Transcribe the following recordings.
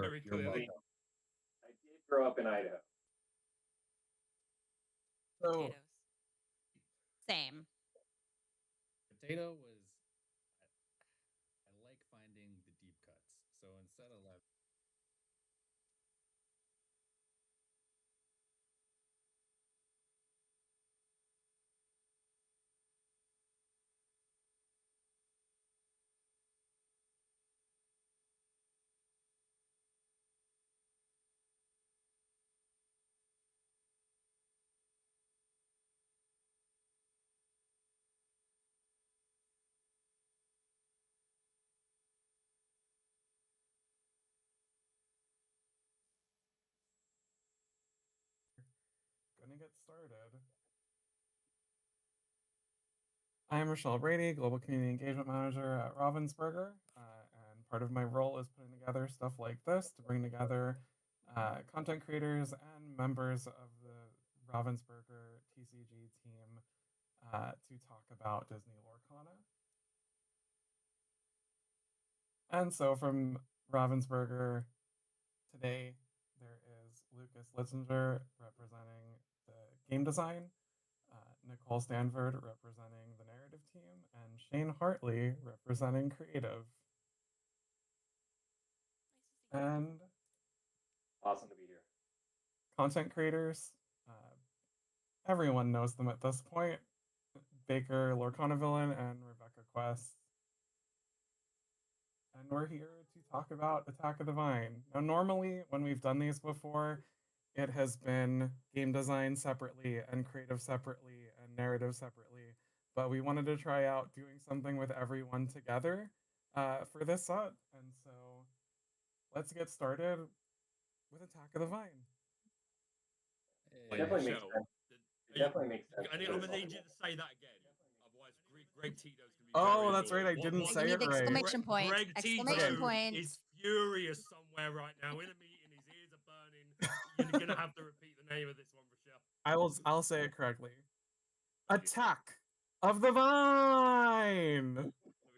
very clearly. I did grow up in Idaho. So Potatoes. Same. potato was. I like finding the deep cuts. So instead of like. Gonna get started. I am Rochelle Brady, Global Community Engagement Manager at Ravensburger, and part of my role is putting together stuff like this to bring together content creators and members of the Ravensburger TCG team to talk about Disney Lorcana. And so from Ravensburger today, there is Lucas Litzinger representing the game design, Nicole Stanford representing the narrative team, and Shane Hartley representing creative. Nice to see you. And Awesome to be here. content creators, everyone knows them at this point. Baker, Lorcana Villain, and Rebecca Quest. And we're here to talk about Attack of the Vine. Now, normally, when we've done these before, it has been game design separately and creative separately and narrative separately. But we wanted to try out doing something with everyone together for this set. And so let's get started with Attack of the Vine. It definitely makes Michelle, sense. It definitely makes sense. I'm going to need you to say that again. Otherwise, Greg Tito's going to be Oh, very that's right, I annoyed. didn't say You it need right. exclamation point. Greg Exclamation Tito point. is furious somewhere right now in a meeting. His ears are burning. You're going to have to repeat the name of this one, Rochelle. I'll say it correctly. Attack of the Vine!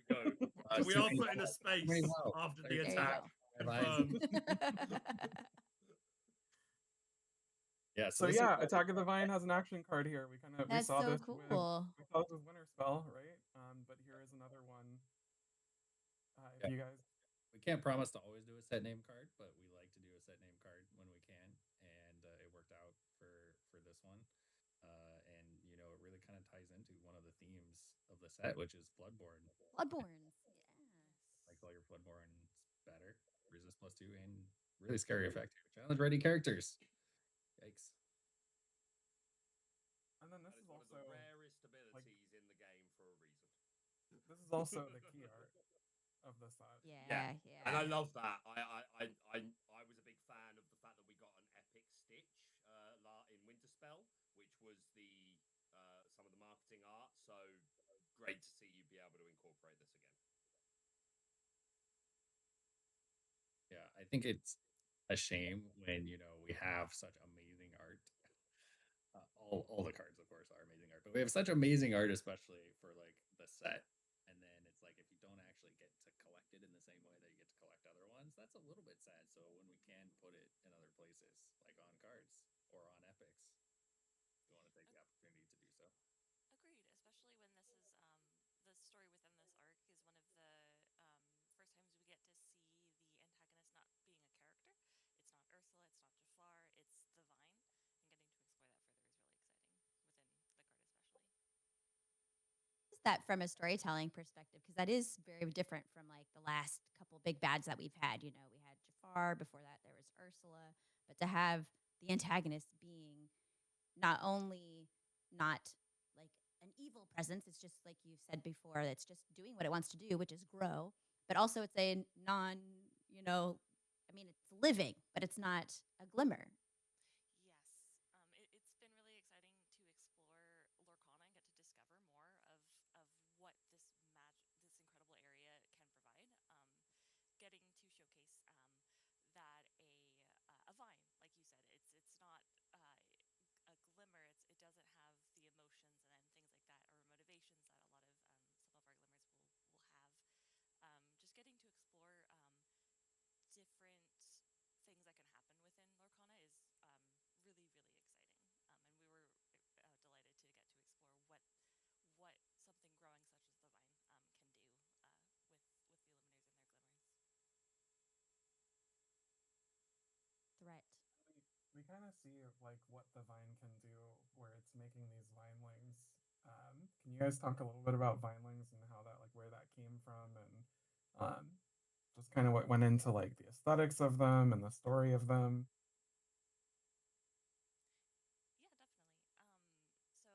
There we go. So we are putting a space after the There you attack. Confirmed. Yeah. So yeah, Attack of the Vine has an action card here. We That's saw so this cool. we saw this with Winter Spell, right? But here is another one. If you guys, we can't promise to always do a set name card, but we like to do a set name card when we can, and it worked out for this one. And you know, it really kind of ties into one of the themes of the set, which is Bloodborne. Bloodborne, yes. Like all your Bloodborne better, resist +2, and really scary effect here. Challenge ready characters. Yikes. and then this That is is one of also the rarest abilities in the game for a reason. this is also the key art of the set. Yeah. And I love that. I was a big fan of the fact that we got an epic stitch in Winter Spell, which was the some of the marketing art. So great to see you be able to incorporate this again. Yeah, I think it's a shame when we have such amazing art. All the cards, of course, are amazing art, but we have such amazing art, especially for like the set. And then it's like if you don't actually get to collect it in the same way that you get to collect other ones, that's a little bit sad. So when we can put it in other places, like on cards or on epics, we want to take the opportunity to do so. Agreed, especially when this is the story within this arc is one of the first times we get to see the antagonist not being a character. It's not Ursula, it's not Jafar, it's the Vine, and getting to explore that further is really exciting within the card especially. Is that from a storytelling perspective? Because that is very different from like the last couple big bads that we've had. You know, we had Jafar, before that there was Ursula, but to have the antagonist being not only not like an evil presence, it's just like you said before, it's just doing what it wants to do, which is grow, but also it's a it's living, but it's not a glimmer. Yes, it's been really exciting to explore Lorcana and get to discover more of what this incredible area can provide. Getting to showcase that a vine, like you said, it's not a glimmer. It doesn't have the emotions and things like that, or motivations that a lot of some of our glimmers will have. Just getting to explore different kind of see like what the vine can do, where it's making these vinelings. Can you guys talk a little bit about vinelings and how that, like, where that came from, and just kind of what went into like the aesthetics of them and the story of them? Yeah, definitely. So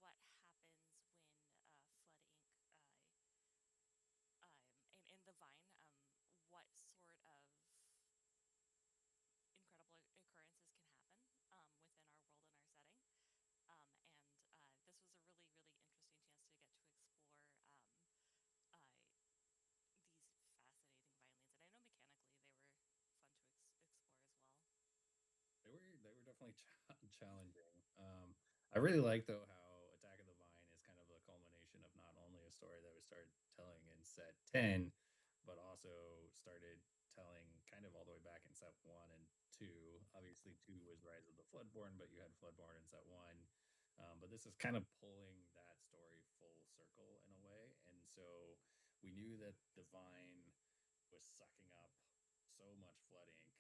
vine lanes are emergent glimmers. From the vine, we get to see what happens when flood ink in the vine. What sort of incredible occurrences can happen within our world and our setting. And this was a really, really interesting chance to get to explore uh, these fascinating violins. And I know mechanically they were fun to explore as well. They were definitely challenging. I really like though how Attack of the Vine is kind of a culmination of not only a story that we started telling in set 10, but also started telling kind of all the way back in set 1 and 2. Obviously, 2 was Rise of the Floodborn, but you had Floodborn in set 1. But this is kind of pulling that story full circle in a way. And so we knew that the Vine was sucking up so much flood ink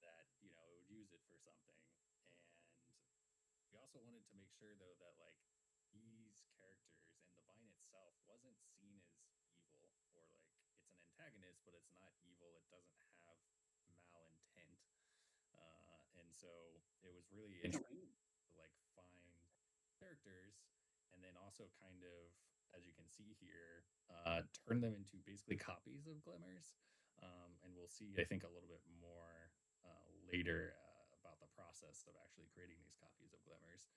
that it would use it for something. And we also wanted to make sure though that like these characters and the vine itself wasn't seen as evil, or like it's an antagonist but it's not evil, it doesn't have malintent. And so it was really interesting to like find characters and then also kind of, as you can see here, turn them into basically copies of glimmers. And we'll see, I think, a little bit more later about the process of actually creating these copies of glimmers.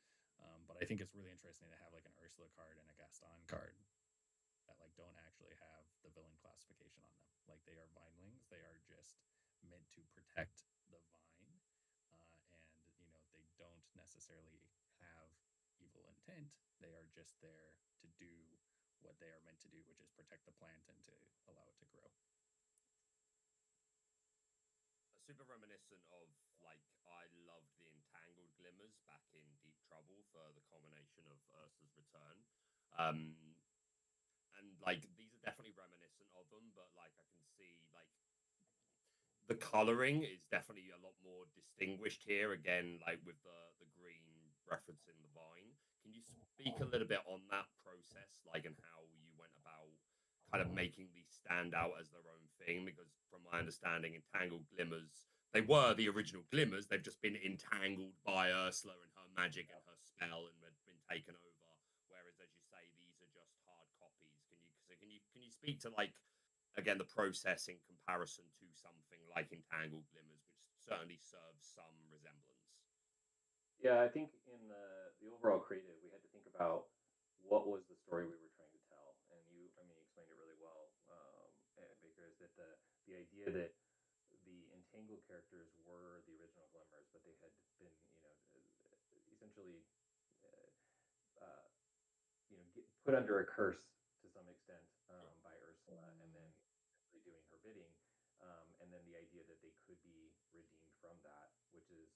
But I think it's really interesting to have like an Ursula card and a Gaston card that like don't actually have the villain classification on them. Like they are vinelings, they are just meant to protect the vine, and they don't necessarily have evil intent. They are just there to do what they are meant to do, which is protect the plant and to allow it to grow. Super reminiscent of, like, I loved the entangled glimmers back in Deep Trouble for the culmination of Ursa's return. And like these are definitely reminiscent of them, but like I can see like the coloring is definitely a lot more distinguished here. Again, like with the green referencing the vine. Can you speak a little bit on that process, like, and how you went about kind of making these stand out as their own thing? Because from my understanding, entangled glimmers, they were the original glimmers. They've just been entangled by Ursula and her magic and her spell, and had been taken over. Whereas, as you say, these are just hard copies. Can you speak to, like, again, the process in comparison to something like entangled glimmers, which certainly serves some resemblance? Yeah, I think in the overall creative, we had to think about what was the story we were trying to tell, and you explained it really well, Baker. Is that the idea that the entangled characters were the original glimmers, but they had been, essentially, uh, put under a curse to some extent by Ursula, and then actually doing her bidding. And then the idea that they could be redeemed from that, which is,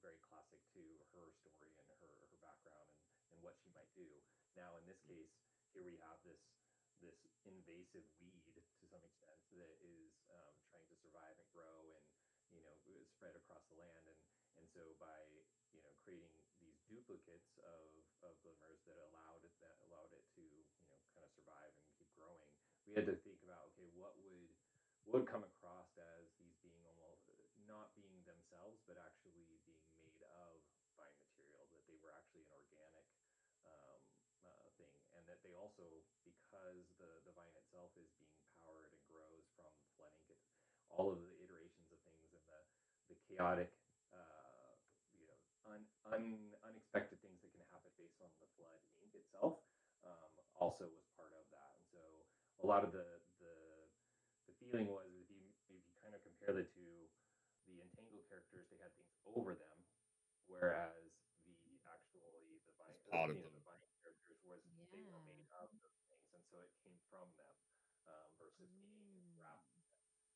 very classic to her story and her background, and what she might do. Now, in this case, here we have this invasive weed to some extent that is trying to survive and grow and spread across the land, and so by creating these duplicates of glimmers that allowed it to kind of survive and keep growing, we had to think about, okay, what would come across as these being almost not being themselves, but actually being made of vine material, that they were actually an organic um, thing, and that they also, because the vine itself is being powered and grows from flooding, all of the iterations of things and the chaotic, unexpected things that can happen based on the flood ink itself, also was part of that. And so a lot of the feeling was, if you kind of compare the two, the entangled characters, they had things over them, whereas the vine, Part of them. the vine characters they were made Yeah. of those things, and so it came from them, versus being wrapped.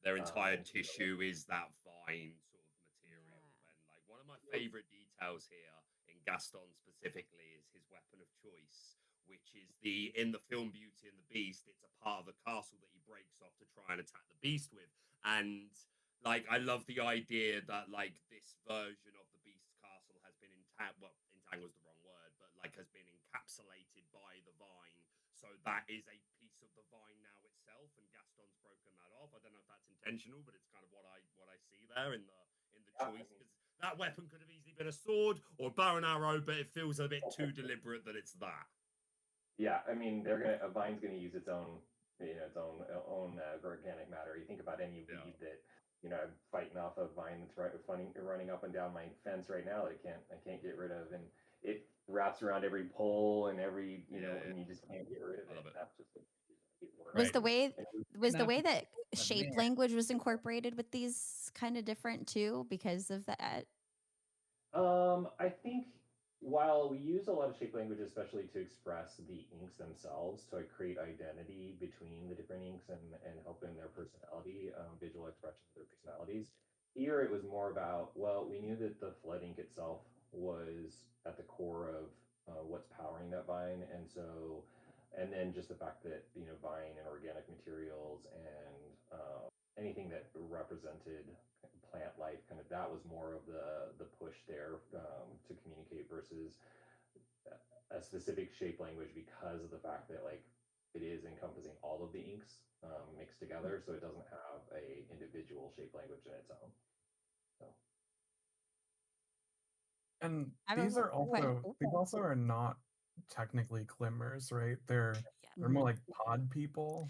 Their entire And so, tissue is that vine sort of material. Yeah. And like one of my favorite details here in Gaston specifically is his weapon of choice, which is in the film Beauty and the Beast, it's a part of the castle that he breaks off to try and attack the beast with. And like, I love the idea that like this version of the beast's castle has been entangled is the wrong word, but like has been encapsulated by the vine. So that is a piece of the vine now itself, and Gaston's broken that off. I don't know if that's intentional, but it's kind of what I see there in the choice, because that weapon could have easily been a sword or a bow and arrow, but it feels a bit too deliberate that it's that. Yeah, I mean, a vine's gonna use its own, its own organic matter. You think about any weed that, I'm fighting off a vine that's running up and down my fence right now that I can't get rid of, and it wraps around every pole and every, and you just can't get rid of it. That's just Was the way that a shape man. language was incorporated with these kind of different too because of that? I think while we use a lot of shape language, especially to express the inks themselves, to create identity between the different inks and help in their personality, visual expression of their personalities. Here it was more about, well, we knew that the flood ink itself was at the core of what's powering that vine, and then just the fact that vine and organic materials and anything that represented plant life, kind of that was more of the push there to communicate versus a specific shape language, because of the fact that like it is encompassing all of the inks mixed together, so it doesn't have a individual shape language in its own. So. And I'm these are quite- also are not technically glimmers, right? They're more like pod people.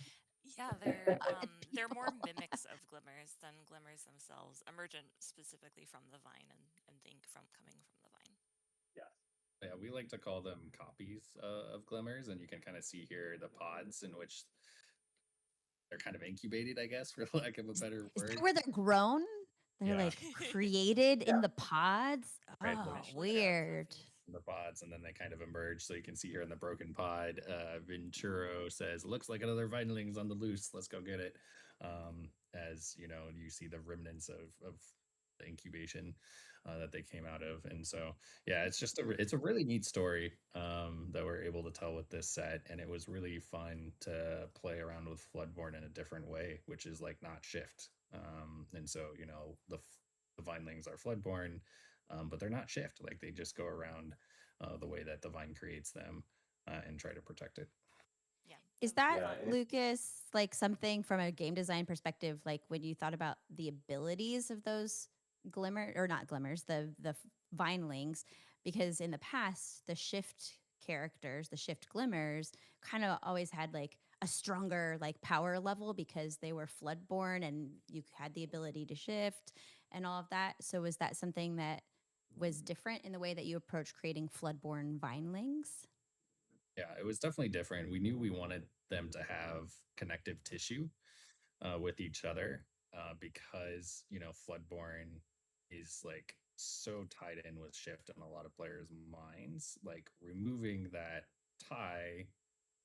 Yeah, they're more mimics of glimmers than glimmers themselves, emergent specifically from the vine and think from coming from the vine. Yeah, we like to call them copies of glimmers, and you can kind of see here the pods in which they're kind of incubated, I guess, for lack of a better Is word. that where they're grown? They're Yeah. like created in the pods? Right, Oh, like- weird. The pods, and then they kind of emerge. So you can see here in the broken pod, Venturo says, "Looks like another vineling's on the loose. Let's go get it." As you know, you see the remnants of the incubation that they came out of, and so yeah, it's a really neat story that we're able to tell with this set, and it was really fun to play around with Floodborn in a different way, which is like not shift. And so the vinelings are Floodborn. But they're not shift. Like they just go around the way that the vine creates them and try to protect it. Yeah. Is that, Lucas, like something from a game design perspective, like when you thought about the abilities of those the vinelings? Because in the past, the shift characters, the shift glimmers, kind of always had like a stronger like power level because they were floodborn and you had the ability to shift and all of that. So was that something that was different in the way that you approach creating floodborn vinelings? Yeah, it was definitely different. We knew we wanted them to have connective tissue with each other because Floodborn is like so tied in with shift in a lot of players' minds. Like removing that tie,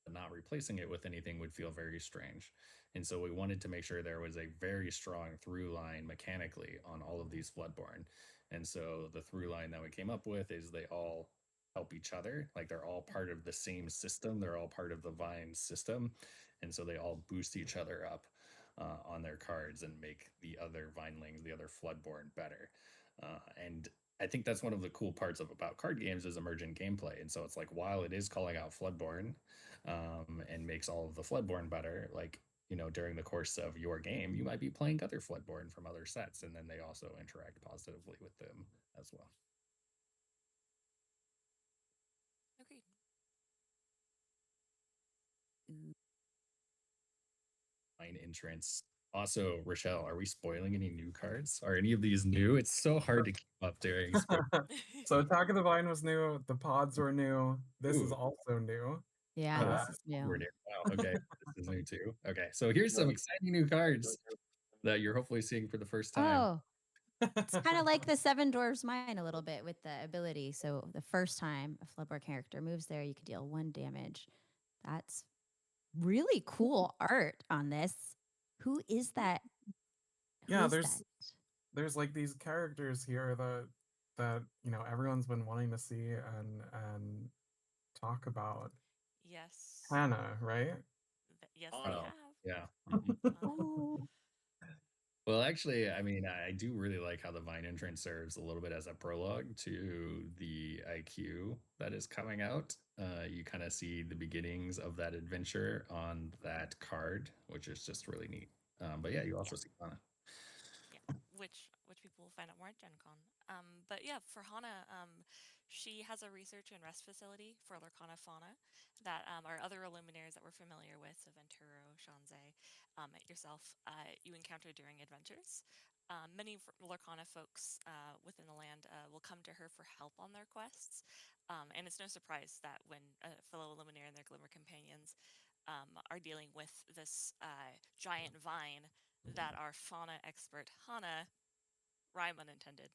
but not replacing it with anything would feel very strange. And so we wanted to make sure there was a very strong through line mechanically on all of these Floodborn. And so the through line that we came up with is they all help each other. Like they're all part of the same system. They're all part of the Vine system. And so they all boost each other up on their cards and make the other Vinelings, the other Floodborn better. And I think that's one of the cool parts about card games is emergent gameplay. And so it's like, while it is calling out Floodborn and makes all of the Floodborn better, like, during the course of your game, you might be playing other Floodborn from other sets, and then they also interact positively with them as well. Agreed. Fine entrance. Also, Rochelle, are we spoiling any new cards? Are any of these new? It's so hard to keep up during. So Attack of the Vine was new. The pods were new. This is also new. Yeah, this is new. Wow, okay, this is new too. Okay, so here's some exciting new cards that you're hopefully seeing for the first time. Oh, it's kind of like the Seven Dwarfs Mine a little bit with the ability. So the first time a Floodborn character moves there, you can deal 1 damage. That's really cool art on this. Who is that? Yeah, there's like these characters here that everyone's been wanting to see and talk about. Yes. Hannah, right? Yes, Oh, they no. have. Yeah. Oh. Well, actually, I mean, I do really like how the Vine entrance serves a little bit as a prologue to the IQ that is coming out. You kind of see the beginnings of that adventure on that card, which is just really neat. But yeah, you also see Hana. Yeah, which people will find out more at Gen Con. But yeah, for Hana, she has a research and rest facility for Lorcana fauna that our other Illuminaires that we're familiar with, so Venturo, Shanzai, yourself, you encounter during adventures. Many Lorcana folks within the land will come to her for help on their quests, and it's no surprise that when a fellow Illuminaire and their Glimmer companions are dealing with this giant vine, that our fauna expert Hana, rhyme unintended,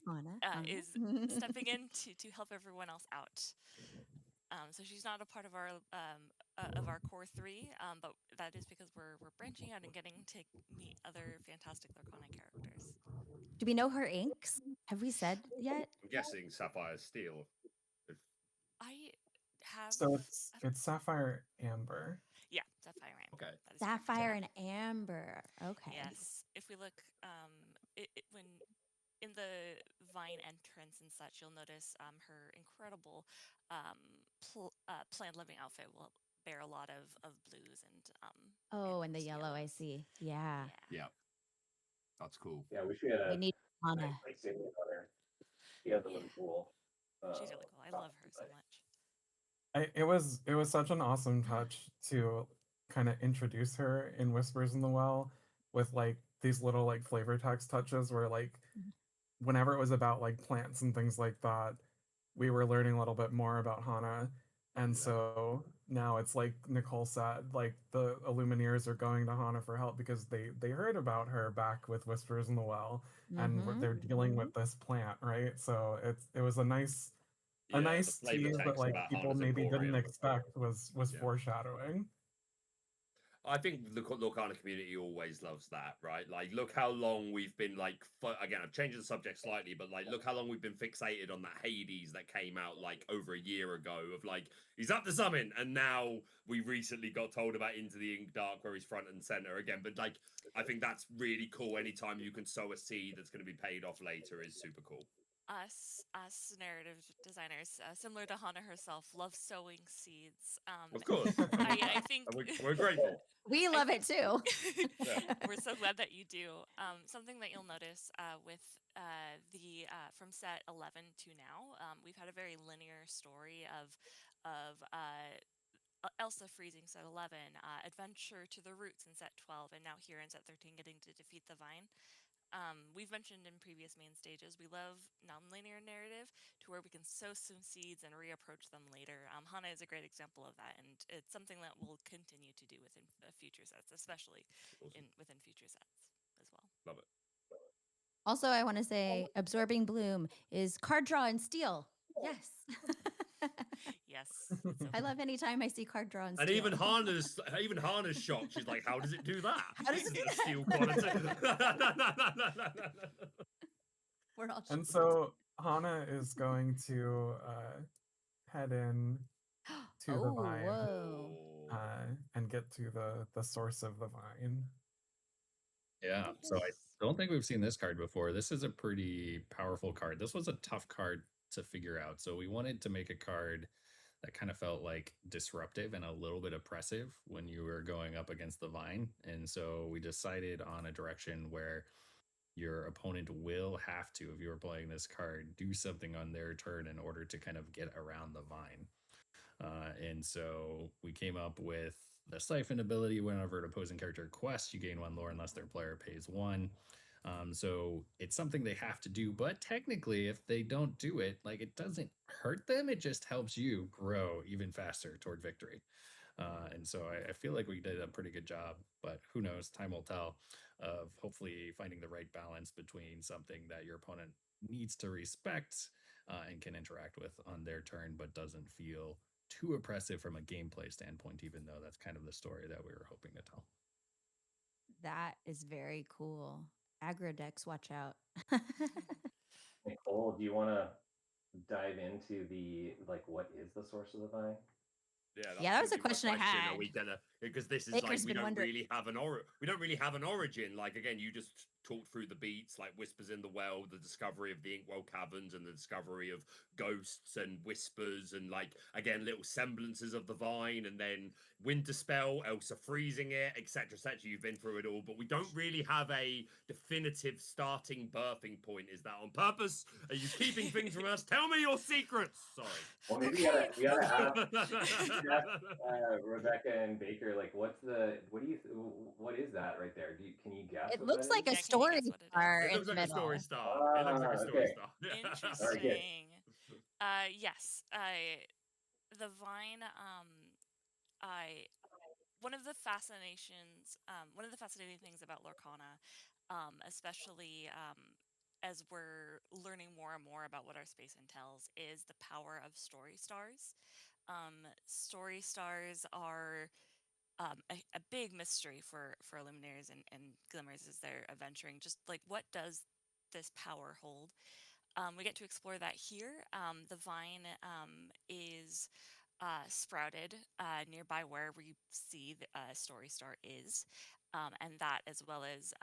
Anna, is stepping in to help everyone else out. So she's not a part of our core three, but that is because we're branching out and getting to meet other fantastic Lorcana characters. Do we know her inks? Have we said yet? I'm guessing Sapphire Steel. I have. So it's Sapphire Amber. Yeah, Sapphire Amber. Okay. That is correct. Sapphire and Amber. Okay. Yes. If we look, when in the vine entrance and such, you'll notice her incredible plant living outfit will bear a lot of blues and Oh, and the yellow, I yellows. see. Yeah. Yeah. That's cool. Yeah, we should get We a need Anna. nice lightsaber on her. She has a Yeah. really cool. She's really cool. I love her so costume, much. It was such an awesome touch to kind of introduce her in Whispers in the Well with like these little like flavor text touches where like whenever it was about like plants and things like that, we were learning a little bit more about Hana. And so now it's like Nicole said, like the Illumineers are going to Hana for help because they heard about her back with Whispers in the Well, and Mhm. they're dealing with this plant, right? So it was a nice Yeah, the tease flavor that text like about people Hana's maybe didn't Emporium. expect was Yeah. foreshadowing. I think the Lorcana community always loves that, right? Like, look how long we've been like. Again, I've changed the subject slightly, but like, look how long we've been fixated on that Hades that came out like over a year ago. Of like, he's up to something, and now we recently got told about Into the Ink Dark, where he's front and center again. But like, I think that's really cool. Anytime you can sow a seed that's going to be paid off later is super cool. Us narrative designers, similar to Hana herself, love sowing seeds. Of course, I think we're grateful. We love it too. Yeah. We're so glad that you do. Something that you'll notice with the from set 11 to now, we've had a very linear story of Elsa freezing set 11, adventure to the roots in set 12, and now here in set 13 getting to defeat the vine. We've mentioned in previous main stages, we love non-linear narrative to where we can sow some seeds and reapproach them later. Hana is a great example of that, and it's something that we'll continue to do within future sets, especially Awesome. within future sets as well. Love it. Also, I want to say Absorbing Bloom is card draw and steal. Yes. Yes. It's so I fun. love anytime I see card draw and And steal. even Hana's shocked. She's like, "How does it do that? How does it Isn't do the that?" steel quality?" We're all And shocked. so Hana is going to head in to the Oh, vine whoa. and get to the source of the vine. Yeah. So I don't think we've seen this card before. This is a pretty powerful card. This was a tough card to figure out. So we wanted to make a card that kind of felt like disruptive and a little bit oppressive when you were going up against the vine. And so we decided on a direction where your opponent will have to, if you were playing this card, do something on their turn in order to kind of get around the vine. And so we came up with the Siphon ability. Whenever an opposing character quests, you gain 1 lore unless their player pays 1. So it's something they have to do, but technically if they don't do it, like, it doesn't hurt them, it just helps you grow even faster toward victory. And so I feel like we did a pretty good job, but who knows, time will tell, of hopefully finding the right balance between something that your opponent needs to respect and can interact with on their turn, but doesn't feel too oppressive from a gameplay standpoint, even though that's kind of the story that we were hoping to tell. That is very cool. Aggro decks, watch out. Nicole, do you want to dive into the what is the source of the vine? Yeah, Yeah, that was a gonna be my question I Are had. we gonna, because this is Baker's like we been don't wondering. really have an origin. Like again, you just talked through the beats, like Whispers in the Well, the discovery of the Inkwell Caverns, and the discovery of ghosts and whispers, and like again little semblances of the vine, and then Winter Spell, Elsa freezing it, etc., etc. You've been through it all, but we don't really have a definitive starting birthing point. Is that on purpose? Are you keeping things from us? Tell me your secrets. Sorry. Well, maybe Okay. we gotta ask, Rebecca and Baker, what is that right there? Can you guess It what looks that like is? a Yeah, can you story guess what it star is? It in looks the like a story middle. star. It looks like a story Okay. star. All right, good. Interesting. Yes. The vine. I one of the fascinating things about Lorcana, especially as we're learning more and more about what our space entails, is the power of story stars. Story stars are a big mystery for Illumineers and Glimmers as they're adventuring. Just like, what does this power hold? We get to explore that here. The vine is sprouted nearby wherever you see the Story Star is. And that, as well as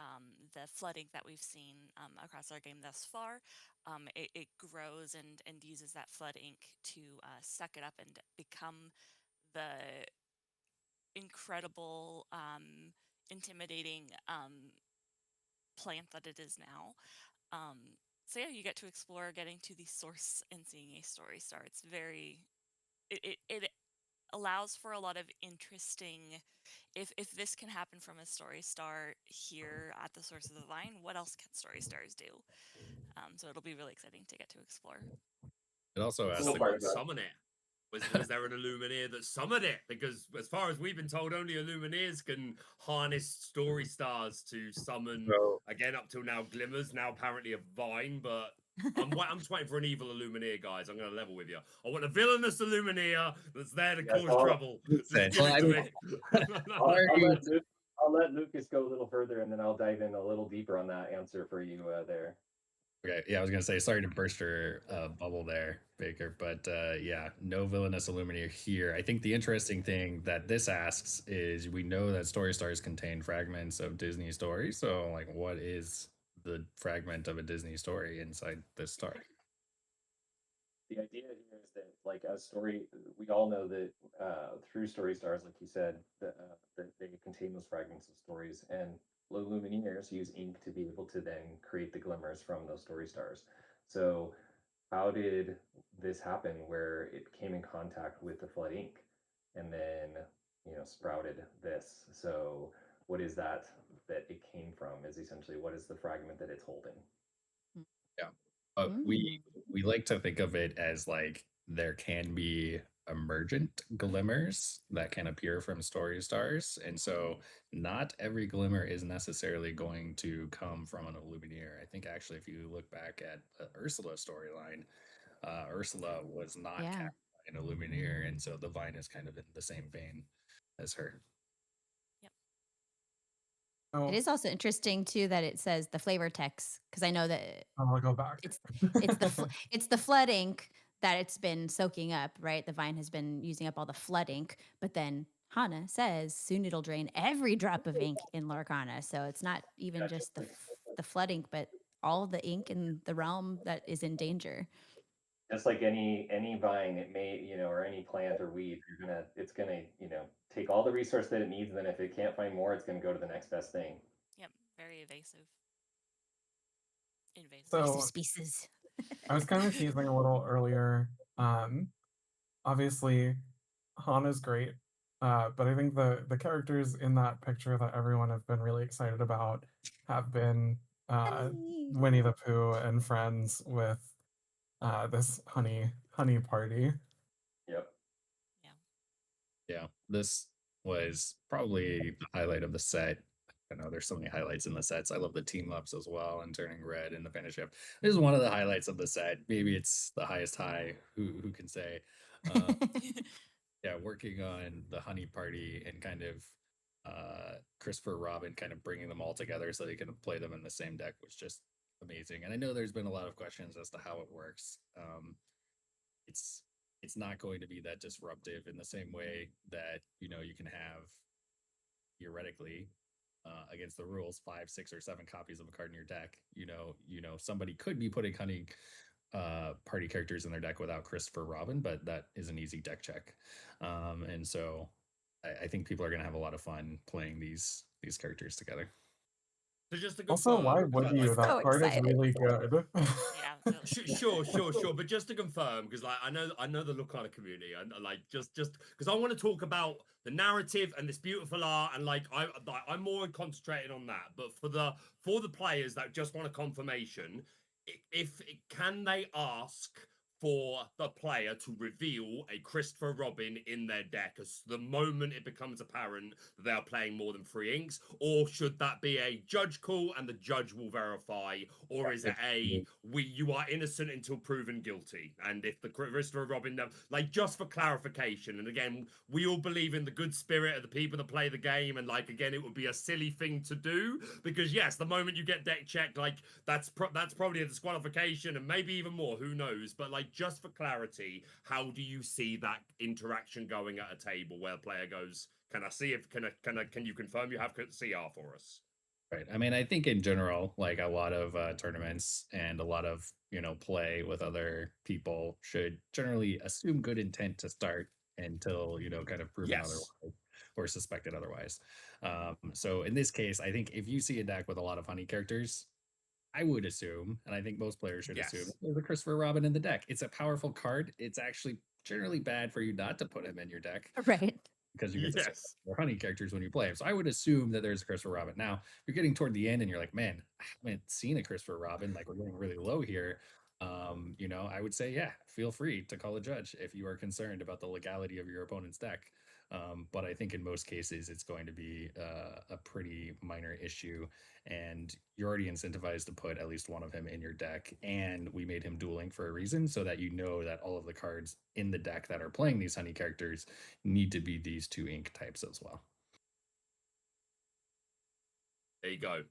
the flooding that we've seen across our game thus far, it grows and uses that flood ink to suck it up and become the incredible, intimidating plant that it is now. So yeah, you get to explore getting to the source and seeing a story star. It's very it allows for a lot of interesting, if this can happen from a story star here at the source of the vine, what else can story stars do? So it'll be really exciting to get to explore. It also asks Cool the part about Summon it. Was there an Illumineer that summoned it? Because as far as we've been told, only Illumineers can harness story stars to summon, So, again, up till now, Glimmers, now apparently a vine, but I'm just waiting for an evil Illumineer, guys. I'm going to level with you. I want a villainous Illumineer that's there to Yes, cause I'll- trouble. Just Well, give it I to mean, me. I'll let Lucas go a little further, and then I'll dive in a little deeper on that answer for you there. Okay, yeah, I was gonna say sorry to burst your bubble there, Baker, but yeah, no villainous Illuminator here. I think the interesting thing that this asks is we know that story stars contain fragments of Disney stories, so like, what is the fragment of a Disney story inside this star? The idea here is that, we all know that through story stars, like you said, that they contain those fragments of stories, and Lumineers use ink to be able to then create the glimmers from those story stars. So, how did this happen? Where it came in contact with the flood ink, and then sprouted this. So, what is that it came from? Is essentially what is the fragment that it's holding? We like to think of it as like there can be emergent glimmers that can appear from story stars, and so not every glimmer is necessarily going to come from an Illumineer. I think actually, if you look back at the Ursula storyline, Ursula was not Yeah. cast by an Illumineer, and so the vine is kind of in the same vein as her. Oh, It is also interesting too that it says the flavor text, because I know that I'll go back. it's the flood ink that it's been soaking up, right? The vine has been using up all the flood ink, but then Hana says soon it'll drain every drop of ink in Lorcana. So it's not even just the flood ink, but all the ink in the realm that is in danger. Just like any vine, it may, or any plant or weed, it's gonna, take all the resource that it needs, and then if it can't find more, it's gonna go to the next best thing. Yep, very evasive. Invasive. So- Invasive species. I was kind of teasing a little earlier. Obviously, Hana's great, but I think the characters in that picture that everyone have been really excited about have been Honey. Winnie the Pooh and friends with this honey party. Yep. Yeah, this was probably the highlight of the set. I know there's so many highlights in the sets. I love the team ups as well and turning red in the finish up. This is one of the highlights of the set. Maybe it's the highest high. Who can say? Yeah, working on the honey party and kind of Christopher Robin kind of bringing them all together so they can play them in the same deck was just amazing. And I know there's been a lot of questions as to how it works. it's not going to be that disruptive in the same way that you can have theoretically against the rules 5, 6, or 7 copies of a card in your deck. Somebody could be putting honey party characters in their deck without Christopher Robin, but that is an easy deck check. And so I think people are going to have a lot of fun playing these characters together. So just to Also, confirm, why would you? So That card is excited. really good. Yeah, Sure. But just to confirm, because like I know the Lorcana community, and like just because I want to talk about the narrative and this beautiful art, and like I'm more concentrated on that. But for the players that just want a confirmation, if can they ask for the player to reveal a Christopher Robin in their deck as the moment it becomes apparent that they are playing more than 3 inks, or should that be a judge call and the judge will verify, or is it you are innocent until proven guilty? And if the Christopher Robin, like, just for clarification, and again, we all believe in the good spirit of the people that play the game, and like again, it would be a silly thing to do, because yes, the moment you get deck checked, like that's probably a disqualification, and maybe even more, who knows? But like, just for clarity, how do you see that interaction going at a table where a player goes, can you confirm you have CR for us? Right. I mean, I think in general, like a lot of tournaments and a lot of play with other people should generally assume good intent to start until kind of proven otherwise or suspected otherwise. So in this case, I think if you see a deck with a lot of honey characters, I would assume, and I think most players should assume, there's a Christopher Robin in the deck. It's a powerful card. It's actually generally bad for you not to put him in your deck. Right. Because you get to more honey characters when you play him. So I would assume that there's a Christopher Robin. Now, you're getting toward the end and you're like, man, I haven't seen a Christopher Robin. Like, we're getting really low here. I would say, yeah, feel free to call a judge if you are concerned about the legality of your opponent's deck. But I think in most cases, it's going to be a pretty minor issue. And you're already incentivized to put at least one of him in your deck. And we made him dueling for a reason, so that you know that all of the cards in the deck that are playing these honey characters need to be these 2 ink types as well. There you go.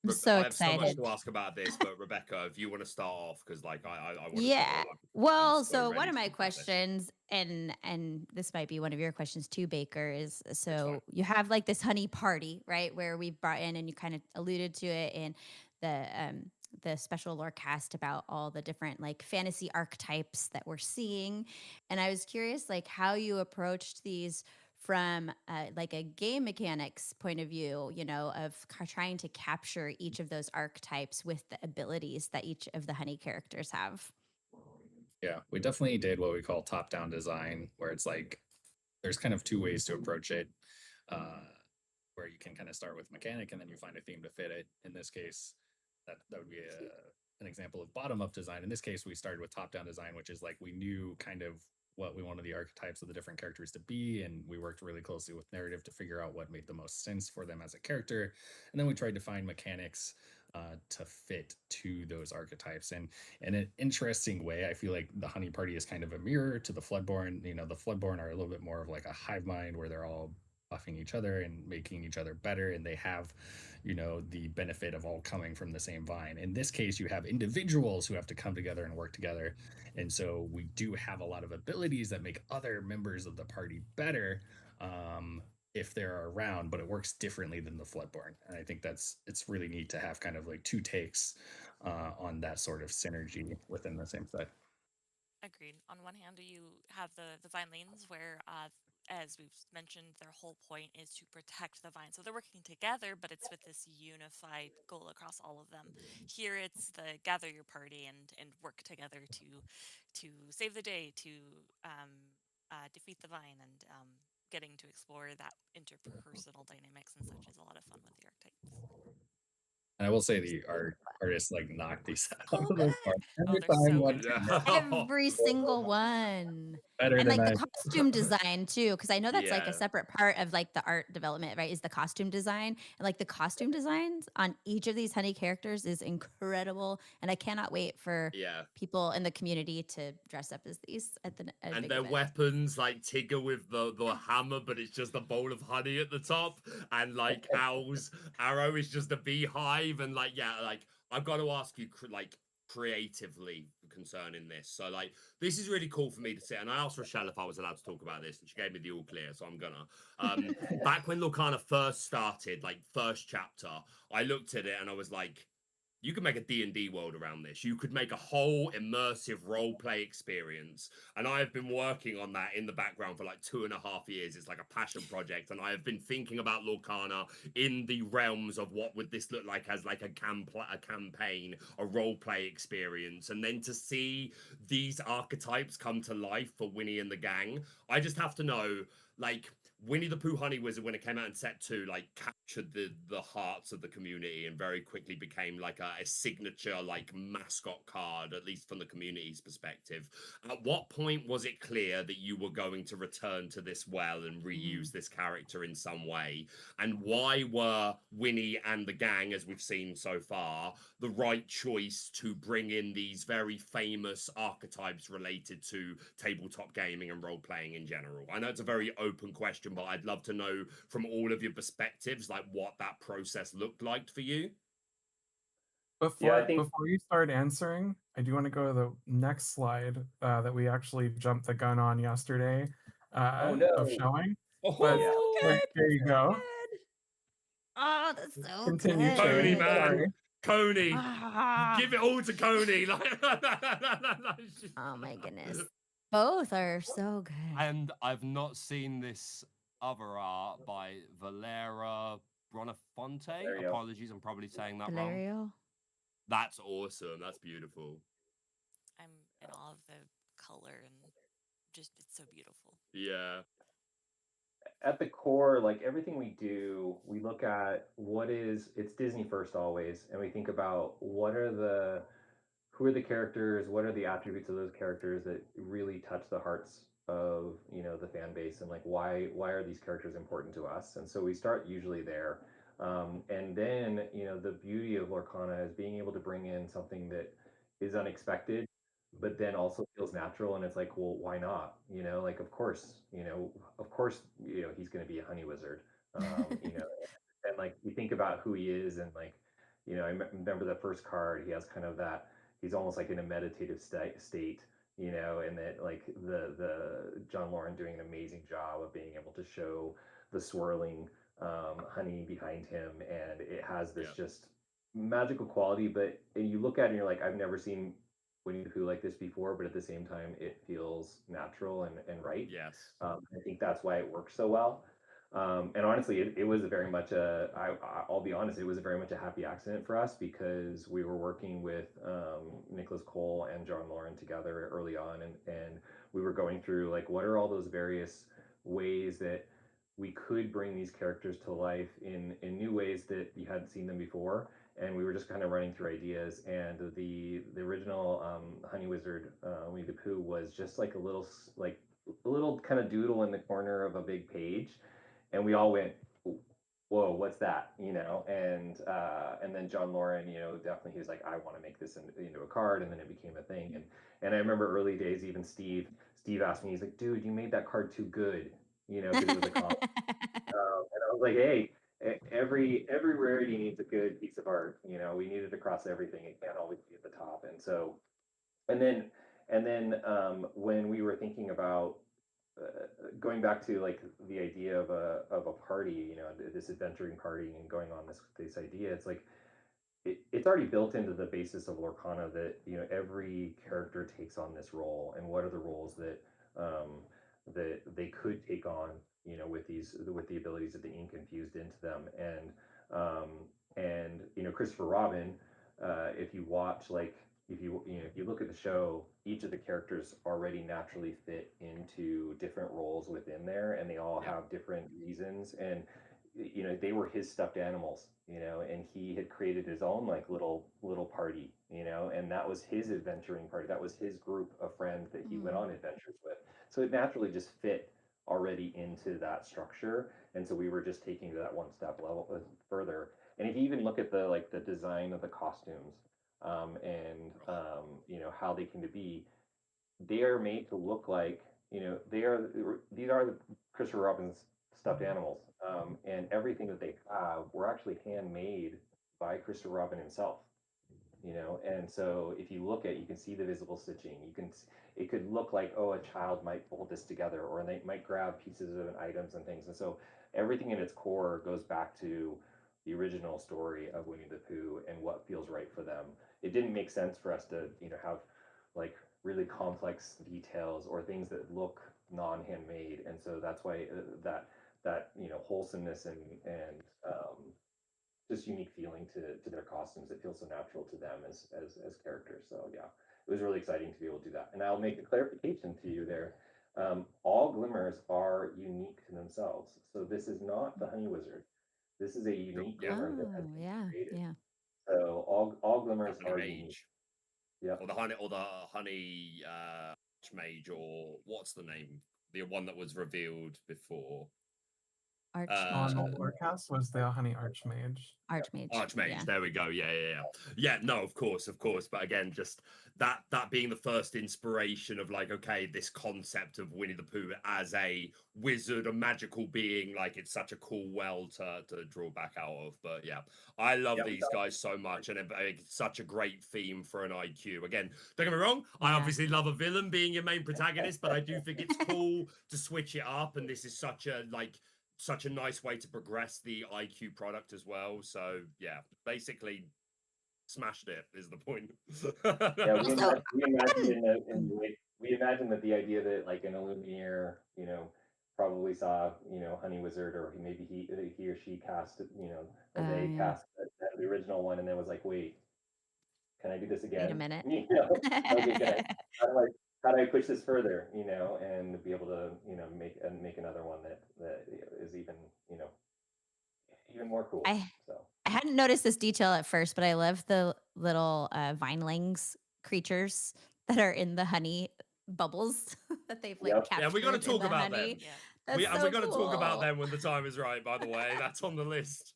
I'm so I have excited. so much to ask about this, but Rebecca, if you want to start off, because like I want to. Yeah. Well, I'm so ready one of to my talk about this. questions, and this might be one of your questions too, Baker, is so you have like this honey party, right, where we've brought in, and you kind of alluded to it in the special lore cast about all the different like fantasy archetypes that we're seeing, and I was curious like how you approached these from like a game mechanics point of view, of trying to capture each of those archetypes with the abilities that each of the honey characters have. Yeah, we definitely did what we call top-down design, where it's like there's kind of 2 ways to approach it, where you can kind of start with mechanic and then you find a theme to fit it. In this case, that would be an example of bottom-up design. In this case, we started with top-down design, which is like we knew kind of what we wanted the archetypes of the different characters to be, and we worked really closely with narrative to figure out what made the most sense for them as a character, and then we tried to find mechanics to fit to those archetypes. And in an interesting way, I feel like the honey party is kind of a mirror to the Floodborn. The Floodborn are a little bit more of like a hive mind, where they're all buffing each other and making each other better, and they have the benefit of all coming from the same vine. In this case, you have individuals who have to come together and work together, and so we do have a lot of abilities that make other members of the party better if they're around, but it works differently than the Floodborn. And I think it's really neat to have kind of like 2 takes on that sort of synergy within the same set. Agreed. On one hand, you have the vine lanes where, as we've mentioned, their whole point is to protect the vine. So they're working together, but it's with this unified goal across all of them. Here, it's the gather your party and work together to save the day, to defeat the vine, and getting to explore that interpersonal dynamics and such is a lot of fun with the archetypes. And I will say the artists like knock these out of the park Oh, every they're so time. One good. Every single one. better And than like the I. costume design too, because I know that's like a Yeah. separate part of like the art development, right? Is the costume design. And like the costume designs on each of these honey characters is incredible. And I cannot wait for people in the community to dress up as these at And big their event. weapons, like Tigger with the hammer, but it's just a bowl of honey at the top, and like Owl's arrow is just a beehive, and like I've got to ask you, like creatively concerning this. So like this is really cool for me to see. And I asked Rochelle if I was allowed to talk about this, and she gave me the all clear, so I'm gonna. Back when Lorcana first started, like first chapter, I looked at it and I was like, you could make a D&D world around this. You could make a whole immersive role-play experience. And I have been working on that in the background for like 2.5 years. It's like a passion project. And I have been thinking about Lorcana in the realms of what would this look like as like a campaign, a role-play experience. And then to see these archetypes come to life for Winnie and the gang, I just have to know, like, Winnie the Pooh Honey Wizard, when it came out in set 2, like captured the hearts of the community and very quickly became like a signature like mascot card, at least from the community's perspective. At what point was it clear that you were going to return to this well and reuse this character in some way? And why were Winnie and the gang, as we've seen so far, the right choice to bring in these very famous archetypes related to tabletop gaming and role-playing in general? I know it's a very open question, but I'd love to know from all of your perspectives, like what that process looked like for you. Before you start answering, I do want to go to the next slide that we actually jumped the gun on yesterday of showing. But there you go. Oh, that's so Continue, good. Coney, man. Sorry. Coney. Ah. Give it all to Coney. Oh my goodness. Both are so good. And I've not seen this other art by Valera Bonafonte. Apologies, I'm probably saying that wrong. Valerio. That's awesome. That's beautiful. I'm in awe of the color and just it's so beautiful. Yeah. At the core, like everything we do, we look at it's Disney first always, and we think about who are the characters, what are the attributes of those characters that really touch the hearts of, the fan base, and like why are these characters important to us? And so we start usually there. And then, the beauty of Lorcana is being able to bring in something that is unexpected, but then also feels natural. And it's like, well, why not? Like, of course, he's going to be a honey wizard, and like you think about who he is, and like, I remember the first card, he has kind of that, he's almost like in a meditative state, and that like the John Leren doing an amazing job of being able to show the swirling honey behind him, and it has this just magical quality. But you look at it and you're like, I've never seen Winnie the Pooh like this before, but at the same time it feels natural and right. Yes. I think that's why it works so well. And honestly, it was very much I'll be honest, it was very much a happy accident for us, because we were working with Nicholas Cole and John Leren together early on, and we were going through like, what are all those various ways that we could bring these characters to life in new ways that you hadn't seen them before. And we were just kind of running through ideas, and the original Honey Wizard Winnie the Pooh was just like a little kind of doodle in the corner of a big page, and we all went, whoa, what's that? And then John Leren, definitely, he was like, I want to make this into a card, and then it became a thing. And I remember early days, even Steve asked me, he's like, dude, you made that card too good, because it was a comic. And I was like, hey, every rarity needs a good piece of art. We need it across everything. It can't always be at the top. And so, and then when we were thinking about going back to like the idea of a party, this adventuring party, and going on this idea, it's like it's already built into the basis of Lorcana that every character takes on this role, and what are the roles that that they could take on, with the abilities that the ink infused into them. And Christopher Robin, if you watch, like, if you look at the show, each of the characters already naturally fit into different roles within there, and they all have different reasons. And they were his stuffed animals, and he had created his own like little party, and that was his adventuring party. That was his group of friends that he went on adventures with. So it naturally just fit already into that structure. And so we were just taking to that one step level further. And if you even look at the design of the costumes, and how they came to be, they are made to look like, these are the Christopher Robin's stuffed animals, and everything that they have were actually handmade by Christopher Robin himself. And so if you look at, you can see the visible stitching. It could look like, oh, a child might fold this together, or they might grab pieces of items and things. And so everything in its core goes back to the original story of Winnie the Pooh and what feels right for them. It didn't make sense for us to, have like really complex details or things that look non-handmade. And so that's why that wholesomeness and just unique feeling to their costumes. It feels so natural to them as characters. So yeah, it was really exciting to be able to do that. And I'll make a clarification to you there. All glimmers are unique to themselves. So this is not the Honey Wizard. This is a unique Yeah. glimmer that has Oh, been yeah, created. yeah. So all glimmers Honey are Mage. unique. Yeah. Or the honey mage, or what's the name? The one that was revealed before. Arch On the Uh, Lorecast was the Honey Archmage. Archmage. Archmage, Yeah. there we go. Yeah. No, of course. But again, just that being the first inspiration of like, okay, this concept of Winnie the Pooh as a wizard, a magical being, like it's such a cool well to draw back out of. But yeah, I love these guys so much, and it's such a great theme for an IQ. Again, don't get me wrong, I Yeah. obviously love a villain being your main protagonist, but I do think it's cool to switch it up, and this is such a nice way to progress the IQ product as well. So yeah, basically smashed it is the point. Yeah, Also, we imagine that the idea that like an Illumineer, probably saw, Honey Wizard, or maybe he or she cast, or they yeah. cast the original one, and then was like, wait, can I do this again? Wait a minute. Okay, how do I push this further, and be able to, make another one that is even, even more cool. I So I hadn't noticed this detail at first, but I love the little vinelings creatures that are in the honey bubbles that they've like Yep. captured. Yeah, we got to in talk the about honey. them. Yeah. That's We so got to talk about cool. them when the time is right. By the way, that's on the list.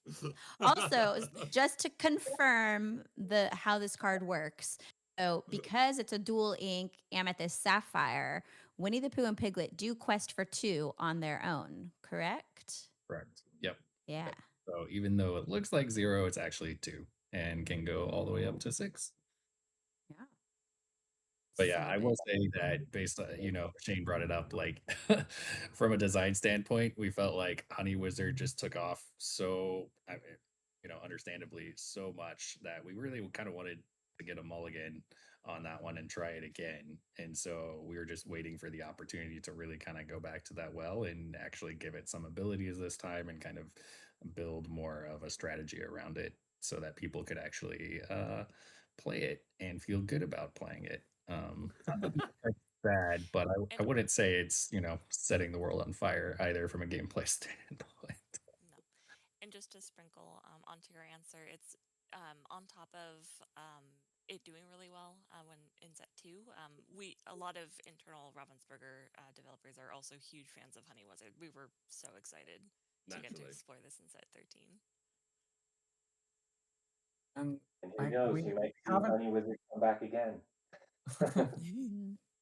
Also, just to confirm how this card works. So, because it's a dual ink amethyst sapphire, Winnie the Pooh and Piglet do quest for 2 on their own, correct? Correct. Yep. Yeah. So even though it looks like 0, it's actually 2 and can go all the way up to 6. Yeah. But yeah, I will Sick. say that based on, Shane brought it up, like from a design standpoint, we felt like Honey Wizard just took off so, understandably so much that we really kind of wanted to get a mulligan on that one and try it again. And so we were just waiting for the opportunity to really kind of go back to that well and actually give it some abilities this time and kind of build more of a strategy around it so that people could actually play it and feel good about playing it. Not that the art's bad, but I wouldn't say it's, setting the world on fire either from a gameplay standpoint. No. And just to sprinkle onto your answer, it's on top of it doing really well when in set 2. A lot of internal Ravensburger developers are also huge fans of Honey Wizard. We were so excited to get to explore this in set 13. And who knows, we you might see haven't Honey Wizard come back again.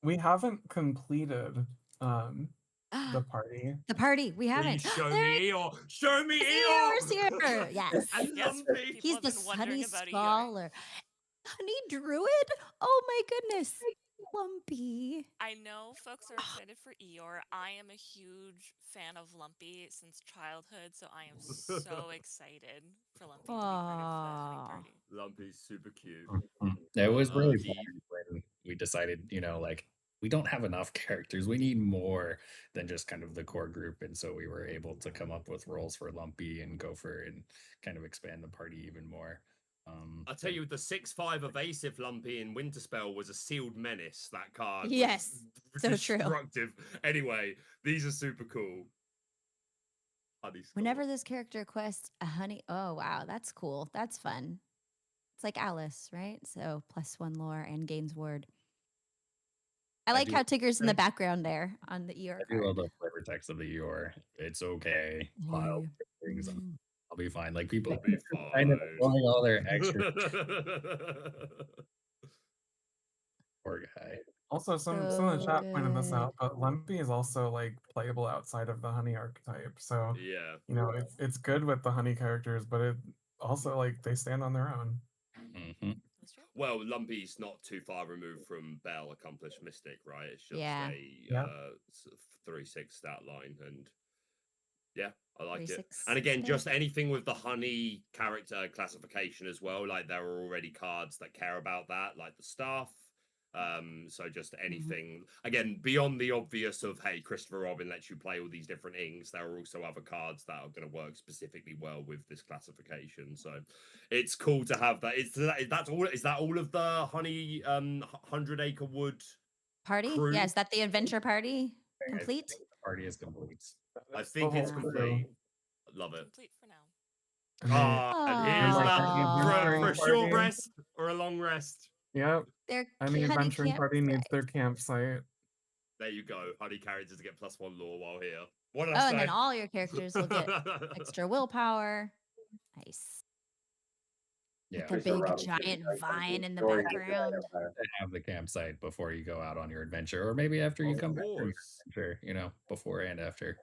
we haven't completed the party. The party. We haven't. Please show There me Eeyore. Show me Eeyore's Eeyore. here. Yes. And Yes, Lumpy. people He's have the been wondering honey about Eeyore. scholar. Honey druid? Oh my goodness. Lumpy. I know folks are excited for Eeyore. I am a huge fan of Lumpy since childhood, so I am so excited for Lumpy to be part of the honey Aw. party. Lumpy's super cute. It was really he- fun when we decided, like we don't have enough characters. We need more than just kind of the core group. And so we were able to come up with roles for Lumpy and Gopher and kind of expand the party even more. I'll tell you, the 6/5 evasive Lumpy in Winterspell was a sealed menace. That card, Yes, was so true. destructive. Anyway, these are super cool. Honey Skull. Whenever this character quests a honey, oh wow, that's cool. That's fun. It's like Alice, right? So +1 lore and gains ward. I like how Tigger's in the background there on the Eeyore I do love card. the flavor text of the Eeyore. It's okay. I'll Yeah. fix things. I'll be fine. Like people I'll be kind of fine. throwing all their extra. Poor guy. Also, some in the chat pointed this out, but Lumpy is also like playable outside of the honey archetype. So Yeah. it's good with the honey characters, but it also like they stand on their own. Mm-hmm. That's true. Well, Lumpy's not too far removed from Bell, accomplished mystic, right? It's just Yeah. a 3/6 stat line, and yeah, I like it. 3/6 And again, stat. just anything with the honey character classification as well. Like there are already cards that care about that, like the staff. So just anything again beyond the obvious of hey, Christopher Robin lets you play all these different inks. There are also other cards that are going to work specifically well with this classification. So it's cool to have that. That's all. Is that all of the honey 100 Acre Wood Party? crew? Yeah, is that the adventure party I complete? think the party is complete. I That's the think it's whole complete. crew. Love it. Complete for now. I mean, And here's like that any for adventuring a short party. rest or a long rest. Yep. Their Any honey adventuring party needs campsite. their campsite. There you go. Honey characters get +1 lore while here. What did Oh, I and then say? all your characters will get extra willpower. Nice. Yeah, With the Christopher big Robin's gonna be giant telling some vine cool in the stories with that background. empire. to have the campsite before you go out on your adventure, or maybe after you Of come back from your course. adventure, you know, before and after.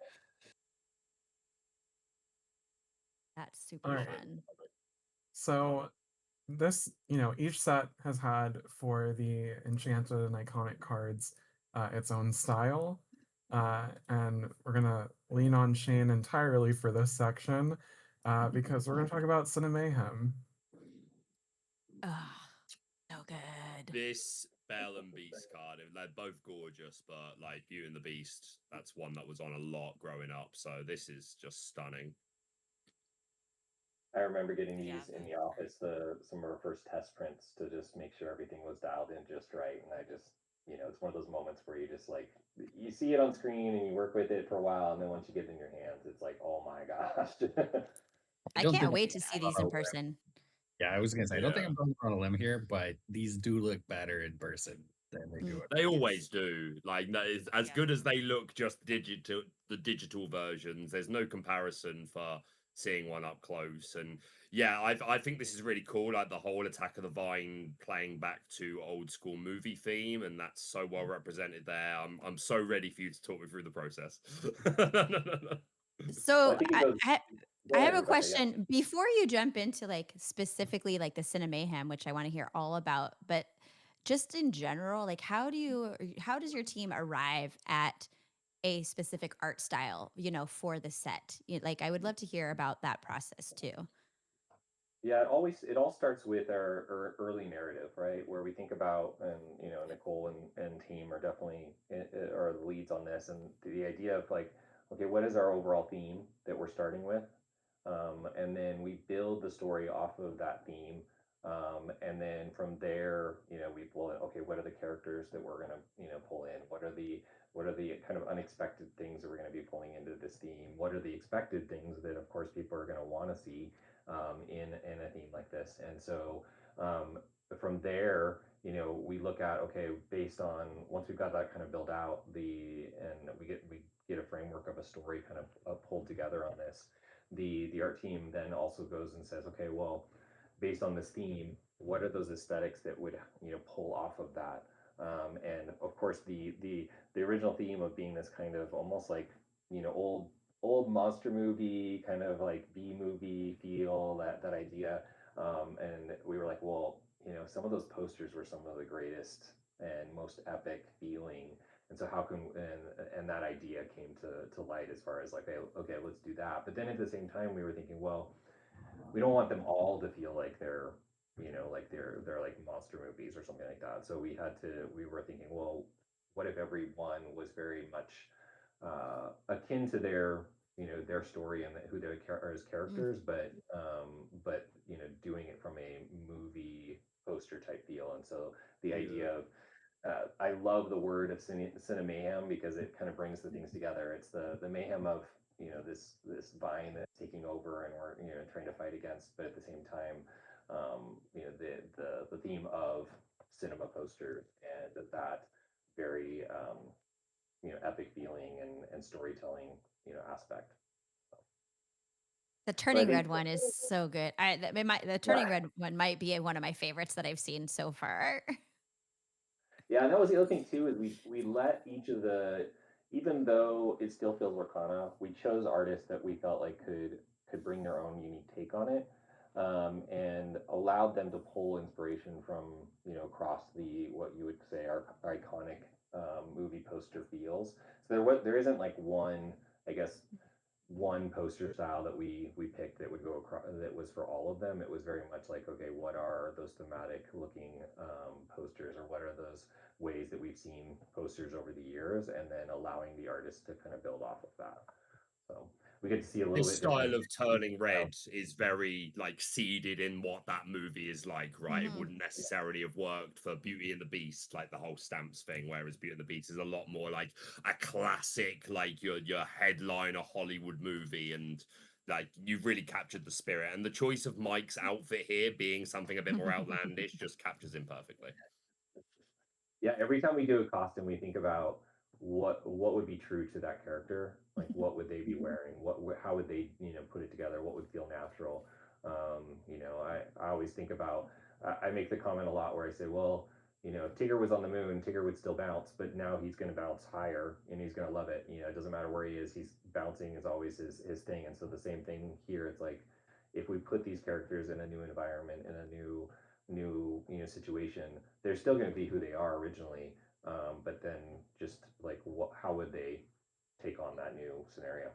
That's super Alright. fun. So this, each set has had for the enchanted and iconic cards its own style. And we're gonna lean on Shane entirely for this section because we're gonna talk about Cinemayhem. Oh, so good. This Bell and Beast card, they're both gorgeous, but like Beauty and the Beast, that's one that was on a lot growing up. So this is just stunning. I remember getting Yeah. these in the office, some of our first test prints to just make sure everything was dialed in just right. And I just, it's one of those moments where you just like, you see it on screen and you work with it for a while. And then once you get it in your hands, it's like, oh my gosh. I don't can't think wait to I'm see going these on in a limb. person. Yeah, I was gonna say, I don't think Yeah. I'm going on a limb here, but these do look better in person than they do. They always do. Like that is as Yeah. good as they look. Just the digital versions. There's no comparison for seeing one up close. And yeah, I think this is really cool. Like the whole Attack of the Vine playing back to old school movie theme, and that's so well represented there. I'm so ready for you to talk me through the process. So I think it goes. I Go ahead, have a Rebecca, yeah. question before you jump into like specifically like the Cinemayhem, which I want to hear all about, but just in general, like how does your team arrive at a specific art style, for the set? Like I would love to hear about that process too. Yeah, it all starts with our early narrative, right? Where we think about, and Nicole and team are definitely are the leads on this, and the idea of like, okay, what is our overall theme that we're starting with, and then we build the story off of that theme, and then from there, we pull in, okay, what are the characters that we're gonna pull in? What are the kind of unexpected things that we're going to be pulling into this theme? What are the expected things that, of course, people are going to want to see in a theme like this? And so from there, we look at, okay, based on once we've got that kind of built out, and we get a framework of a story kind of pulled together on this. The art team then also goes and says, okay, well, based on this theme, what are those aesthetics that would pull off of that? And of course, the original theme of being this kind of almost like old monster movie, kind of like B movie feel, that idea. And we were like, well, some of those posters were some of the greatest and most epic feeling. And so how can and that idea came to light as far as like, okay, let's do that. But then at the same time, we were thinking, well, we don't want them all to feel like they're like they're like monster movies or something like that. So we were thinking, well, what if every one was very much akin to their their story and who they are as characters, but doing it from a movie poster type feel. And so the idea of I love the word of cinemayhem because it kind of brings the things together. It's the mayhem of this vine that's taking over and we're trying to fight against, but at the same time, the theme of cinema posters and that very epic feeling and storytelling aspect. The turning think- red one is so good. The turning red one might be one of my favorites that I've seen so far. Yeah, and that was the other thing too, is we let each of even though it still feels Lorcana, we chose artists that we felt like could bring their own unique take on it. and allowed them to pull inspiration from, across what you would say are iconic movie poster feels. So there isn't like one, I guess, one poster style that we picked that would go across that was for all of them. It was very much like, okay, what are those thematic looking posters, or what are those ways that we've seen posters over the years, and then allowing the artist to kind of build off of that. So we get to see a little This bit different. style of turning red is very like seeded in what that movie is like, right? It Mhm. wouldn't necessarily have worked for Beauty and the Beast, like the whole stamps thing, whereas Beauty and the Beast is a lot more like a classic, like your headliner Hollywood movie, and like you've really captured the spirit. And the choice of Mike's outfit here being something a bit more outlandish just captures him perfectly. Yeah, every time we do a costume, we think about what would be true to that character. Like, what would they be wearing? How would they, put it together? What would feel natural? I always think about. I make the comment a lot where I say, well, if Tigger was on the moon, Tigger would still bounce, but now he's going to bounce higher and he's going to love it. It doesn't matter where he is. He's bouncing is always his thing. And so the same thing here. It's like, if we put these characters in a new environment, in a new situation, they're still going to be who they are originally, but then just like how would they take on that new scenario?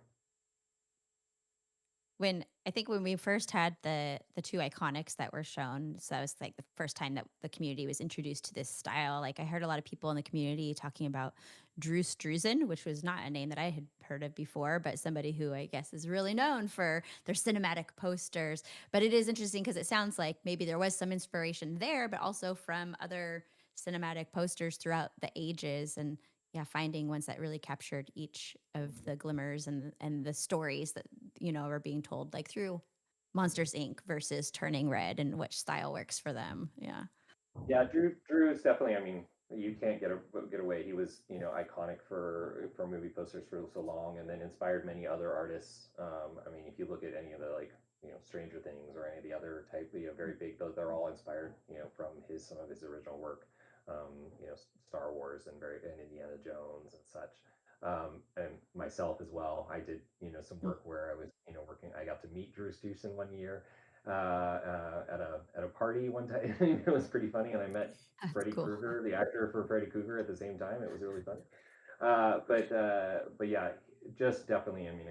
I think when we first had the two iconics that were shown, so that was like the first time that the community was introduced to this style. Like I heard a lot of people in the community talking about Drew Struzan, which was not a name that I had heard of before, but somebody who I guess is really known for their cinematic posters. But it is interesting because it sounds like maybe there was some inspiration there, but also from other cinematic posters throughout the ages, and yeah, finding ones that really captured each of the glimmers and the stories that are being told, like through Monsters Inc. versus Turning Red, and which style works for them. Yeah, Drew is definitely. I mean, you can't get away. He was, iconic for movie posters for so long, and then inspired many other artists. I mean, if you look at any of the like, Stranger Things or any of the other type, very big. Those they're all inspired, from some of his original work. Star Wars and Indiana Jones and such. And myself as well. I did, some work where I was, working. I got to meet Drew Struzan one year at a party one time. It was pretty funny, and I met That's Freddy cool. Krueger, the actor for Freddy Krueger, at the same time. It was really fun. But yeah, just definitely. I mean,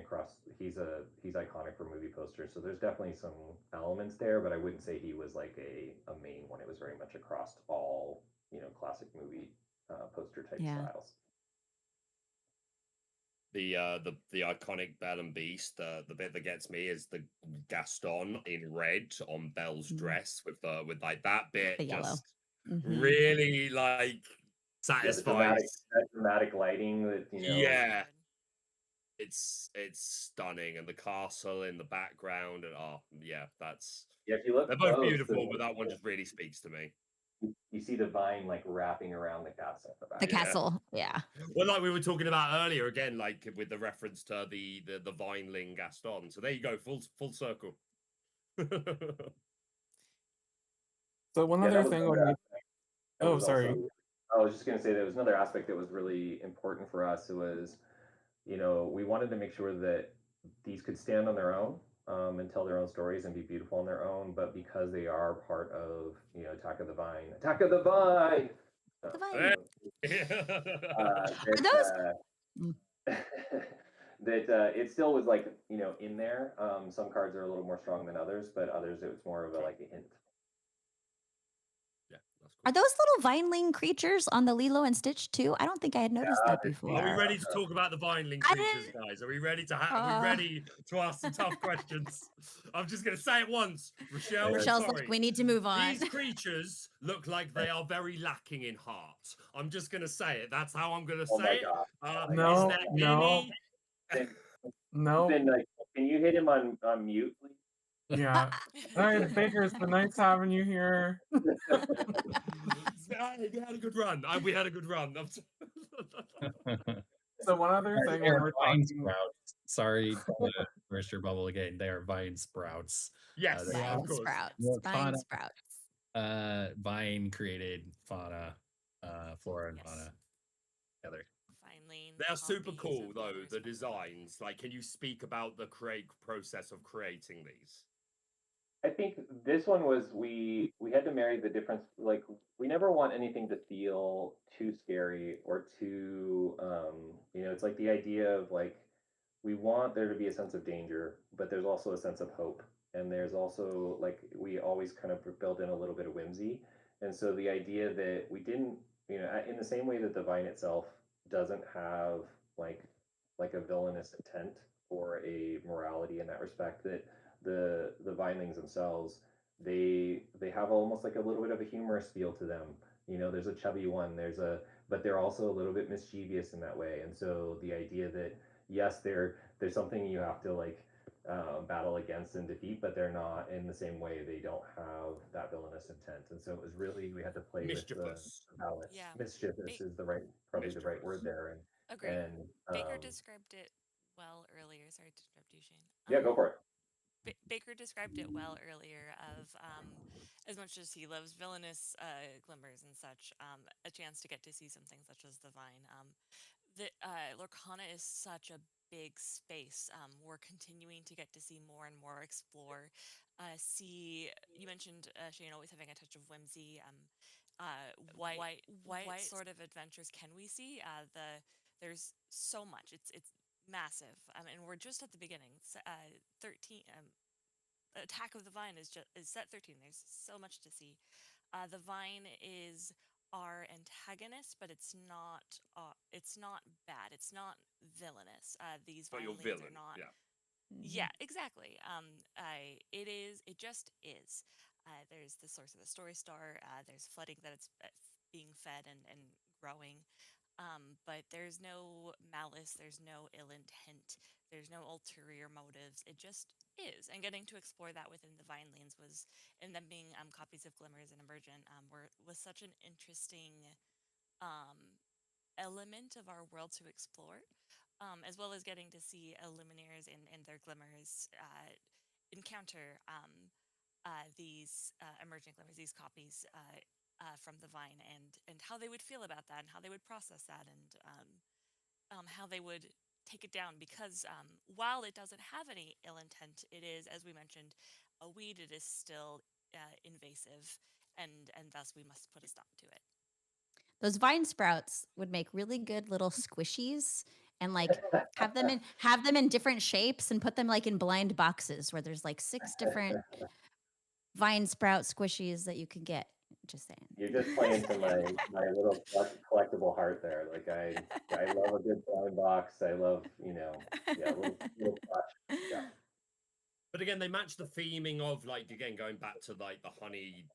he's iconic for movie posters. So there's definitely some elements there, but I wouldn't say he was like a main one. It was very much across all classic movie poster type styles. The iconic Belle and Beast. The bit that gets me is the Gaston in red on Belle's dress with like that bit. The yellow. Just really like satisfies. That dramatic lighting that Yeah, it's stunning, and the castle in the background, and if you look they're both close, beautiful, but that one just really speaks to me. You see the vine like wrapping around the castle. The castle, yeah. Well, like we were talking about earlier, again, like with the reference to the Vineling Gaston. So there you go, full circle. So one other thing when sorry. I was just going to say there was another aspect that was really important for us. It was, we wanted to make sure that these could stand on their own, and tell their own stories and be beautiful on their own, but because they are part of, Attack of the Vine. The Vine. That it still was like, in there. Some cards are a little more strong than others, but others it's more of a like a hint. Yeah, that's cool. Are those little Vineling creatures on the Lilo and Stitch too? I don't think I had noticed that before. Are we ready to talk about the Vineling creatures, guys? Are we ready to are we ready to ask some tough questions? I'm just gonna say it once. Rochelle's like, we need to move on. These creatures look like they are very lacking in heart. I'm just gonna say it. That's how I'm gonna say it. No. Can you hit him on mute, please? Yeah. All right, Baker, it's been nice having you here. We had a good run. We had a good run. So one other thing, when we're vine talking, sprouts. Sorry to burst your bubble again. They are vine sprouts. Yes, Vine of course. sprouts. Vine sprouts. Vine created fauna, flora and fauna together. They are super cool though, the designs. Like, can you speak about the process of creating these? I think this one was we had to marry the difference. Like we never want anything to feel too scary or too it's like the idea of like we want there to be a sense of danger, but there's also a sense of hope. And there's also like we always kind of build in a little bit of whimsy. And so the idea that we didn't, in the same way that the vine itself doesn't have like a villainous intent or a morality in that respect, that the vinelings themselves, they have almost like a little bit of a humorous feel to them. There's a chubby one, but they're also a little bit mischievous in that way. And so the idea that yes, there's something you have to like battle against and defeat, but they're not in the same way. They don't have that villainous intent, and so it was really we had to play with the Mischievous. balance. Yeah. Mischievous is probably the right word Mischievous. there, Agreed. and Baker described it well earlier. Sorry to interrupt you, Shane. yeah, go for it. Baker described it well earlier of as much as he loves villainous glimmers and such, a chance to get to see something such as the Vine. Lorcana is such a big space. We're continuing to get to see more and more, explore, see. You mentioned Shane always having a touch of whimsy. What sort of adventures can we see? There's so much. It's massive. And we're just at the beginning. 13. Attack of the Vine is set 13. There's so much to see. The Vine is our antagonist, but it's not bad. It's not villainous. These But your Vinelings villain. are not. Yeah. Yeah, exactly. It is. It just is. There's the source of the story star. There's flooding that it's being fed and growing. But there's no malice. There's no ill intent. There's no ulterior motives. It just is. And getting to explore that within the Vinelings and them being copies of Glimmers and Emergent, was such an interesting element of our world to explore, as well as getting to see Illumineers and their Glimmers encounter these emergent Glimmers, these copies from the Vine, and how they would feel about that, and how they would process that, and how they would take it down. Because while it doesn't have any ill intent, it is, as we mentioned, a weed. It is still invasive, and thus we must put a stop to it. Those vine sprouts would make really good little squishies, and like have them in different shapes and put them like in blind boxes where there's like 6 different vine sprout squishies that you could get. Just saying. You're just playing to my little collectible heart there. Like I love a good blind box. I love little flash. Yeah. But again, they match the theming of like again going back to like the honey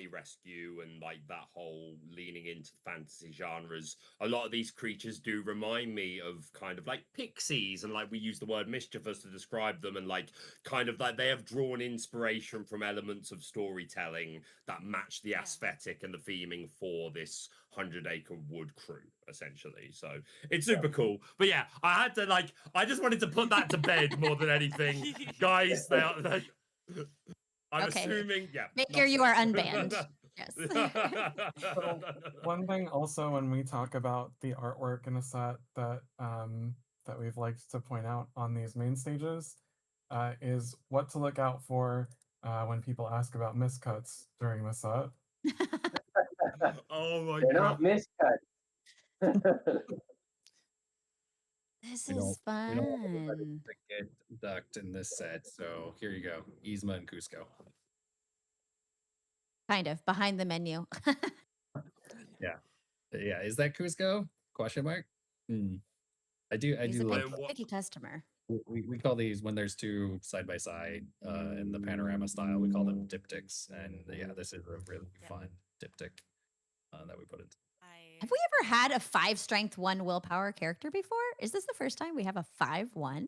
rescue and like that whole leaning into fantasy genres. A lot of these creatures do remind me of kind of like pixies, and like we use the word mischievous to describe them, and like kind of like they have drawn inspiration from elements of storytelling that match the aesthetic and the theming for this 100-acre wood crew, essentially. So it's super cool. But yeah, I just wanted to put that to bed more than anything. Guys, I'm Okay. assuming, yeah. Baker, you are unbanned. Yes. So one thing also when we talk about the artwork in a set that that we've liked to point out on these main stages is what to look out for when people ask about miscuts during the set. Oh my They're god. not miscut. This We is don't want everybody fun. to get ducked in this set, so here you go. Yzma and Cusco. Kind of behind the menu. Yeah, is that Cusco? Question mark. I do He's a love big, picky customer. we call these when there's two side by side in the panorama style. We call them diptychs, and yeah, this is a really fun diptych that we put in. Have we ever had a 5 strength 1 willpower character before? Is this the first time we have a 5/1?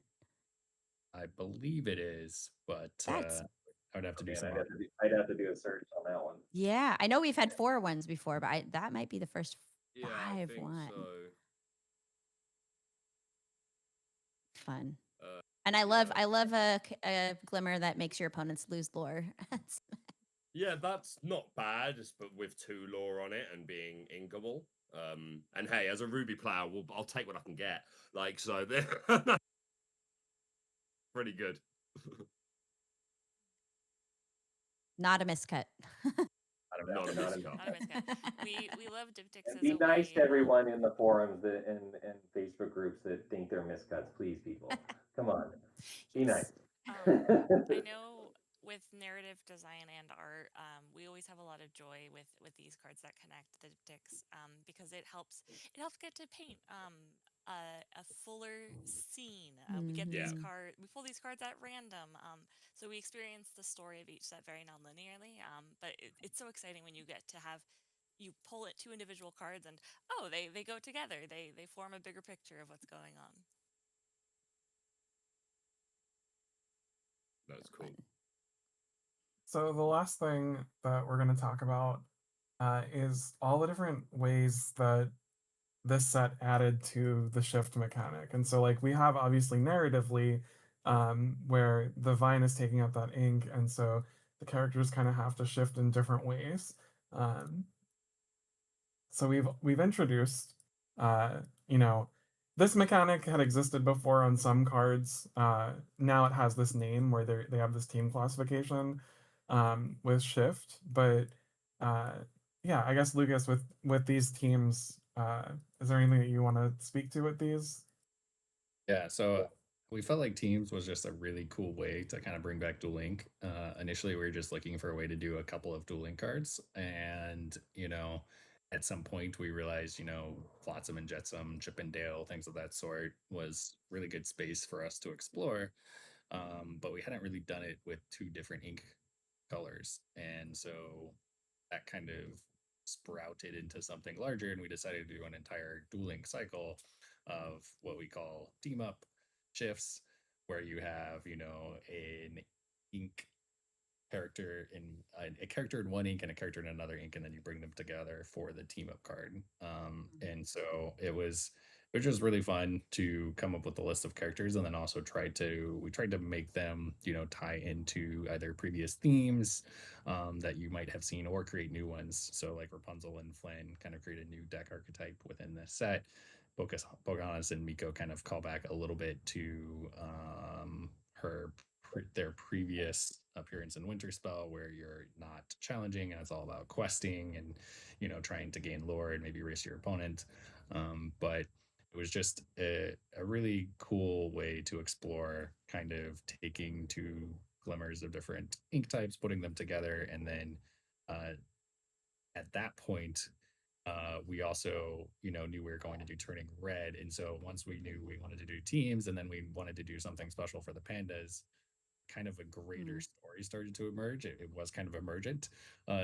I believe it is, but That's- I would have to do Man, some. I'd have to do a search on that one. Yeah, I know we've had 4 ones before, but that might be the first Yeah, I think 5/1. so. Fun. And I love a glimmer that makes your opponents lose lore. Yeah, that's not bad, but with 2 lore on it and being inkable. And hey, as a Ruby player, I'll take what I can get. Like, so pretty good. Not a miscut. Not a Not a miscut. Not a miscut. We love diptychs And as be a nice way. to everyone in the forums and Facebook groups that think they're miscuts, please, people. Come on, be nice. I know with narrative design and art, we always have a lot of joy with these cards that connect the diptychs, because it helps get to paint a fuller scene. We get these Yeah. cards, we pull these cards at random, so we experience the story of each set very non-linearly. But it's so exciting when you get to have you pull it two individual cards and they go together. They form a bigger picture of what's going on. That's cool. So the last thing that we're going to talk about is all the different ways that this set added to the shift mechanic. And so like we have obviously narratively where the vine is taking up that ink, and so the characters kind of have to shift in different ways. So we've introduced you know, this mechanic had existed before on some cards. Now it has this name where they have this team classification with shift. But yeah, I guess Lucas, with these teams, is there anything that you want to speak to with these? Yeah, so we felt like Teams was just a really cool way to kind of bring back Duel Link. Initially, we were just looking for a way to do a couple of Duel Link cards, and at some point we realized, Flotsam and Jetsam, Chip and Dale, things of that sort was really good space for us to explore. But we hadn't really done it with two different ink colors, and so that kind of sprouted into something larger, and we decided to do an entire Duel Link cycle of what we call team up shifts, where you have an ink character in a character in one ink and a character in another ink, and then you bring them together for the team up card. And so it was just really fun to come up with a list of characters, and then also tried to make them tie into either previous themes that you might have seen, or create new ones. So like Rapunzel and Flynn kind of create a new deck archetype within this set. Pocahontas and Miko kind of call back a little bit to their previous appearance in Winterspell, where you're not challenging and it's all about questing and trying to gain lore and maybe race your opponent. But it was just a really cool way to explore, kind of taking two glimmers of different ink types, putting them together, and then at that point we also knew we were going to do Turning Red. And so once we knew we wanted to do teams, and then we wanted to do something special for the pandas, kind of a greater story started to emerge. It was kind of emergent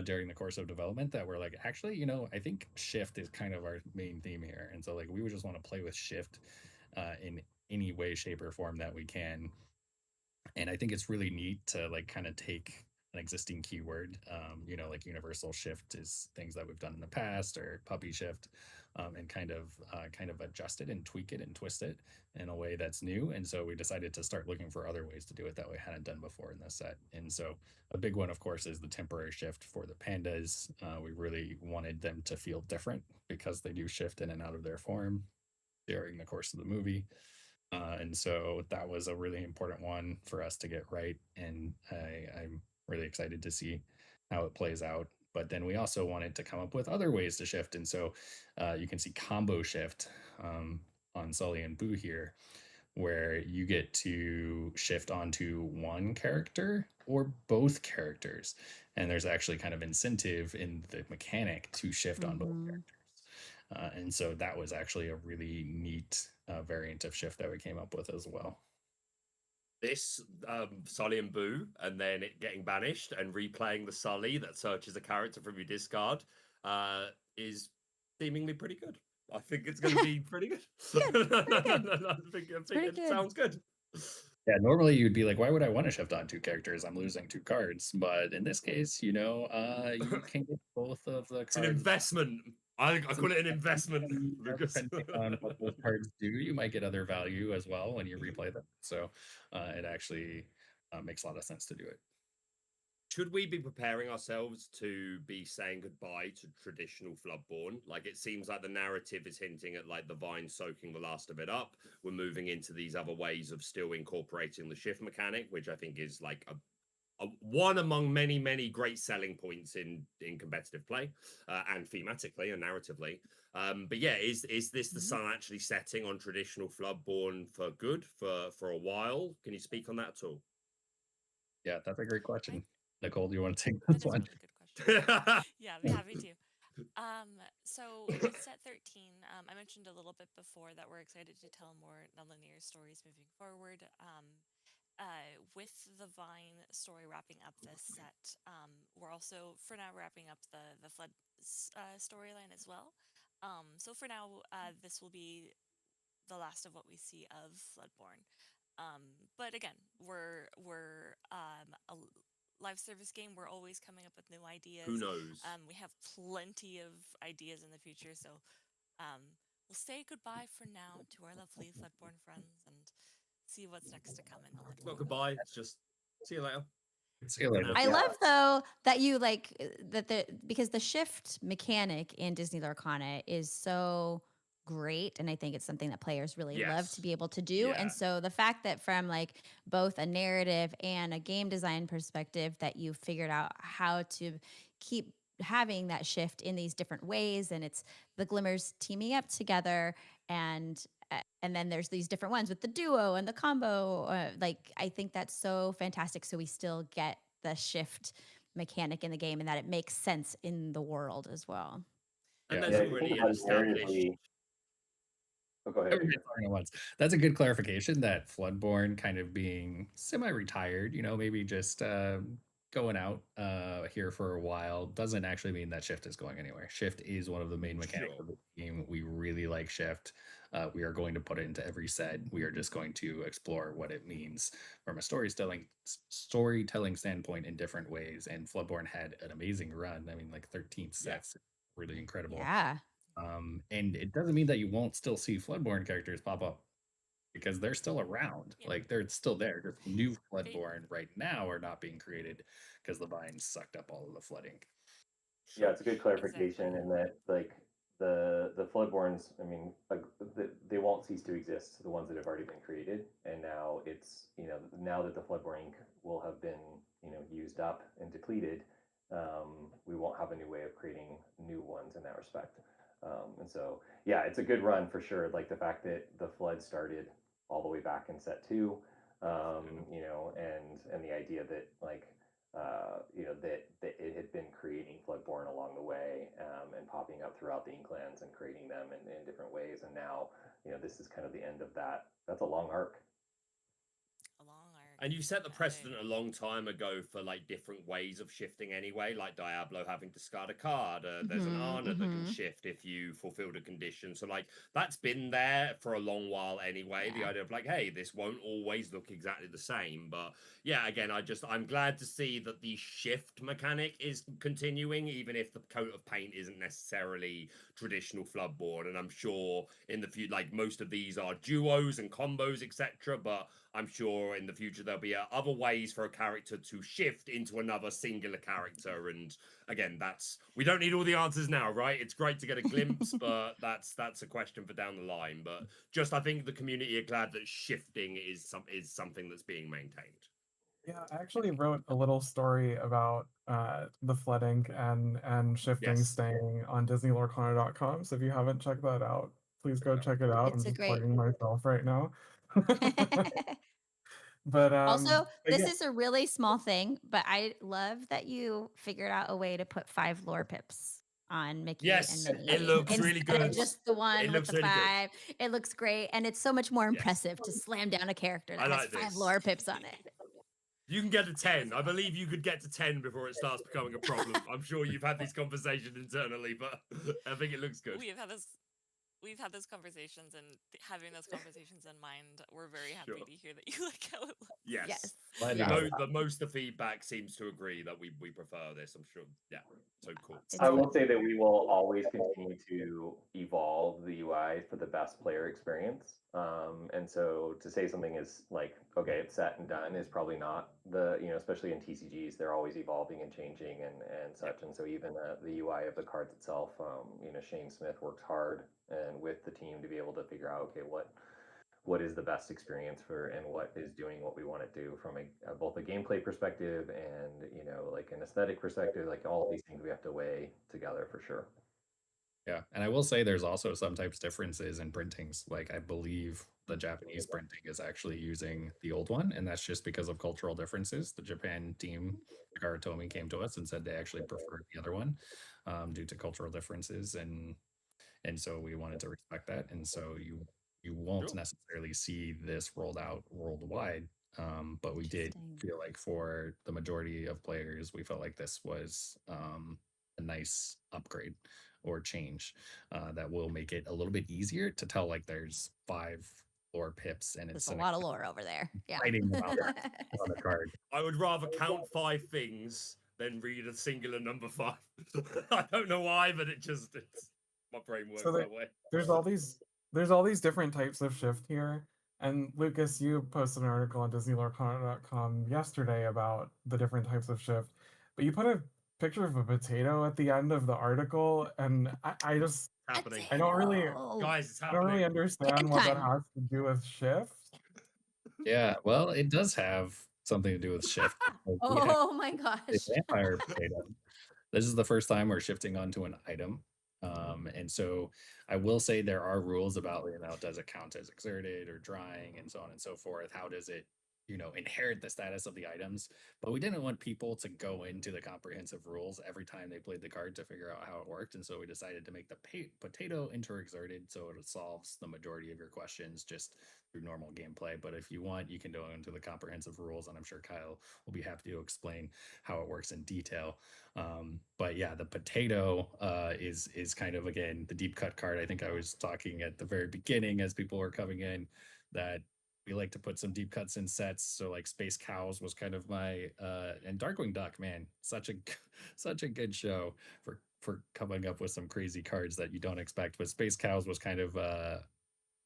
during the course of development, that we're like, actually, I think shift is kind of our main theme here. And so like we would just want to play with shift in any way, shape, or form that we can. And I think it's really neat to like kind of take an existing keyword, like universal shift is things that we've done in the past, or puppy shift, and kind of adjust it and tweak it and twist it in a way that's new. And so we decided to start looking for other ways to do it that we hadn't done before in this set. And so a big one, of course, is the temporary shift for the pandas. We really wanted them to feel different because they do shift in and out of their form during the course of the movie. And so that was a really important one for us to get right. And I'm really excited to see how it plays out. But then we also wanted to come up with other ways to shift. And so you can see combo shift on Sully and Boo here, where you get to shift onto one character or both characters. And there's actually kind of incentive in the mechanic to shift on both characters. And so that was actually a really neat variant of shift that we came up with as well. This Sully and Boo, and then it getting banished and replaying the Sully that searches a character from your discard is seemingly pretty good. I think it's going to be pretty good. I think it sounds good. Yeah, normally you'd be like, why would I want to shift on two characters? I'm losing two cards. But in this case, you can get both of the cards. It's an investment. I call it an investment. Depending on what those cards do, you might get other value as well when you replay them. So it actually makes a lot of sense to do it. Should we be preparing ourselves to be saying goodbye to traditional Floodborn? Like, it seems like the narrative is hinting at like the vine soaking the last of it up. We're moving into these other ways of still incorporating the shift mechanic, which I think is like one among many great selling points in competitive play, and thematically and narratively. But yeah, is this the sun actually setting on traditional Floodborne for good for a while? Can you speak on that at all? Yeah, that's a great question. Nicole, do you want to take That this is a one? really good question. Yeah, I'd be happy to. So with set 13, I mentioned a little bit before that we're excited to tell more nonlinear stories moving forward. With the Vine story wrapping up this set, we're also for now wrapping up the Flood storyline as well. So for now, this will be the last of what we see of Floodborne. But again, we're a live service game. We're always coming up with new ideas. Who knows? We have plenty of ideas in the future, so we'll say goodbye for now to our lovely Floodborne friends and see what's next to come in the It's not goodbye. It's just see you later. See you later. I love though that you like because the shift mechanic in Disney Lorcana is so great, and I think it's something that players really love to be able to do. Yeah. And so the fact that from like both a narrative and a game design perspective that you figured out how to keep having that shift in these different ways, and it's the Glimmers teaming up together, and then there's these different ones with the duo and the combo. Like I think that's so fantastic. So we still get the shift mechanic in the game, and that it makes sense in the world as well. And Yeah. there's Yeah, already think an about established. narratively- Oh, go ahead. Everybody talking at once. That's a good clarification that Floodborne kind of being semi-retired, maybe just going out here for a while doesn't actually mean that Shift is going anywhere. Shift is one of the main mechanics of the game. We really like Shift. We are going to put it into every set. We are just going to explore what it means from a storytelling standpoint in different ways. And Floodborne had an amazing run. I mean, like 13 sets, really incredible. Yeah. And it doesn't mean that you won't still see Floodborne characters pop up because they're still around. Yeah. Like they're still there. Just new Floodborne right now are not being created because the vines sucked up all of the flooding. Yeah, it's a good clarification in that like the Floodborns, I mean, like they won't cease to exist, the ones that have already been created, and now it's now that the Floodborne ink will have been used up and depleted, we won't have a new way of creating new ones in that respect. And so yeah, it's a good run for sure. Like the fact that the flood started all the way back in set 2, and the idea that like that it had been creating Floodborne along the way, and popping up throughout the Inklands and creating them in different ways. And now, this is kind of the end of that. That's a long arc. A long arc. And you set the precedent a long time ago for like different ways of shifting anyway, like Diablo having to discard a card. There's an Arna that can shift if you fulfilled a condition. So like that's been there for a long while anyway. The idea of like, hey, this won't always look exactly the same. But yeah, again, I'm glad to see that the shift mechanic is continuing, even if the coat of paint isn't necessarily traditional Floodborne. And I'm sure in the future, like most of these are duos and combos, etc. But I'm sure in the future there'll be other ways for a character to shift into another singular character. And again, we don't need all the answers now, right? It's great to get a glimpse, but that's a question for down the line. But just I think the community are glad that shifting is something that's being maintained. Yeah, I actually wrote a little story about the flooding and shifting staying on DisneyLorcana.com. So if you haven't checked that out, please go check it out. I'm just plugging myself right now. But also, this yeah. is a really small thing, but I love that you figured out a way to put 5 lore pips on Mickey and Minnie. It looks really good. Just the one with the really 5. It looks great, and it's so much more impressive to slam down a character that has 5 lore pips on it. You can get to 10. I believe you could get to 10 before it starts becoming a problem. I'm sure you've had these conversations internally, but I think it looks good. We've had those conversations, and having those conversations in mind, we're very happy to hear that you like how it looks. Yes. But most of the feedback seems to agree that we prefer this, I'm sure. Yeah, so cool. I will say that we will always continue to evolve the UI for the best player experience. And so to say something is like, okay, it's set and done is probably not especially in TCGs, they're always evolving and changing and such. And so even the UI of the cards itself, Shane Smith works hard and with the team to be able to figure out, okay, what is the best experience for and what is doing what we want to do from both a gameplay perspective and like an aesthetic perspective. Like all of these things we have to weigh together for sure. Yeah, and I will say there's also some types differences in printings. Like I believe the Japanese printing is actually using the old one, and that's just because of cultural differences. The Japan team, Garatomi, came to us and said they actually preferred the other one due to cultural differences, and so we wanted to respect that. And so you won't Sure. necessarily see this rolled out worldwide, but we did Interesting. feel like for the majority of players, we felt like this was a nice upgrade or change that will make it a little bit easier to tell. Like there's 5 lore pips, and There's it's a an lot of lore over there. Yeah. exciting amount on the card. I would rather count 5 things than read a singular number 5. I don't know why, but it's my brain works So that way. there's all these different types of shift here. And Lucas, you posted an article on DisneyLorcana.com yesterday about the different types of shift, but you put a picture of a potato at the end of the article, and I just Happening. I don't really Guys, it's I don't really happening. understand what that has to do with shift. Yeah, well, it does have something to do with shift. We have Oh my a gosh. vampire potato. This is the first time we're shifting onto an item. And so I will say there are rules about, does it count as exerted or drying and so on and so forth? How does it, inherit the status of the items? But we didn't want people to go into the comprehensive rules every time they played the card to figure out how it worked. And so we decided to make the potato inter-exerted so it solves the majority of your questions just through normal gameplay. But if you want, you can go into the comprehensive rules, and I'm sure Kyle will be happy to explain how it works in detail. But yeah, the potato is kind of, again, the deep cut card. I think I was talking at the very beginning as people were coming in that we like to put some deep cuts in sets. So like Space Cows was kind of my and Darkwing Duck, man, such a good show for coming up with some crazy cards that you don't expect. But Space Cows was kind of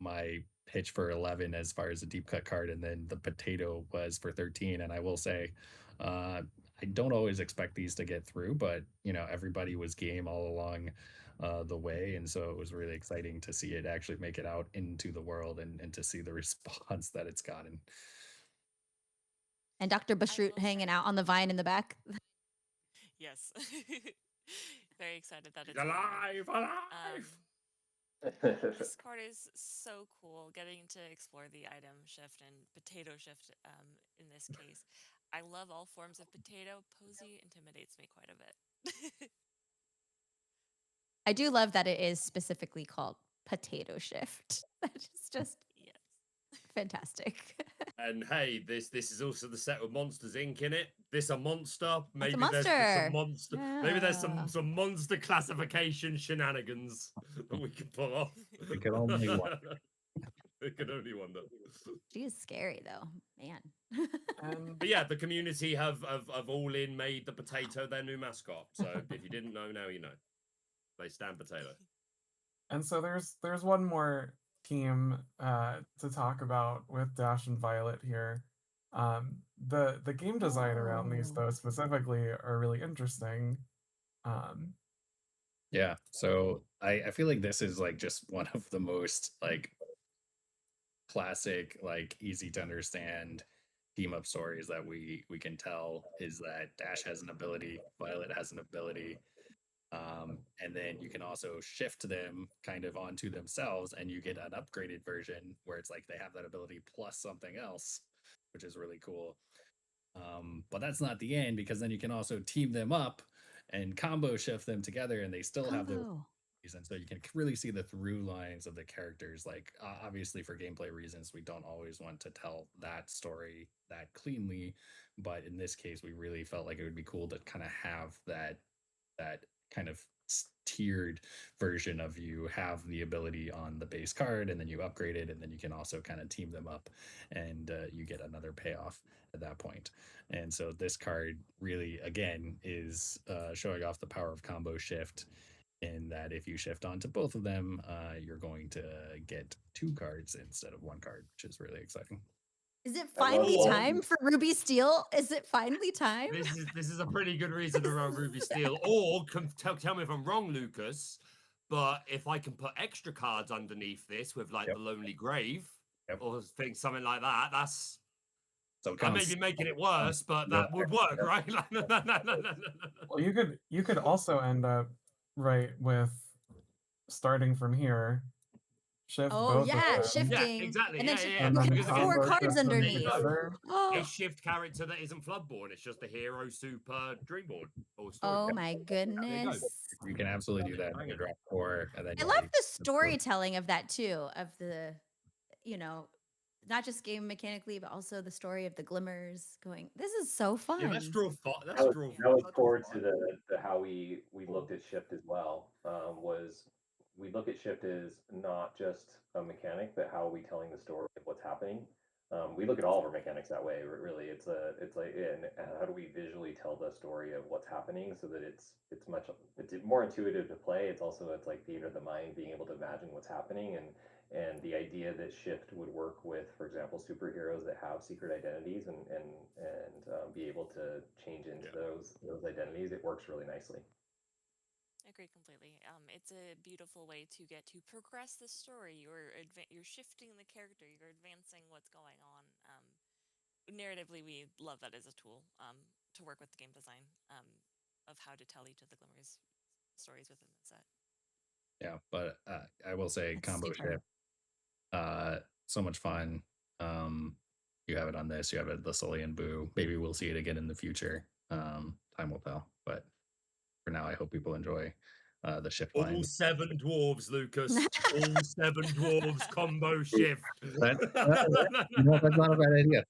my pitch for 11 as far as a deep cut card, and then the potato was for 13. And I will say I don't always expect these to get through, but everybody was game all along the way, and so it was really exciting to see it actually make it out into the world and to see the response that it's gotten. And Dr. Bashrut hanging out on the vine in the back. Yes. Very excited that it's Alive! This card is so cool, getting to explore the item shift and potato shift in this case. I love all forms of potato. Posy intimidates me quite a bit. I do love that it is specifically called potato shift. That is just fantastic. And hey, this is also the set with Monsters Inc. in it. This a monster. Maybe a monster. there's some monster. Maybe there's Yeah. some monster classification shenanigans that we can pull off. We can only wonder. We can only wonder. She is scary though, man. But yeah, the community have all in made the potato their new mascot. So if you didn't know, now you know. They stand potato. And so there's one more team to talk about with Dash and Violet here. The game design around these though specifically are really interesting. Yeah, so I feel like this is like just one of the most like classic, like easy to understand team up stories that we can tell, is that Dash has an ability, Violet has an ability, and then you can also shift them kind of onto themselves, and you get an upgraded version where it's like they have that ability plus something else, which is really cool. But that's not the end, because then you can also team them up and combo shift them together, and they still have those. And so you can really see the through lines of the characters. Like obviously for gameplay reasons, we don't always want to tell that story that cleanly, but in this case, we really felt like it would be cool to kind of have that kind of tiered version of you have the ability on the base card, and then you upgrade it, and then you can also kind of team them up, and you get another payoff at that point. And so this card really, again, is showing off the power of combo shift, in that if you shift onto both of them, you're going to get 2 cards instead of 1 card, which is really exciting. Is it finally time for Ruby Steel? Is it finally time? This is a pretty good reason to run Ruby Steel. Or tell me if I'm wrong, Lucas, but if I can put extra cards underneath this with like the Lonely Grave, Yep. or think something like that. That's So I may be making it worse, but that would work, right? Like, no. Well, you could also end up right with starting from here, shift Oh both of yeah, them, shifting. Yeah, exactly. And then Yeah. and you then can Because have again, four combo cards shift them underneath. together. a Oh, shift character that isn't Floodborn. It's just a hero super Dreamboard or oh Storyboard. my There you go. goodness. You can absolutely do that. Bang You it. drop 4, and then I you love take the the 4. storytelling of that too, of the, you know, not just game mechanically, but also the story of the glimmers going. This is so Yeah, let's fun. draw. Let's That was, draw. that was core to the how we looked at shift as well. Was we look at shift as not just a mechanic, but how are we telling the story of what's happening. We look at all of our mechanics that way. Really, it's like and how do we visually tell the story of what's happening so that it's more intuitive to play. It's like theater of the mind, being able to imagine what's happening and the idea that shift would work with, for example, superheroes that have secret identities and be able to change into those identities. It works really nicely. Agree completely. It's a beautiful way to get to progress the story. You're shifting the character. You're advancing what's going on. Narratively, we love that as a tool to work with the game design of how to tell each of the Glimmers stories within the set. Yeah, but I will say That's combo super. shift, so much fun. You have it on this. You have it the Sully and Boo. Maybe we'll see it again in the future. Time will tell. But for now, I hope people enjoy the shift line. All 7 dwarves, Lucas. All 7 dwarves combo shift. That's not a bad idea.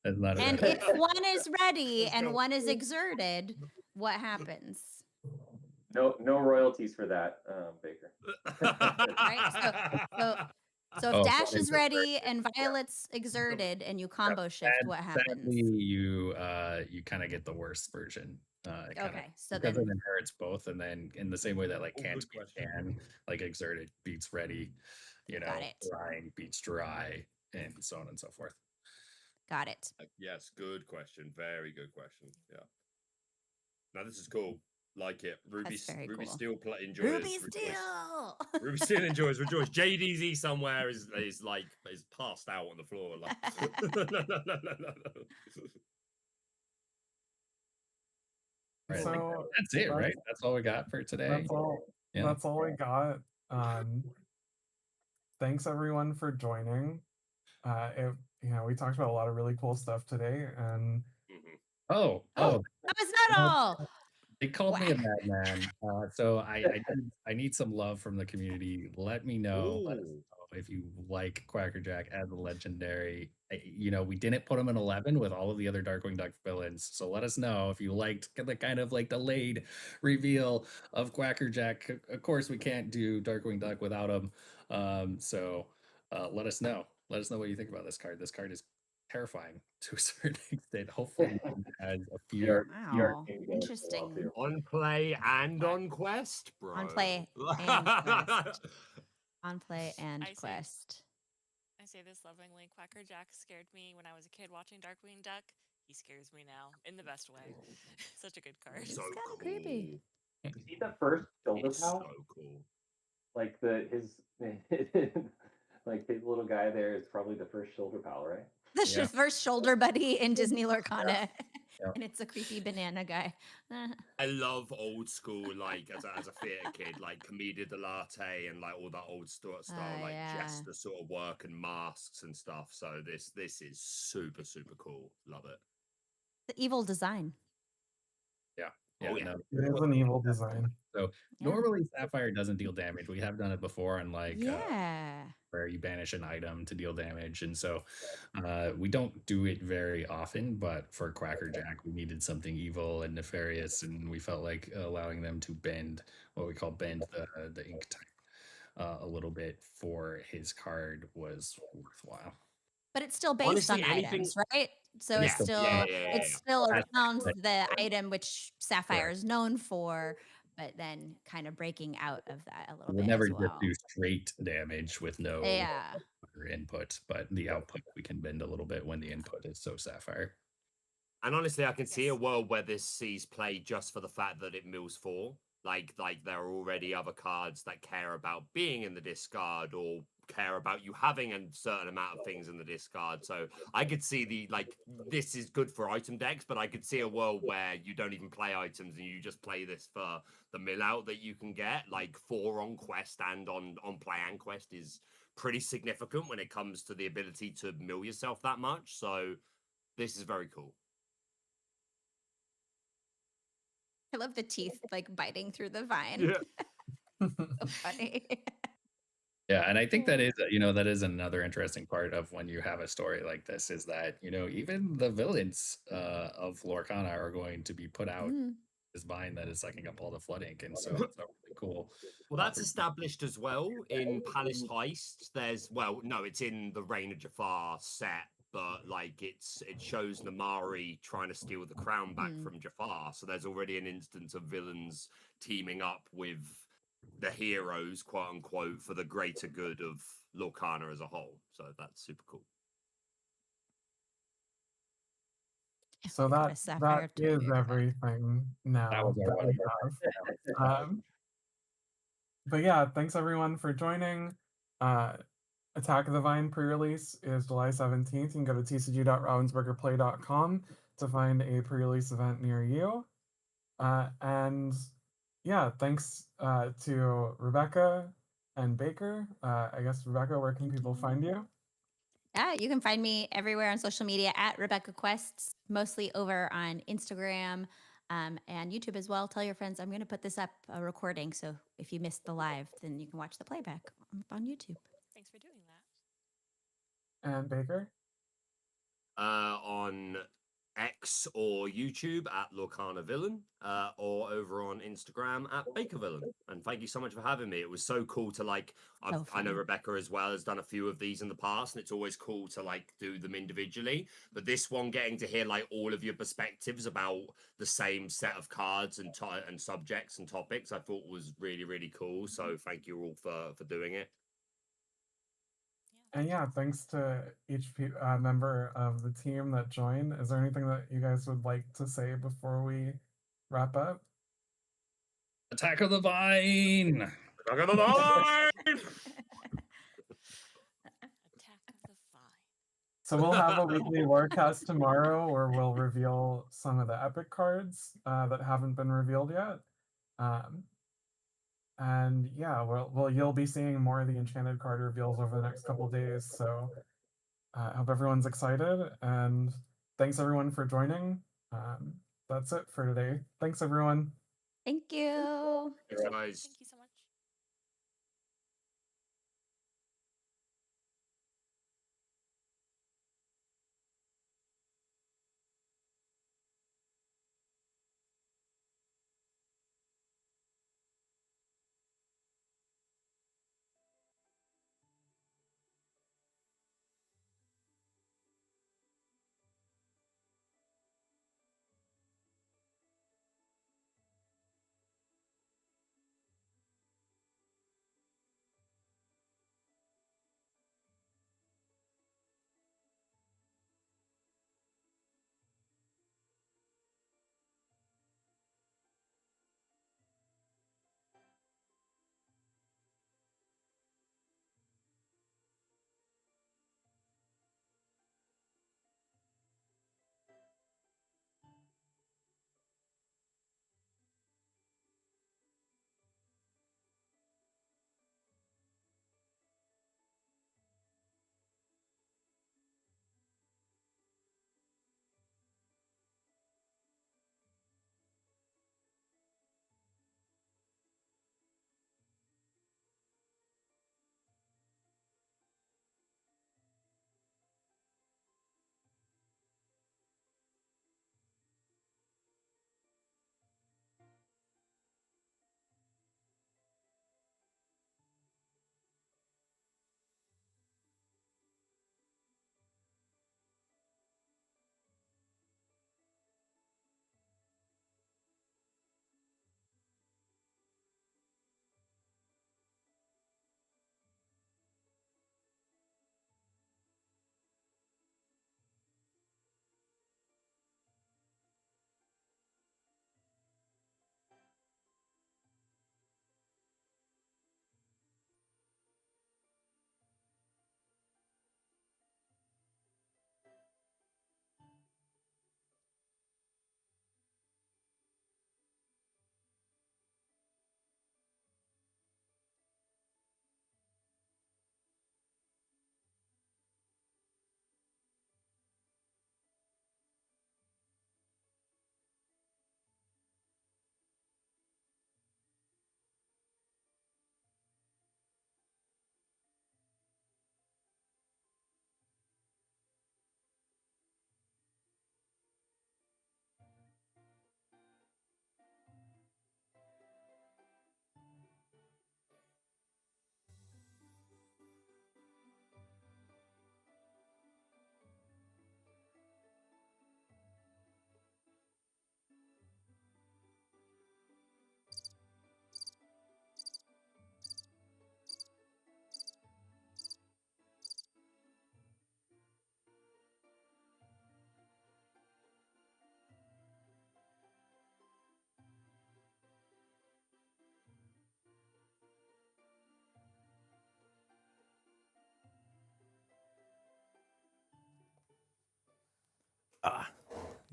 That's not a And bad if one is ready Let's and go. one is exerted, what happens? No royalties for that, Baker. Right? So if Oh, Dash so is ready and Violet's exerted and you combo shift, what happens? Sadly, you kind of get the worst version. Okay, so because then it inherits both, and then in the same way that like Oh, can't good beats question. can, like exerted beats ready, Got it. drying beats dry, and so on and so forth. Got it. Yes, good question. Very good question. Yeah. Now this is cool. Like it. Ruby very cool. Steel enjoys. Ruby rejoice. Steel. Ruby Steel enjoys. Rejoice. JDZ somewhere is passed out on the floor. Like. Right, So that's it, right? That's all we got for today. That's all. Yeah. That's all we got. Thanks everyone for joining. We talked about a lot of really cool stuff today, and Oh, that was not all. they called me a madman. So I need some love from the community. Let me know. Let us know if you like Quackerjack as a legendary. We didn't put him in 11 with all of the other Darkwing Duck villains. So let us know if you liked the kind of like delayed reveal of Quackerjack. Of course, we can't do Darkwing Duck without him. So let us know. Let us know what you think about this card. This card is terrifying to a certain extent. Hopefully, it has a few. Wow, interesting. On play and on quest, bro. On play and quest. On play and quest. I say this lovingly. Quackerjack scared me when I was a kid watching Darkwing Duck. He scares me now in the best way. Such a good card. It's kind of creepy. Is he the first shoulder pal? So cool. Like his like his little guy there is probably the first shoulder pal, right? The first shoulder buddy in Disney Lorcana. And it's a creepy banana guy. I love old school, like as a theater kid, like Commedia dell'arte and like all that old style, jester sort of work and masks and stuff. So this is super, super cool. Love it. The evil design. Yeah, it is an evil design. So normally Sapphire doesn't deal damage. We have done it before on like where you banish an item to deal damage, and so we don't do it very often. But for Quackerjack, we needed something evil and nefarious, and we felt like allowing them to bend what we call bend the ink type a little bit for his card was worthwhile. But it's still based on items, right? So it's still around the item which Sapphire is known for, but then kind of breaking out of that a little bit. We'll never as well. just do straight damage with no input, but the output we can bend a little bit when the input is so Sapphire. And honestly, I can see a world where this sees play just for the fact that it mills 4. Like there are already other cards that care about being in the discard or care about you having a certain amount of things in the discard. So I could see this is good for item decks, but I could see a world where you don't even play items and you just play this for the mill out that you can get. Like 4 on quest and on play and quest is pretty significant when it comes to the ability to mill yourself that much. So this is very cool. I love the teeth like biting through the vine. Yeah. So funny. Yeah, and I think that is, that is another interesting part of when you have a story like this is that, even the villains of Lorcana are going to be put out this vine that is sucking up all the flood ink, and so it's a really cool. Well, that's established as well in Palace Heist. It's in the Reign of Jafar set, but it shows Namari trying to steal the crown back from Jafar. So there's already an instance of villains teaming up with the heroes, quote unquote, for the greater good of Lorcana as a whole. So that's super cool. So that is everything now That was our that we have. But yeah, thanks everyone for joining. Attack of the Vine pre-release is July 17th. You can go to tcg.ravensburgerplay.com to find a pre-release event near you. And yeah, thanks to Rebecca and Baker. I guess, Rebecca, where can people find you? Yeah, you can find me everywhere on social media at Rebecca Quests, mostly over on Instagram and YouTube as well. Tell your friends I'm going to put this up a recording, so if you missed the live, then you can watch the playback on YouTube. Thanks for doing that. And Baker? On X or YouTube at Lorcana Villain, or over on Instagram at Baker Villain. And thank you so much for having me. It was so cool to I know Rebecca as well has done a few of these in the past, and it's always cool to do them individually. But this one, getting to hear all of your perspectives about the same set of cards and subjects and topics, I thought was really, really cool. So thank you all for doing it. And yeah, thanks to each member of the team that joined. Is there anything that you guys would like to say before we wrap up? Attack of the Vine! Attack of the Vine! Attack of the Vine. So we'll have a weekly Lorecast tomorrow where we'll reveal some of the epic cards that haven't been revealed yet. And yeah, you'll be seeing more of the enchanted card reveals over the next couple days. So I hope everyone's excited, and thanks everyone for joining. That's it for today. Thanks everyone. Thank you. Thanks, guys. Thank you so much.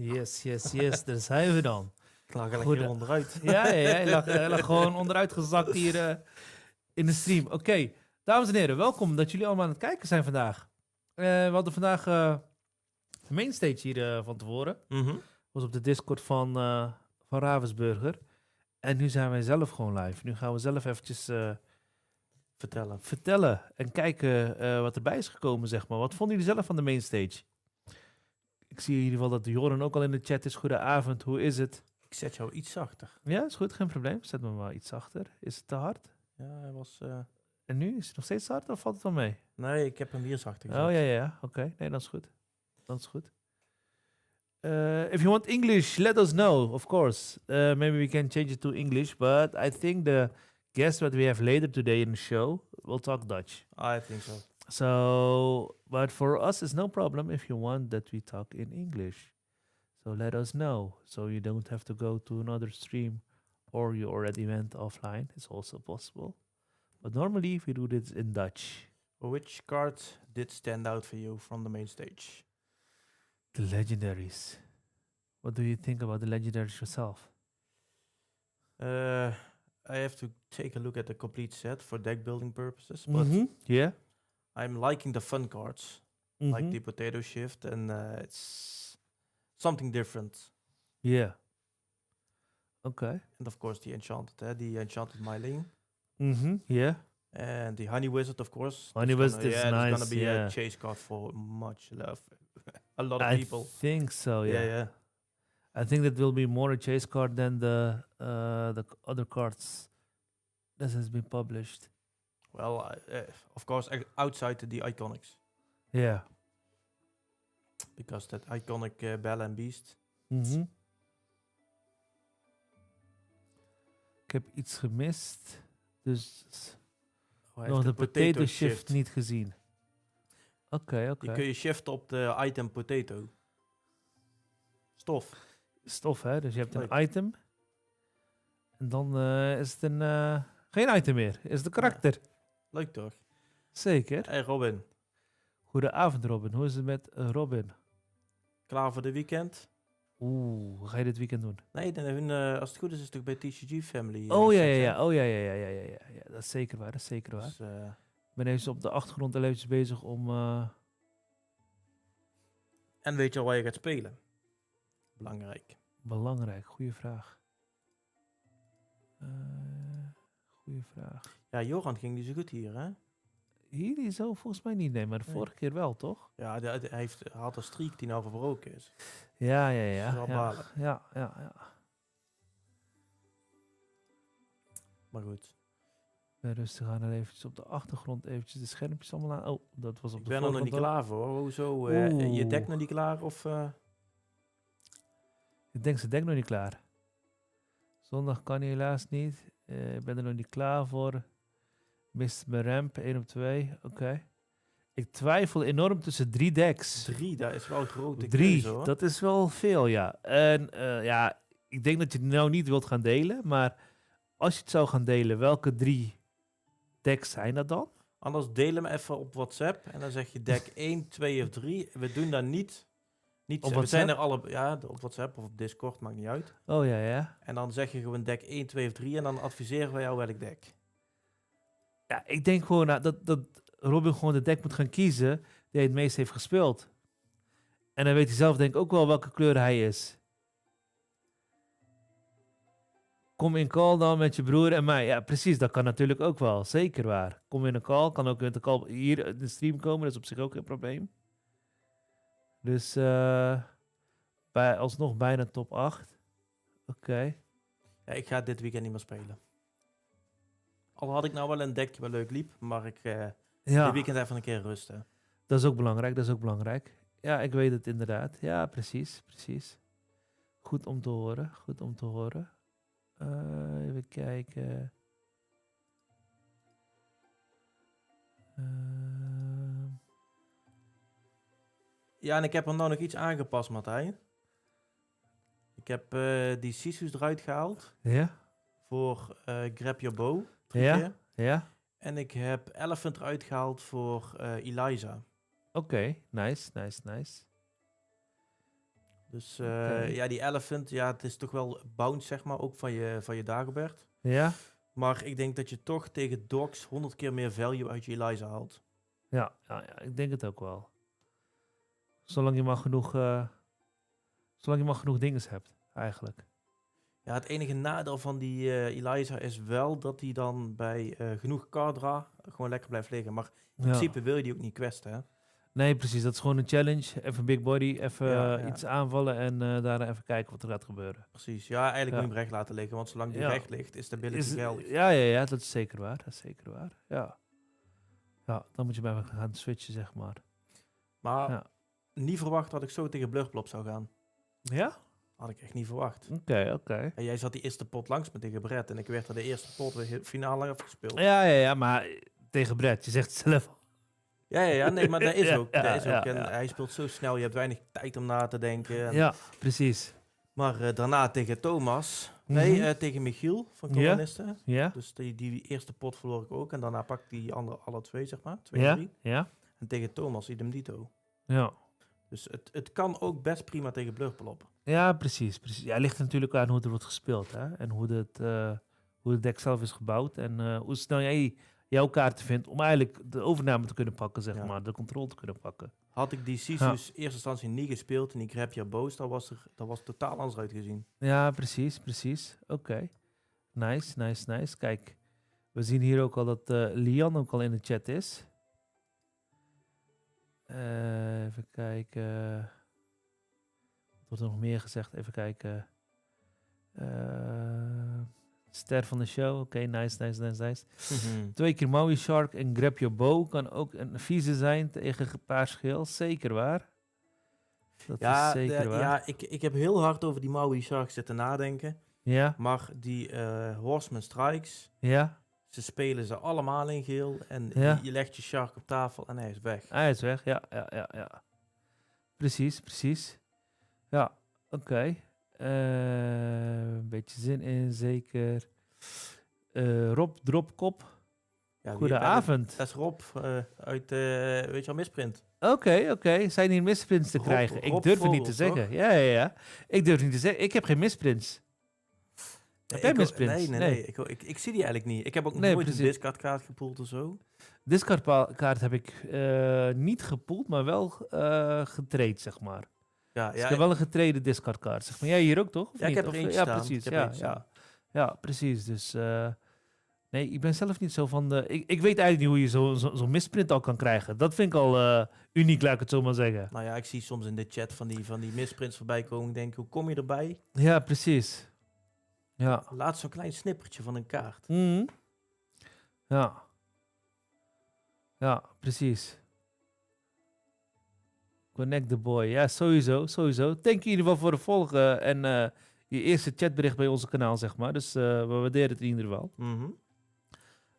Yes. Daar zijn we dan. Ik lag er Goede- lekker onderuit. Ja, hij lag gewoon onderuit gezakt hier in de stream. Oké, dames en heren, welkom dat jullie allemaal aan het kijken zijn vandaag. We hadden vandaag MainStage hier van tevoren. Mhm. Was op de Discord van Ravensburger. En nu zijn wij zelf gewoon live. Nu gaan we zelf eventjes vertellen en kijken wat erbij is gekomen, zeg maar. Wat vonden jullie zelf van de MainStage? Ik zie in ieder geval dat Joren ook al in de chat is. Goedenavond, hoe is het? Ik zet jou iets zachter. Ja, is goed, geen probleem. Zet me maar iets achter. Is het te hard? Ja, hij was... En nu? Is het nog steeds te hard of valt het wel mee? Nee, ik heb hem hier zachter gezet. Oh ja. Oké, nee, dat is goed. Dat is goed. If you want English, let us know, of course. Maybe we can change it to English, but I think the guest that we have later today in the show will talk Dutch. I think so. So, but for us, it's no problem if you want that we talk in English. So let us know, so you don't have to go to another stream, or you already went offline. It's also possible. But normally we do this in Dutch. Which card did stand out for you from the main stage? The legendaries. What do you think about the legendaries yourself? I have to take a look at the complete set for deck building purposes, but Yeah. I'm liking the fun cards, like the potato shift, and it's something different. Yeah. Okay. And of course the enchanted Myling. Yeah. And the Honey Wizard, of course. Honey There's Wizard is there's nice, gonna be yeah. a chase card for much love. A lot of I people. think so. Yeah. Yeah. I think that will be more a chase card than the other cards that has been published. Well, of course, outside the iconics, Yeah. because that iconic Belle and Beast. Ik heb iets gemist, dus Hij nog heeft de potato shift niet gezien. Oké. Die kun je shiften op de item potato. Stof. Stof, hè? Dus je hebt Leuk. een item. En dan is het geen item meer. Is het een karakter. Leuk toch? Zeker. Hey Robin, Goedenavond, Robin. Hoe is het met Robin? klaar voor de weekend? Hoe ga je dit weekend doen? Nee, als het goed is het toch bij TCG Family. Oh ja. set, hè? Ja, dat is zeker waar. Dus, Ik ben even op de achtergrond eventjes bezig om... en weet je al waar je gaat spelen? Belangrijk. Belangrijk, goede vraag. Goeie vraag. Ja, Joran ging niet zo goed hier, hè? Hier zo volgens mij niet, nee, maar de Nee. vorige keer wel, toch? Ja, hij had een streak die nou verbroken is. Ja. Dat is wel balen. Ja. Maar goed. Ik ben rustig aan en eventjes op de achtergrond eventjes de schermpjes allemaal aan. Oh, dat was op Ik de ben er nog voorkant niet ook. klaar voor. Hoezo? Oeh. Je deck nog niet klaar? Of, Ik denk ze dek nog niet klaar. Zondag kan hij helaas niet. Ik ben er nog niet klaar voor. Mist mijn ramp, 1 op 2. Oké. Ik twijfel enorm tussen 3 decks. 3, dat is wel een grote 3, keuze, hoor. dat is wel veel, ja. En ik denk dat je het nou niet wilt gaan delen. Maar als je het zou gaan delen, welke 3 decks zijn dat dan? Anders deel hem even op WhatsApp. En dan zeg je deck 1, 2 of 3. We doen dat niet. Op We WhatsApp? zijn er alle... Ja, op WhatsApp of op Discord, maakt niet uit. Oh ja. En dan zeg je gewoon deck 1, 2 of 3. En dan adviseren we jou welk deck. Ja, ik denk gewoon dat Robin gewoon de deck moet gaan kiezen die hij het meest heeft gespeeld. En dan weet hij zelf denk ik ook wel welke kleur hij is. Kom in call dan met je broer en mij. Ja, precies, dat kan natuurlijk ook wel. Zeker waar. Kom in een call, kan ook in de call hier in de stream komen. Dat is op zich ook geen probleem. Dus alsnog bijna top 8. Oké. Ja, ik ga dit weekend niet meer spelen. Al had ik nou wel een deckje wat leuk liep. Maar ik Ja, dit weekend even een keer rusten. dat is ook belangrijk. Ja, ik weet het inderdaad. Ja, precies. Goed om te horen. Even kijken. Ja, en ik heb er nou nog iets aangepast, Martijn. Ik heb die Sisus eruit gehaald Ja? voor Grab Your Bow. Ja? En ik heb Elephant eruit gehaald voor Eliza. Oké, nice. Dus Oké. ja, die Elephant, ja, het is toch wel bounce, zeg maar, ook van je Dagobert. Ja? Maar ik denk dat je toch tegen Dogs 100 keer meer value uit je Eliza haalt. Ja, ik denk het ook wel. Zolang je maar genoeg dingen hebt, eigenlijk. Ja, het enige nadeel van die Eliza is wel dat hij dan bij genoeg cardra gewoon lekker blijft liggen. Maar in Ja. principe wil je die ook niet questen, hè? Nee, precies. Dat is gewoon een challenge. Even big body, even Ja. iets aanvallen en daarna even kijken wat er gaat gebeuren. Precies. Ja, eigenlijk Ja. moet je hem recht laten liggen, want zolang die Ja. recht ligt, is de ability geldig. Ja, dat is zeker waar. Ja. Ja, dan moet je bij gaan switchen, zeg maar. Maar Ja. niet verwacht dat ik zo tegen Blurplop zou gaan. Ja? Had ik echt niet verwacht. Oké. En jij zat die eerste pot langs me tegen Brett en ik werd er de eerste pot weer finale afgespeeld. Ja, maar tegen Brett, je zegt het zelf al. Ja, nee, maar dat is Ja, ook. Dat ja, is ook. ja, En ja. hij speelt zo snel, je hebt weinig tijd om na te denken. En- Ja, precies. Maar daarna tegen Thomas, Mhm. tegen Michiel van Ja. Kolonisten. Ja? Dus die eerste pot verloor ik ook. En daarna pakte die andere alle twee, zeg maar. 2-3. Ja? En tegen Thomas, idem dito. Ja. Dus het kan ook best prima tegen Blurplop. Ja, precies. Ja, het ligt natuurlijk aan hoe er wordt gespeeld, hè? En hoe het deck zelf is gebouwd. En hoe snel jij jouw kaarten vindt om eigenlijk de overname te kunnen pakken, zeg Ja. maar. De controle te kunnen pakken. Had ik die Sisus eerste instantie niet gespeeld en die Grab Your Boos, dan was het totaal anders uitgezien. Ja, precies. Oké. Nice. Kijk, we zien hier ook al dat Lian ook al in de chat is. Even kijken. Wat wordt er nog meer gezegd? Even kijken. Ster van de show. Oké, nice. 2 keer Maui Shark en Grab Your Bow kan ook een vieze zijn tegen gepaarschil. Zeker waar. Dat is zeker waar. Ja, ik heb heel hard over die Maui Shark zitten nadenken. Ja, Maar die Horseman Strikes, ja. ze spelen ze allemaal in geel. En Ja. je legt je Shark op tafel en hij is weg. Hij is weg, ja. Precies. Ja, oké. Een beetje zin in, zeker. Rob Dropkop. Ja, wie- Goedenavond. Dat is Rob uit, weet je wel, Misprint. Oké. Zijn hier misprints te Rob- krijgen? Rob Ik durf het niet Vogel, te zeggen. Ja. Ik durf het niet te zeggen. Ik heb geen misprints. Heb jij misprints? Nee. Ik zie die eigenlijk niet. Ik heb ook nog Nee, nooit precies. een discardkaart gepoeld of zo. Discardkaart heb ik niet gepoeld, maar wel getraind, zeg maar. Ja, Dus ik heb wel een getreden discardkaart, zeg maar. Jij hier ook, toch? Of Ja, ik niet? heb er Of, eentje ja, staan. precies. Ik heb er eentje Ja, staan. ja, precies. Dus nee, ik ben zelf niet zo van de... Ik weet eigenlijk niet hoe je zo'n misprint al kan krijgen. Dat vind ik al uniek, laat ik het zo maar zeggen. Nou ja, ik zie soms in de chat van die misprints voorbij komen. Ik denk, hoe kom je erbij? Ja, precies. Ja. Laat zo'n klein snippertje van een kaart. Mhm. Ja, precies. Connect the boy. Ja, sowieso. Thank you in ieder geval voor het volgen en je eerste chatbericht bij onze kanaal, zeg maar. Dus we waarderen het in ieder geval. Mhm.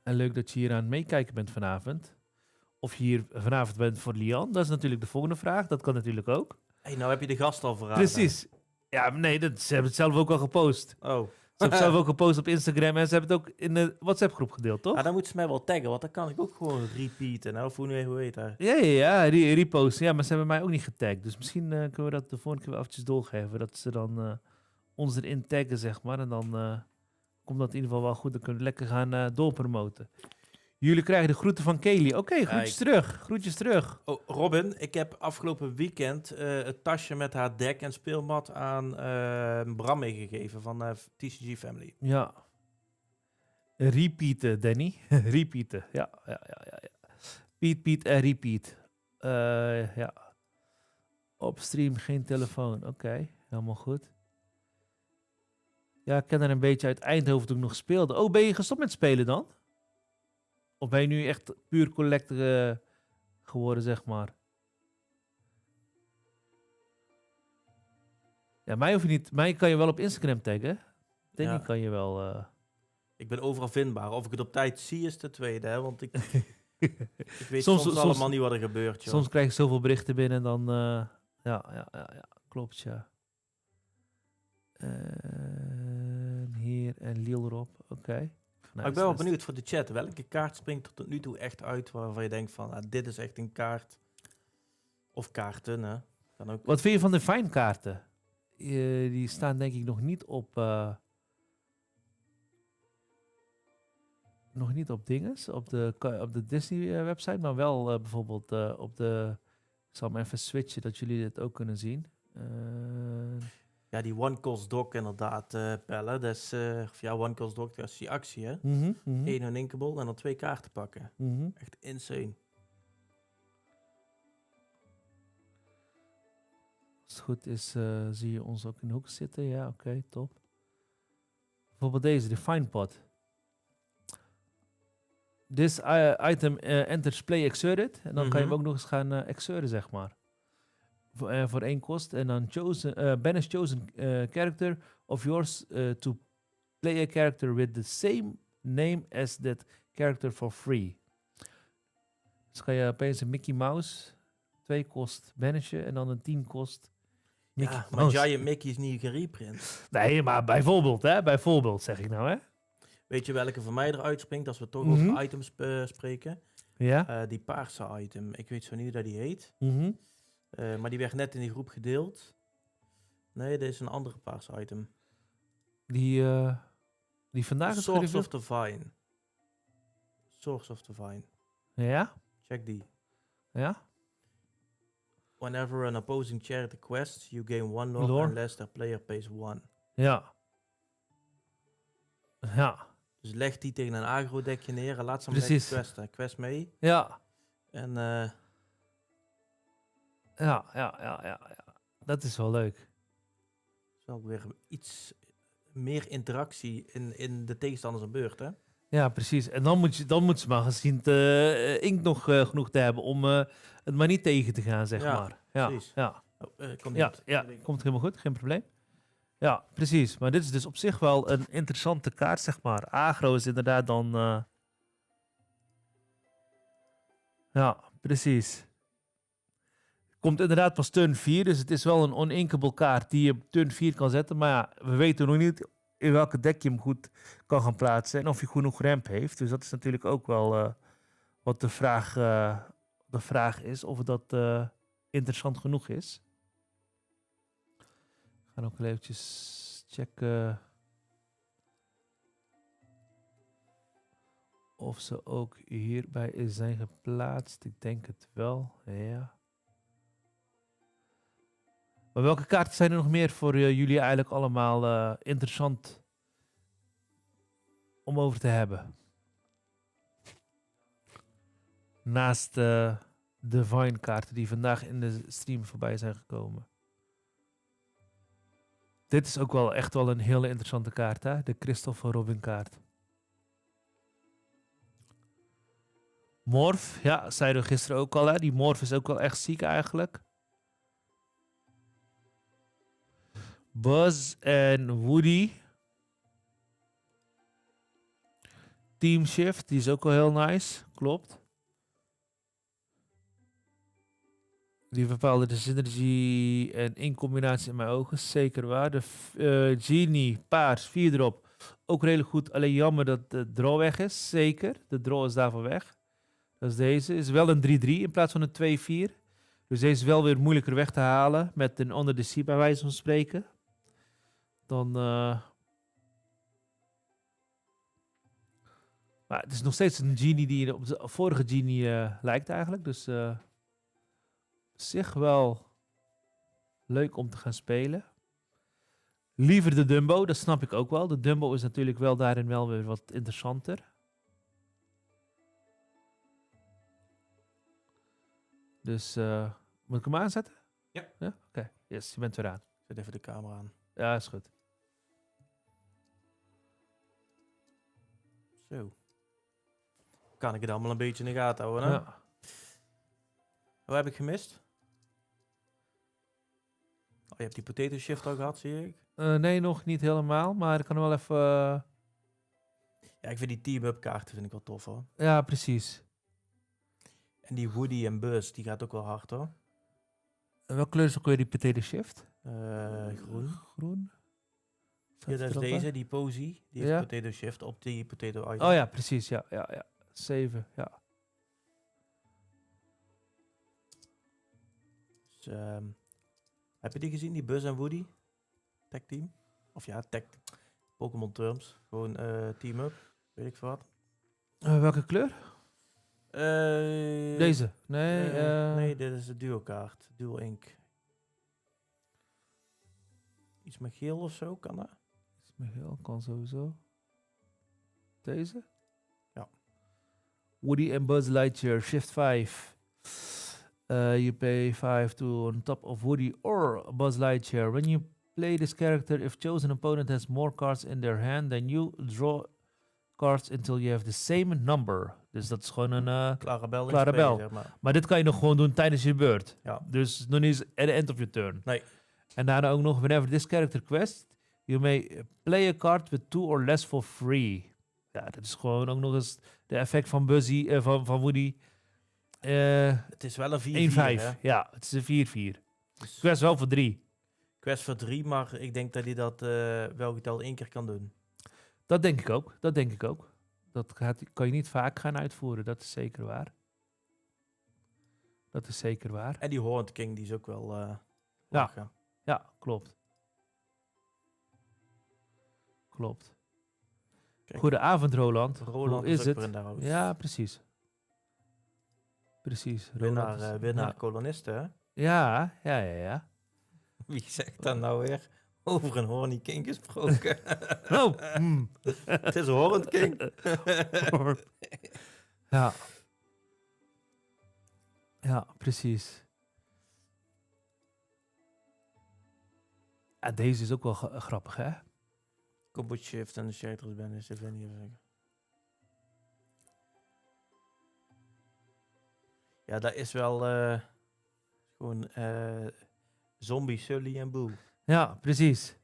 En leuk dat je hier aan het meekijken bent vanavond. Of je hier vanavond bent voor Lian. Dat is natuurlijk de volgende vraag. Dat kan natuurlijk ook. Hey, nou heb je de gast al verraden. Precies. Ja, maar nee, ze hebben het zelf ook al gepost. Oh. Ze hebben het zelf ook gepost op Instagram en ze hebben het ook in de WhatsApp-groep gedeeld, toch? Dan moeten ze mij wel taggen, want dan kan ik ook gewoon repeaten. Nou, of hoe heet dat? Ja, reposten. Ja, maar ze hebben mij ook niet getagd. Dus misschien kunnen we dat de volgende keer wel eventjes doorgeven. Dat ze dan ons erin taggen, zeg maar. En dan komt dat in ieder geval wel goed. Dan kunnen we lekker gaan doorpromoten. Jullie krijgen de groeten van Kelly. Oké, groetjes terug. Oh, Robin, ik heb afgelopen weekend het tasje met haar dek en speelmat aan Bram meegegeven van TCG Family. Ja. Repeaten, Danny. Repeaten. Ja. Piet en repeat. Ja. Op stream geen telefoon. Oké, helemaal goed. Ja, ik ken er een beetje uit Eindhoven toen ik nog speelde. Oh, ben je gestopt met spelen dan? Of ben je nu echt puur collector geworden, zeg maar? Ja, mij hoef je niet. Mij kan je wel op Instagram taggen. Danny Ja. kan je wel. Ik ben overal vindbaar. Of ik het op tijd zie is de tweede, hè? Want ik weet Soms- soms allemaal niet wat er gebeurt. Joh. Soms krijg je zoveel berichten binnen en dan... ja, klopt, ja. Hier en Liel erop, oké. Maar ik ben wel benieuwd voor de chat. Welke kaart springt er tot nu toe echt uit waarvan je denkt van, dit is echt een kaart. Of kaarten, hè? Kan ook. Wat vind je van de fine kaarten? die staan denk ik nog niet op... nog niet op dinges, op de Disney website, maar wel bijvoorbeeld op de... Ik zal hem even switchen, dat jullie dit ook kunnen zien. Ja, die One Cost Dock inderdaad, Pelle. Dat is, One Cost Dock, dat is die actie, hè? Mhm, mhm, 1 uninkable en dan 2 kaarten pakken. mhm. Echt insane. Als het goed is, zie je ons ook in de hoek zitten. Ja, oké, top. Bijvoorbeeld deze, de Fine Pot. This item enters play exerted. En dan kan je hem ook nog eens gaan exerten, zeg maar. Voor 1 kost. En dan banish chosen character of yours to play a character with the same name as that character for free. Dus kan je opeens een Mickey Mouse 2 kost banishen en dan een 10 kost Mickey Ja, maar Mouse. Giant Mickey is niet gereprint. Nee, maar bijvoorbeeld, hè? Bijvoorbeeld, zeg ik nou, hè? Weet je welke van mij eruit springt als we toch Mhm. over items spreken? Ja. Die paarse item. Ik weet zo niet hoe dat die heet. Mhm. Maar die werd net in die groep gedeeld. Nee, dit is een andere paarse item. Die vandaag is Source of gereveeld? Divine. Source of Divine. Ja? Check die. Ja? Whenever an opposing character quests, you gain 1 lore Lore. unless their player pays 1. Ja. Ja. Dus leg die tegen een agro-dekje neer en laat ze hem Precies. lekker questen. Quest mee. Ja. En Ja. Dat is wel leuk. is wel weer iets meer interactie in de tegenstanders aan beurt, hè? Ja, precies. En dan moet ze maar gezien inkt nog genoeg te hebben om het maar niet tegen te gaan, zeg Ja, maar. Ja, precies. ja. Komt Ja, niet. ja, komt helemaal goed, geen probleem. Ja, precies. Maar dit is dus op zich wel een interessante kaart, zeg maar. Agro is inderdaad dan... Ja, precies. Komt inderdaad pas turn 4, dus het is wel een uninkable kaart die je op turn 4 kan zetten. Maar ja, we weten nog niet in welke deck je hem goed kan gaan plaatsen en of hij genoeg ramp heeft. Dus dat is natuurlijk ook wel wat de vraag is, of dat interessant genoeg is. We gaan ook wel eventjes checken of ze ook hierbij zijn geplaatst. Ik denk het wel, ja. Maar welke kaarten zijn er nog meer voor jullie eigenlijk allemaal interessant om over te hebben? Naast de Divine kaarten die vandaag in de stream voorbij zijn gekomen. Dit is ook wel echt wel een hele interessante kaart, hè? De Christopher Robin kaart. Morph, ja, zeiden we gisteren ook al, hè? Die Morph is ook wel echt ziek eigenlijk. Buzz en Woody. Team Shift, die is ook wel heel nice. Klopt. Die bepaalde de synergie en in combinatie in mijn ogen. Zeker waar. De Genie, paars, 4 erop. Ook redelijk goed. Alleen jammer dat de draw weg is. Zeker. De draw is daarvan weg. Dat is deze. Is wel een 3-3 in plaats van een 2-4. Dus deze is wel weer moeilijker weg te halen. Met een onder de sea bij wijze van spreken. Dan... Maar het is nog steeds een genie die op de vorige genie lijkt eigenlijk. Dus zich wel leuk om te gaan spelen. Liever de Dumbo, dat snap ik ook wel. De Dumbo is natuurlijk wel daarin wel weer wat interessanter. Dus moet ik hem aanzetten? Ja. Oké, yes, je bent weer aan. Zet even de camera aan. Ja, is goed. Zo. Kan ik het allemaal een beetje in de gaten houden, hè? Ja. Wat heb ik gemist? Oh, je hebt die potato shift al gehad, zie ik. Nee, nog niet helemaal, maar ik kan wel even... Ja, ik vind die team-up kaarten vind ik wel tof, hoor. Ja, precies. En die Woody en Buzz, die gaat ook wel hard, hoor. En welke kleur is ook weer die potato shift? Groen. Groen. Ja, dat is erop, hè? deze, die Posy. Die heeft Ja. potato shift op die potato item. Oh ja, precies. Ja. 7, ja. Dus, heb je die gezien, die Buzz en Woody? tag team. Of ja, Pokémon terms. Gewoon team-up. Weet ik veel wat. Welke kleur? Deze? Nee. Nee, dit is de duo-kaart. Dual Ink. Iets met geel of zo, kan dat? Iets met geel, kan sowieso. Deze? Ja. Woody and Buzz Lightyear, Shift 5. You pay 5 to on top of Woody or Buzz Lightyear. When you play this character, if chosen opponent has more cards in their hand, then you draw cards until you have the same number. Dus dat is gewoon een Clarabel. Clarabel. Zeg maar. Maar dit kan je nog gewoon doen tijdens je beurt. Ja. Dus nog niet eens at the end of your turn. Nee. En daarna ook nog, whenever this character quest, you may play a card with 2 or less for free. Ja, dat is gewoon ook nog eens de effect van Buzzy, van Woody. Het is wel een 4-4. 1-5. Ja, het is een 4-4. Dus Quest wel voor 3. quest voor 3, maar ik denk dat hij dat wel geteld 1 keer kan doen. Dat denk ik ook. Dat kan je niet vaak gaan uitvoeren. Dat is zeker waar. En die Horned King, die is ook wel Ja. lachen. Ja, klopt. Kijk. Goedenavond, Roland. Roland Hoe is ook het? weer in de house. Ja, precies. Roland is- Winnaar ja. kolonisten, hè? Ja. Wie zegt dat nou weer? Over een Horny King gesproken. Oh, Het is een Horned King. Ja. Ja, precies. Ja, deze is ook wel grappig, hè? Combo Shift en de Shattered Ben is even niet zeggen. Ja, dat is wel gewoon Zombie, Sully en Boo. Ja, precies.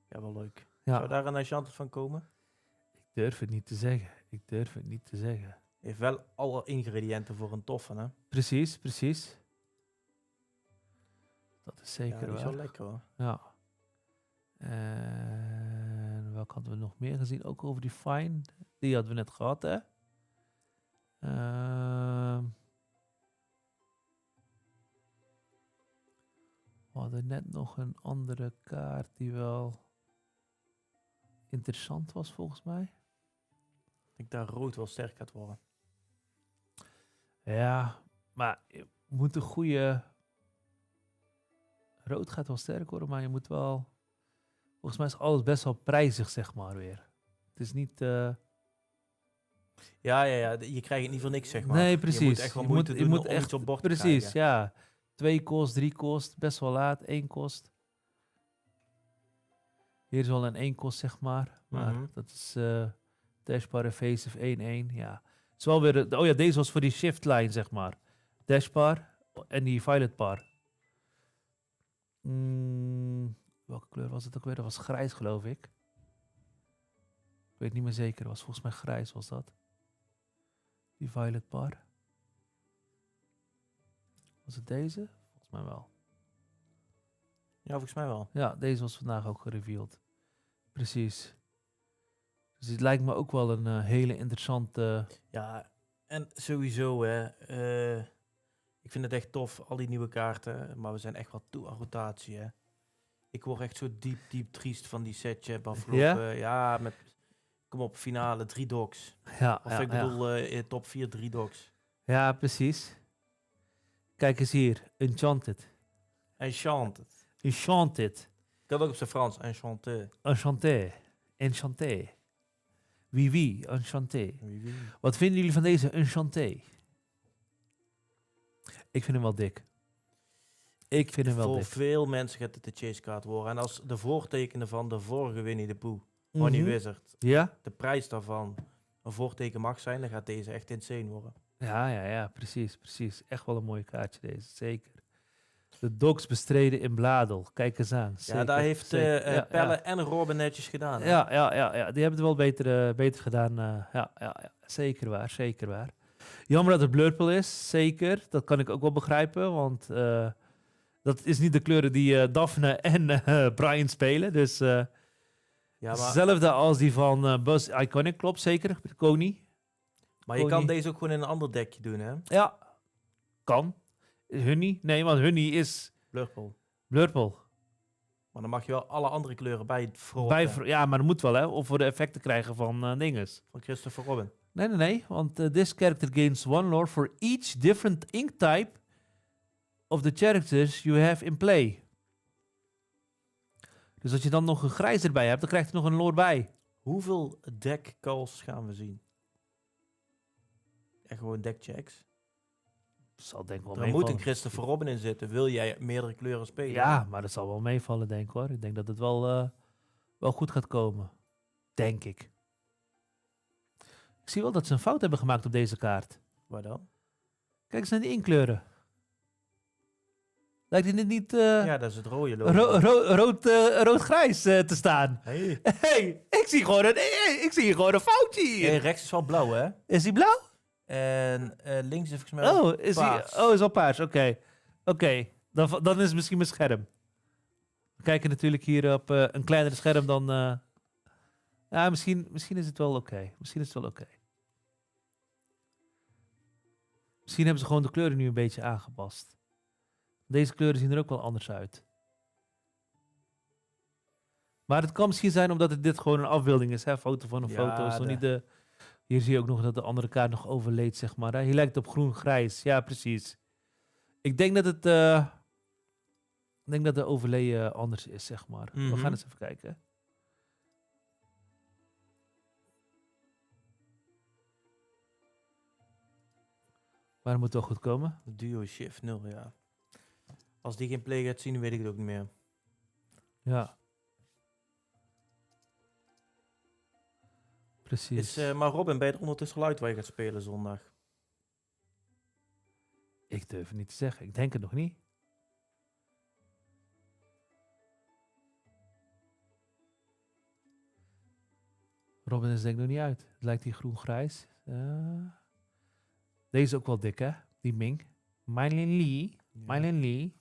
Ja, wel leuk. Ja. Zou daar een Enchanted van komen? Ik durf het niet te zeggen. Heeft wel alle ingrediënten voor een toffe, hè? Precies. Dat is Ja, zeker die is waar. wel lekker, hoor. Ja. En welke hadden we nog meer gezien? Ook over die Fine. Die hadden we net gehad, hè? We hadden net nog een andere kaart die wel interessant was, volgens mij. Ik denk dat rood wel sterk gaat worden. Ja, maar je moet een goede... Rood gaat wel sterk worden, maar je moet wel... Volgens mij is alles best wel prijzig, zeg maar, weer. Het is niet... Ja, je krijgt het niet voor niks, zeg maar. Nee, precies. Je moet echt wel moeite doen om echt, iets op bord te precies, krijgen. ja. 2 kost, 3 kost, best wel laat. 1 kost. Hier is wel een 1 kost, zeg maar. Maar Mhm. dat is dashbar evasive 1-1, ja. Het is wel weer... Oh ja, deze was voor die shift line, zeg maar. Dashbar en die violet bar. Welke kleur was het ook weer? Dat was grijs, geloof ik. Ik weet niet meer zeker. Dat was volgens mij grijs, was dat. Die violet bar. Was het deze? Volgens mij wel. Ja, volgens mij wel. Ja, deze was vandaag ook gereveeld. Precies. Dus dit lijkt me ook wel een hele interessante... Ja, en sowieso, hè. Ik vind het echt tof, al die nieuwe kaarten. Maar we zijn echt wel toe aan rotatie, hè. Ik word echt zo diep triest van die setje afgelopen. Ja, met... Kom op, finale, 3 dogs. Ja, Of ik bedoel, top 4, 3 dogs. Ja, precies. Kijk eens hier. Enchanted. Enchanted. Enchanted. Ik had ook op zijn Frans, enchanté. Enchanté. Enchanté. Oui, enchanté. Oui, oui. Wat vinden jullie van deze Enchanté? Ik vind hem wel dik. Voor veel mensen gaat het de chase kaart worden. En als de voortekenen van de vorige Winnie de Pooh, Honey Wizard, Ja? de prijs daarvan een voorteken mag zijn, dan gaat deze echt insane worden. Ja, precies. Echt wel een mooie kaartje deze, zeker. De dogs bestreden in Bladel. Kijk eens aan. Zeker, Ja, daar heeft zeker. Ja, Pelle en Robbe netjes gedaan. hè? Ja. Die hebben het wel beter gedaan. Ja. Zeker waar. Jammer dat het blurple is, zeker. Dat kan ik ook wel begrijpen, want dat is niet de kleuren die Daphne en Brian spelen. Dus Ja, maar hetzelfde als die van Buzz Iconic, klopt zeker. Met Coney. je kan Coney. deze ook gewoon in een ander dekje doen, hè? Ja, kan. Honey? Nee, want honey is Blurple. blurple. Maar dan mag je wel alle andere kleuren bij het frotten. Ja, maar dat moet wel, hè? Of voor de effecten krijgen van dinges. Van Christopher Robin. Nee. Want this character gains 1 lore for each different ink type of the characters you have in play. Dus als je dan nog een grijs erbij hebt, dan krijgt hij nog een lore bij. Hoeveel deck calls gaan we zien? En gewoon deckchecks. Zal denk ik wel Er meevallen. moet een Christopher Robin in zitten. Wil jij meerdere kleuren spelen? Ja, maar dat zal wel meevallen, denk ik hoor. Ik denk dat het wel goed gaat komen. Denk ik. Ik zie wel dat ze een fout hebben gemaakt op deze kaart. Waar dan? Kijk eens naar die inkleuren. Lijkt het niet Ja, dat is het rode logo. rood-grijs te staan? Hey. Hey, ik zie hier gewoon een foutje hier. Hey, rechts is wel blauw, hè? Is die blauw? En links is volgens mij wel paars. Is al paars. Oké. Dan is het misschien mijn scherm. We kijken natuurlijk hier op een kleinere scherm dan... ja, misschien is het wel oké. Misschien hebben ze gewoon de kleuren nu een beetje aangepast. Deze kleuren zien er ook wel anders uit. Maar het kan misschien zijn omdat dit gewoon een afbeelding is. Hè? Foto van een foto. Is nog niet de... Hier zie je ook nog dat de andere kaart nog overleed, zeg maar. Hè? Hier lijkt het op groen-grijs. Ja, precies. Ik denk dat het... ik denk dat de overlay anders is, zeg maar. We gaan eens even kijken. Maar het moet wel goed komen. Duo Shift 0, ja. Als die geen play gaat zien, weet ik het ook niet meer. Ja. Precies. Maar Robin, ben je er ondertussen geluid waar je gaat spelen zondag? Ik durf het niet te zeggen. Ik denk het nog niet. Robin is denk ik nog niet uit. Het lijkt hier groen-grijs. Deze is ook wel dik, hè? Die Ming. Mylin Lee.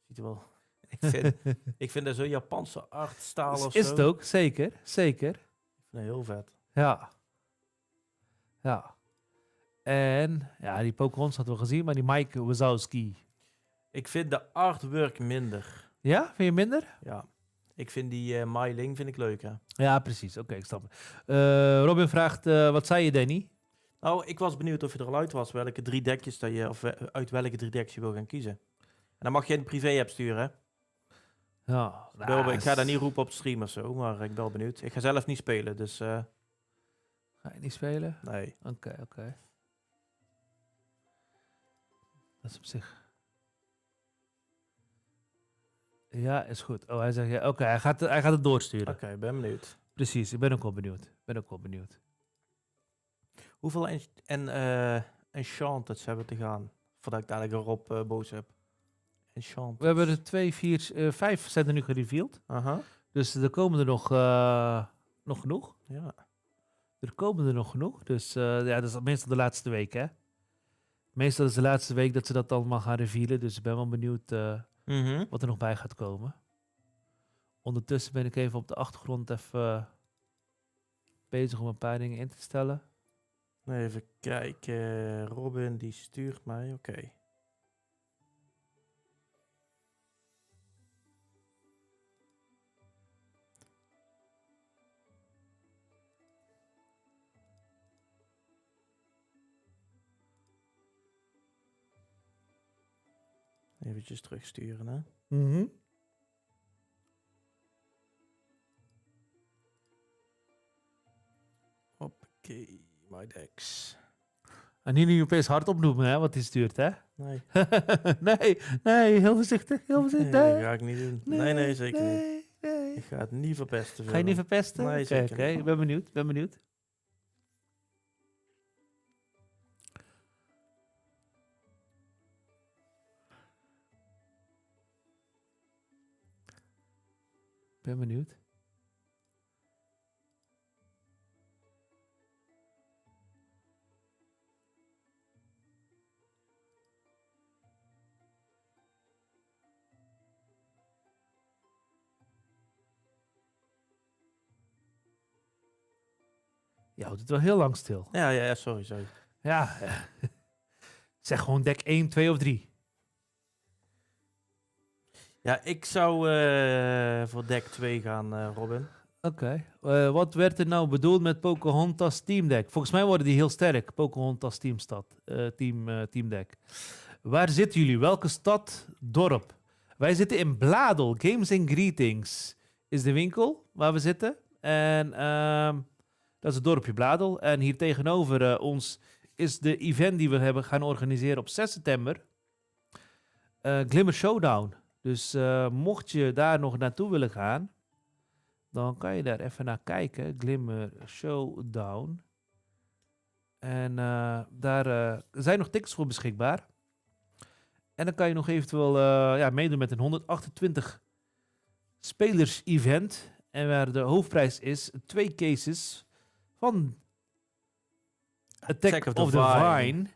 Ziet er wel... ik vind dat zo'n Japanse artstaal of Is zo. het ook, zeker. Ik vind dat heel vet. Ja. En, ja, die Pokémons hadden we gezien, maar die Mike Wazowski. Ik vind de artwork minder. Ja, vind je minder? Ja. Ik vind die Myling vind ik leuker. Ja, precies. Oké, ik snap het. Robin vraagt, wat zei je, Danny? Nou, ik was benieuwd of je er al uit was welke 3 dekjes dat je, of uit welke 3 decks je wil gaan kiezen. En dan mag je een privé-app sturen, hè? Ja. Ik ga dat niet roepen op de stream of zo, maar ik ben wel benieuwd. Ik ga zelf niet spelen, dus... Ga je niet spelen? Nee. Oké. Dat is op zich... Ja, is goed. Oh, hij zegt ja. Oké, hij gaat het doorsturen. Oké, ben benieuwd. Precies, ik ben ook wel benieuwd. Hoeveel enchanteds hebben we te gaan? Voordat ik dadelijk erop boos heb. Enchanteds. We hebben er 2, 4, 5 zijn er nu gereveeld. Aha. Dus er komen er nog genoeg. Ja. Er komen er nog genoeg. Dus ja, dat is meestal de laatste week, hè? Meestal is de laatste week dat ze dat allemaal gaan revealen. Dus ik ben wel benieuwd wat er nog bij gaat komen. Ondertussen ben ik even op de achtergrond even bezig om een paar dingen in te stellen. Even kijken. Robin die stuurt mij. Oké. Eventjes terugsturen, hè. Hoppakee, my decks. En niet nu opeens hard opnoemen, hè, wat hij stuurt, hè? Nee. nee, heel voorzichtig, Nee, dat ga ik niet doen. Nee, zeker niet. Nee. Ik ga het niet verpesten. Ga je niet verpesten? Nee, zeker Oké, niet. ik ben benieuwd. Je houdt het wel heel lang stil. Ja, sorry. Ja. Zeg gewoon deck 1, 2 of 3. Ja, ik zou voor deck 2 gaan, Robin. Oké. Wat werd er nou bedoeld met Pocahontas Team Deck? Volgens mij worden die heel sterk, Pocahontas Team Deck. Waar zitten jullie? Welke stad, dorp? Wij zitten in Bladel. Games and Greetings is de winkel waar we zitten. En dat is het dorpje Bladel. En hier tegenover ons is de event die we gaan organiseren op 6 september. Glimmer Showdown. Dus mocht je daar nog naartoe willen gaan, dan kan je daar even naar kijken. Glimmer Showdown. En daar zijn nog tickets voor beschikbaar. En dan kan je nog eventueel meedoen met een 128 spelers event. En waar de hoofdprijs is 2 cases van Attack of the Vine.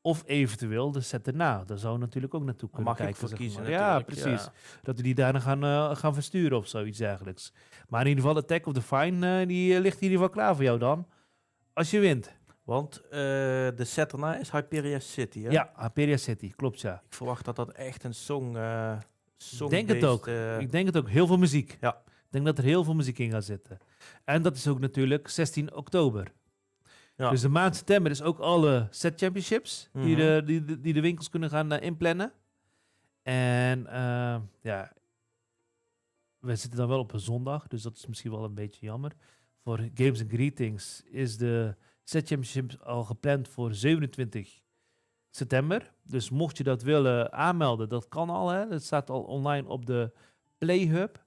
Of eventueel de set erna. Daar zou je natuurlijk ook naartoe kunnen Mag kijken. ik voor zeg kiezen maar. Ja, natuurlijk, precies. ja. Dat we die daarna gaan versturen of zoiets dergelijks. Maar in ieder geval Attack of the Vine, die ligt in ieder geval klaar voor jou dan. Als je wint. Want de set erna is Hyperia City, hè? Ja, Hyperia City, klopt ja. Ik verwacht dat dat echt een song Ik denk het ook. Ik denk het ook. Heel veel muziek. Ja. Ik denk dat er heel veel muziek in gaat zitten. En dat is ook natuurlijk 16 oktober. Ja. Dus de maand september is ook alle set championships die Mhm. die de winkels kunnen gaan inplannen. En we zitten dan wel op een zondag, dus dat is misschien wel een beetje jammer. Voor Games and Greetings is de set championships al gepland voor 27 september. Dus mocht je dat willen aanmelden, dat kan al. Hè? Dat staat al online op de Playhub.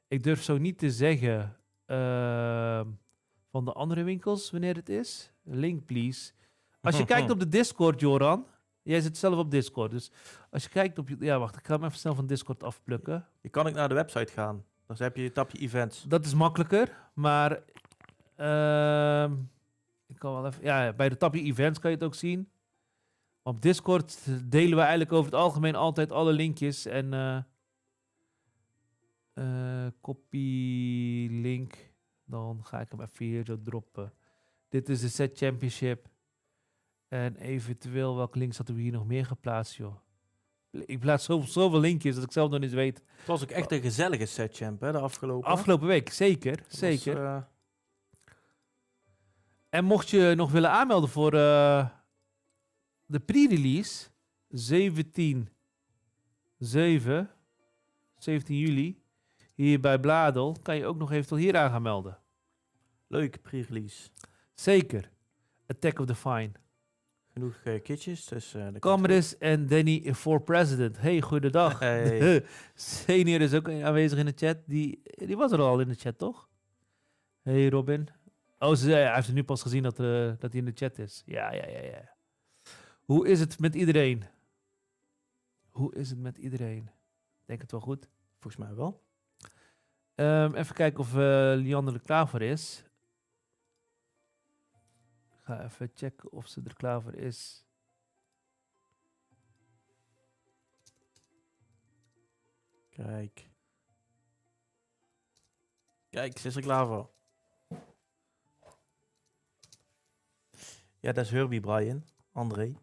Ik durf zo niet te zeggen van de andere winkels wanneer het is. Link, please. Als je kijkt op de Discord, Joran. Jij zit zelf op Discord. Dus als je kijkt op je... Ja, wacht. Ik ga hem even snel van Discord afplukken. Je kan ook naar de website gaan. Dan heb je tapje events. Dat is makkelijker. Maar... ik kan wel even... Ja, bij de tapje events kan je het ook zien. Op Discord delen we eigenlijk over het algemeen altijd alle linkjes. En... copy link. Dan ga ik hem even hier zo droppen. Dit is de set championship. En eventueel welke links hadden we hier nog meer geplaatst, joh. Ik plaats zoveel linkjes dat ik zelf nog niet weet. Het was ook echt een gezellige set champ, hè, de Afgelopen week, zeker. Dat Zeker. was, En mocht je nog willen aanmelden voor de pre-release, 17 juli, hier bij Bladel, kan je ook nog eventueel hier aan gaan melden. leuk pre-release. Zeker. Attack of the Vine. Genoeg kitjes, dus... Kamresh en Danny for President. Hey, goedendag. Hey. Senior is ook aanwezig in de chat. Die was er al in de chat, toch? Hey, Robin. Oh, hij heeft het nu pas gezien dat hij in de chat is. Ja. Hoe is het met iedereen? Ik denk het wel goed. Volgens mij wel. Even kijken of Liander er klaar voor is. Ik ga even checken of ze er klaar voor is. Kijk, ze is er klaar voor. Ja, dat is Herbie Brian. André.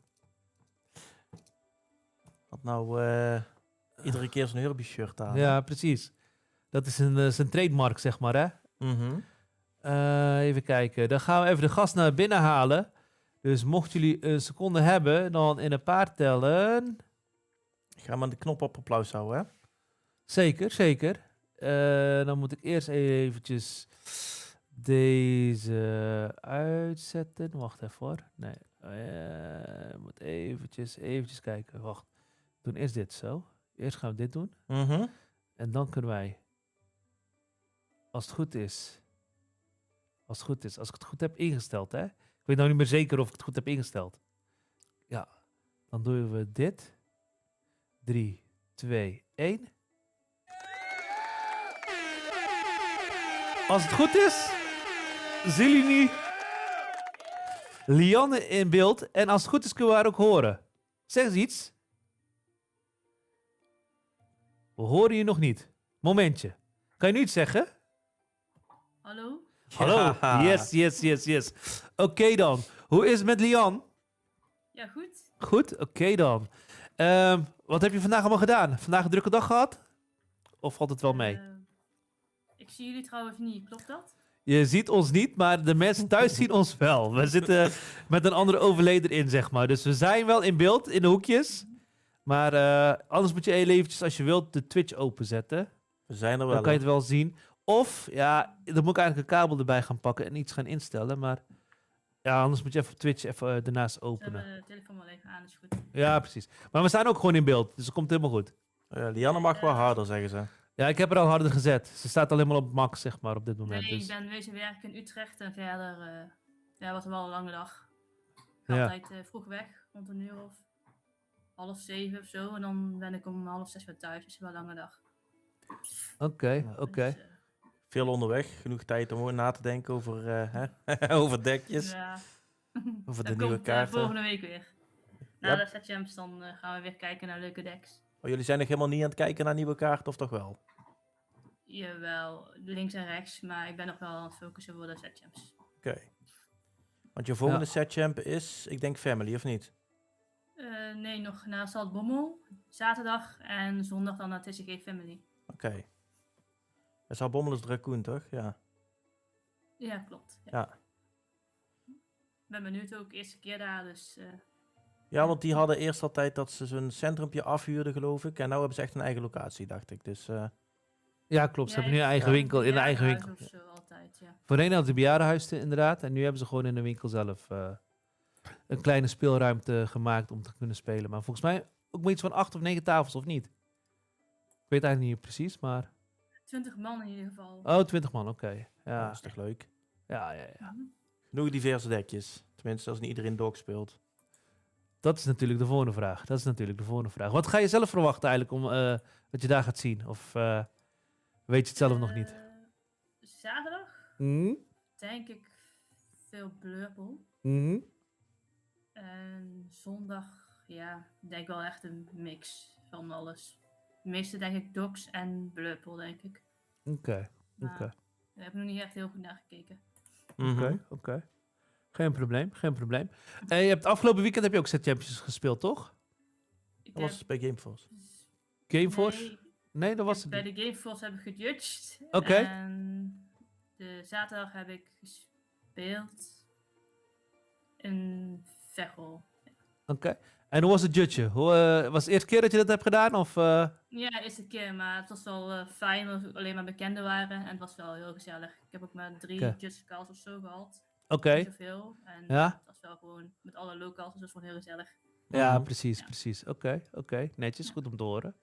Had nou iedere keer zijn Herbie shirt aan. Ja, precies. Dat is zijn trademark, zeg maar, hè? Mhm. Even kijken. Dan gaan we even de gast naar binnen halen. Dus mochten jullie een seconde hebben, dan in een paar tellen. Ik ga maar de knop op applaus houden, hè? Zeker. Dan moet ik eerst eventjes deze uitzetten. Wacht even hoor. Nee. Moet eventjes kijken. Wacht. Doen eerst dit zo. Eerst gaan we dit doen. Mhm. En dan kunnen wij, als het goed is, als ik het goed heb ingesteld, hè. Ik weet nou niet meer zeker of ik het goed heb ingesteld. Ja, dan doen we dit. 3, 2, 1. Als het goed is, zien jullie nu Lianne in beeld. En als het goed is, kunnen we haar ook horen. Zeg eens iets. We horen je nog niet. Momentje. Kan je nu iets zeggen? Hallo? Hallo. Ja. Yes. Oké dan. Hoe is het met Lian? Ja, goed. Goed? Oké dan. Wat heb je vandaag allemaal gedaan? Vandaag een drukke dag gehad? Of valt het wel mee? Ik zie jullie trouwens niet, klopt dat? Je ziet ons niet, maar de mensen thuis zien ons wel. We zitten met een andere overleden in, zeg maar. Dus we zijn wel in beeld, in de hoekjes. Maar anders moet je heel eventjes, als je wilt, de Twitch openzetten. We zijn er wel. Dan kan je het wel zien. Of, ja, dan moet ik eigenlijk een kabel erbij gaan pakken en iets gaan instellen. Maar ja, anders moet je even op Twitch even ernaast We openen. hebben de telefoon wel even aan, is goed. Ja, precies. Maar we staan ook gewoon in beeld, dus het komt helemaal goed. Lianne mag wel harder, zeggen ze. Ja, ik heb er al harder gezet. Ze staat al helemaal op max, zeg maar, op dit moment. Nee, ik Dus. ben wezen werken in Utrecht en verder was het wel een lange dag. Ik ga Ja. altijd vroeg weg, rond 1:00 of 6:30 of zo. En dan ben ik om 5:30 weer thuis, dus wel een lange dag. Oké. Dus, Veel onderweg, genoeg tijd om gewoon na te denken over, over dekjes, ja. over de Dat nieuwe komt kaarten. volgende week weer. Na Ja. de setjams dan gaan we weer kijken naar leuke decks. Oh, jullie zijn nog helemaal niet aan het kijken naar nieuwe kaarten, of toch wel? Jawel, links en rechts, maar ik ben nog wel aan het focussen voor de setjams. Oké. Want je volgende setchamp is, ik denk Family, of niet? Nee, nog na Zaltbommel, zaterdag en zondag dan naar TCG Family. Oké. Dat zou Bommel is Dracoon, toch? Ja. Ja, klopt. Ja. Ja. Ik ben benieuwd ook, eerste keer daar, dus... Ja, want die hadden eerst altijd dat ze zo'n centrumpje afhuurden, geloof ik. En nu hebben ze echt een eigen locatie, dacht ik. Dus Ja, klopt. Ze Ja, hebben nu een eigen ja. winkel, in de eigen winkel. Of zo, altijd, ja. Voorheen hadden ze bejaardenhuis inderdaad. En nu hebben ze gewoon in de winkel zelf een kleine speelruimte gemaakt om te kunnen spelen. Maar volgens mij ook maar iets van 8 of 9 tafels, of niet? Ik weet eigenlijk niet precies, maar... 20 man in ieder geval. Oh, 20 man, oké. Ja. dat is toch leuk. Ja. Genoeg diverse dekjes. Tenminste, als niet iedereen dog speelt. Dat is natuurlijk de volgende vraag. Wat ga je zelf verwachten eigenlijk om wat je daar gaat zien? Of weet je het zelf nog niet? Zaterdag Mhm. denk ik veel Blurple. Mhm. En zondag, ja, denk ik wel echt een mix van alles. De meeste denk ik Docs en Blurple, denk ik. Oké. Maar daar heb ik nog niet echt heel goed naar gekeken. Oké. Geen probleem. Je hebt afgelopen weekend heb je ook Set Champions gespeeld, toch? Ik Dat was bij Gameforce. Gameforce? Nee, dat was het Bij niet. de Gameforce heb ik gejudged. Oké. En de zaterdag heb ik gespeeld in Veghel. Oké. En hoe was het judgen? Was het de eerste keer dat je dat hebt gedaan? Of, Ja, eerste keer, maar het was wel fijn omdat we alleen maar bekenden waren. En het was wel heel gezellig. Ik heb ook maar 3 Oké. judge calls of zo gehad. Oké. Niet zoveel. En Ja? het was wel gewoon met alle locals, dus dat was gewoon heel gezellig. Ja, Mhm. precies. Oké. Netjes, goed om te horen.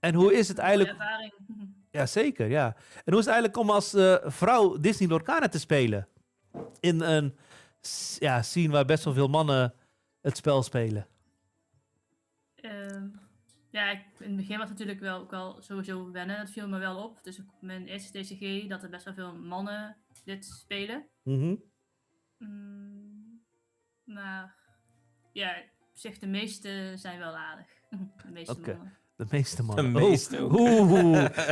En hoe is het eigenlijk... Mooie ervaring. Ja, zeker, ja. En hoe is het eigenlijk om als vrouw Disney Lorcana te spelen? In een scene waar best wel veel mannen het spel spelen. Ja, in het begin was het natuurlijk wel ook wel sowieso wennen. Dat viel me wel op. Dus op mijn eerste TCG dat er best wel veel mannen dit spelen. Mhm. Maar ja, op zich de meeste zijn wel aardig. De meeste Oké. mannen. De meeste mannen. De meeste ook.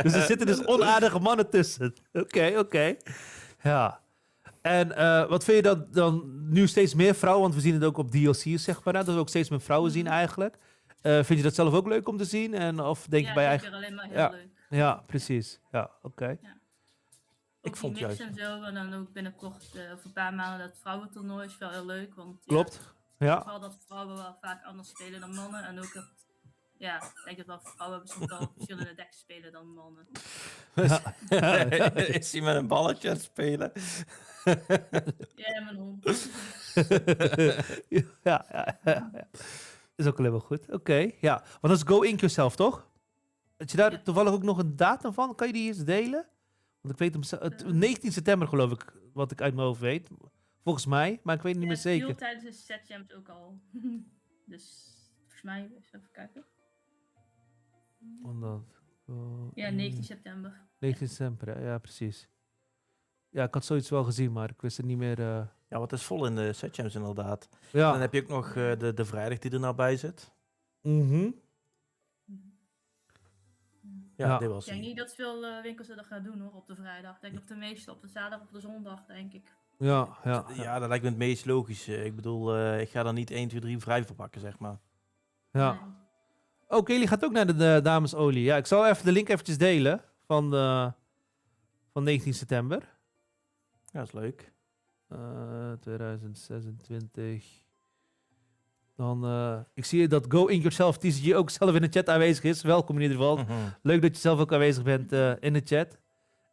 Dus er zitten dus onaardige mannen tussen. Oké. Ja. En wat vind je dan nu steeds meer vrouwen? Want we zien het ook op DLC's, zeg maar. Dat we ook steeds meer vrouwen zien eigenlijk. Vind je dat zelf ook leuk om te zien? En of denk je Ja, bij je zeker eigen... alleen maar heel leuk. Ja, precies. Ja, oké. Ook vond die mix juist- en zo. En dan ook binnenkort over een paar maanden dat vrouwentoernooi is wel heel leuk. Want Klopt. Ja, Ja. vooral dat vrouwen wel vaak anders spelen dan mannen. En ook dat, ja, ik denk dat wel vrouwen soms wel verschillende decks spelen dan mannen. Is hij met een balletje aan het spelen? Ja, mijn hond. ja. Is ook alleen maar goed. Oké, ja. Want dat is Go Ink Yourself, toch? Had je daar Ja. toevallig ook nog een datum van? Kan je die eens delen? Want ik weet hem... 19 september geloof ik, wat ik uit mijn hoofd weet. Volgens mij, maar ik weet het niet meer Het viel zeker. tijdens de setjams ook al. Dus volgens mij, even kijken. Omdat, Ja, 19 september. 19 september, hè? Ja, precies. Ja, ik had zoiets wel gezien, maar ik wist het niet meer... Ja, want het is vol in de setjams inderdaad. Ja. Dan heb je ook nog de vrijdag die er nou bij zit. Mhm. Ja, Ja. dit was Ik denk hij. niet dat veel winkels dat gaan doen hoor, op de vrijdag. Ik denk op de meeste op de zaterdag of de zondag, denk ik. Ja. Ja, dat lijkt me het meest logische. Ik bedoel, ik ga er niet 1, 2, 3 vrij voor pakken, zeg maar. Ja. Nee. Oh, Kelly gaat ook naar de damesolie. Ja, ik zal even de link eventjes delen van 19 september. Ja, dat is leuk. 2026. Dan, ik zie dat Go In Yourself TCG ook zelf in de chat aanwezig is. Welkom in ieder geval. Leuk dat je zelf ook aanwezig bent in de chat.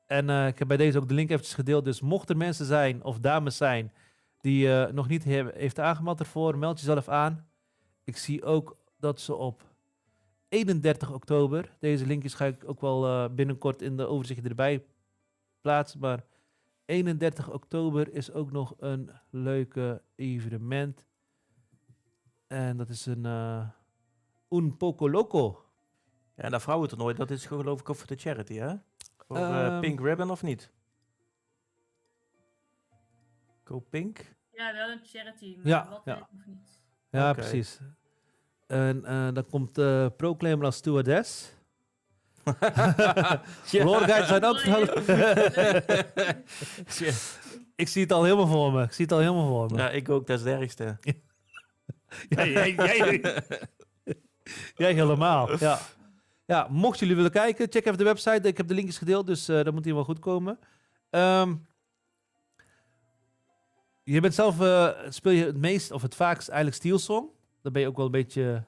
En ik heb bij deze ook de link eventjes gedeeld. Dus mocht er mensen zijn of dames zijn die nog niet heeft aangemeld ervoor, meld jezelf aan. Ik zie ook dat ze op 31 oktober, deze linkjes ga ik ook wel binnenkort in de overzicht erbij plaatsen, maar 31 oktober is ook nog een leuke evenement. En dat is een Un Poco Loco. Ja, en dat vrouwentoernooi, dat is geloof ik ook voor de charity, hè? Voor Pink Ribbon of niet? Go Pink? Ja, wel een charity, maar Ja, wat ja. weet ik nog niet. Ja, Oké. precies. En dan komt Proclaimer als stewardess. Lore zijn ook... Ik zie het al helemaal voor me. Ja, ik ook, dat is het ergste. Jij helemaal, ja. Ja, mocht jullie willen kijken, check even de website. Ik heb de linkjes gedeeld, dus dat moet hier wel goed komen. Je bent zelf, speel je het meest of het vaakst eigenlijk Steelsong. Daar ben je ook wel een beetje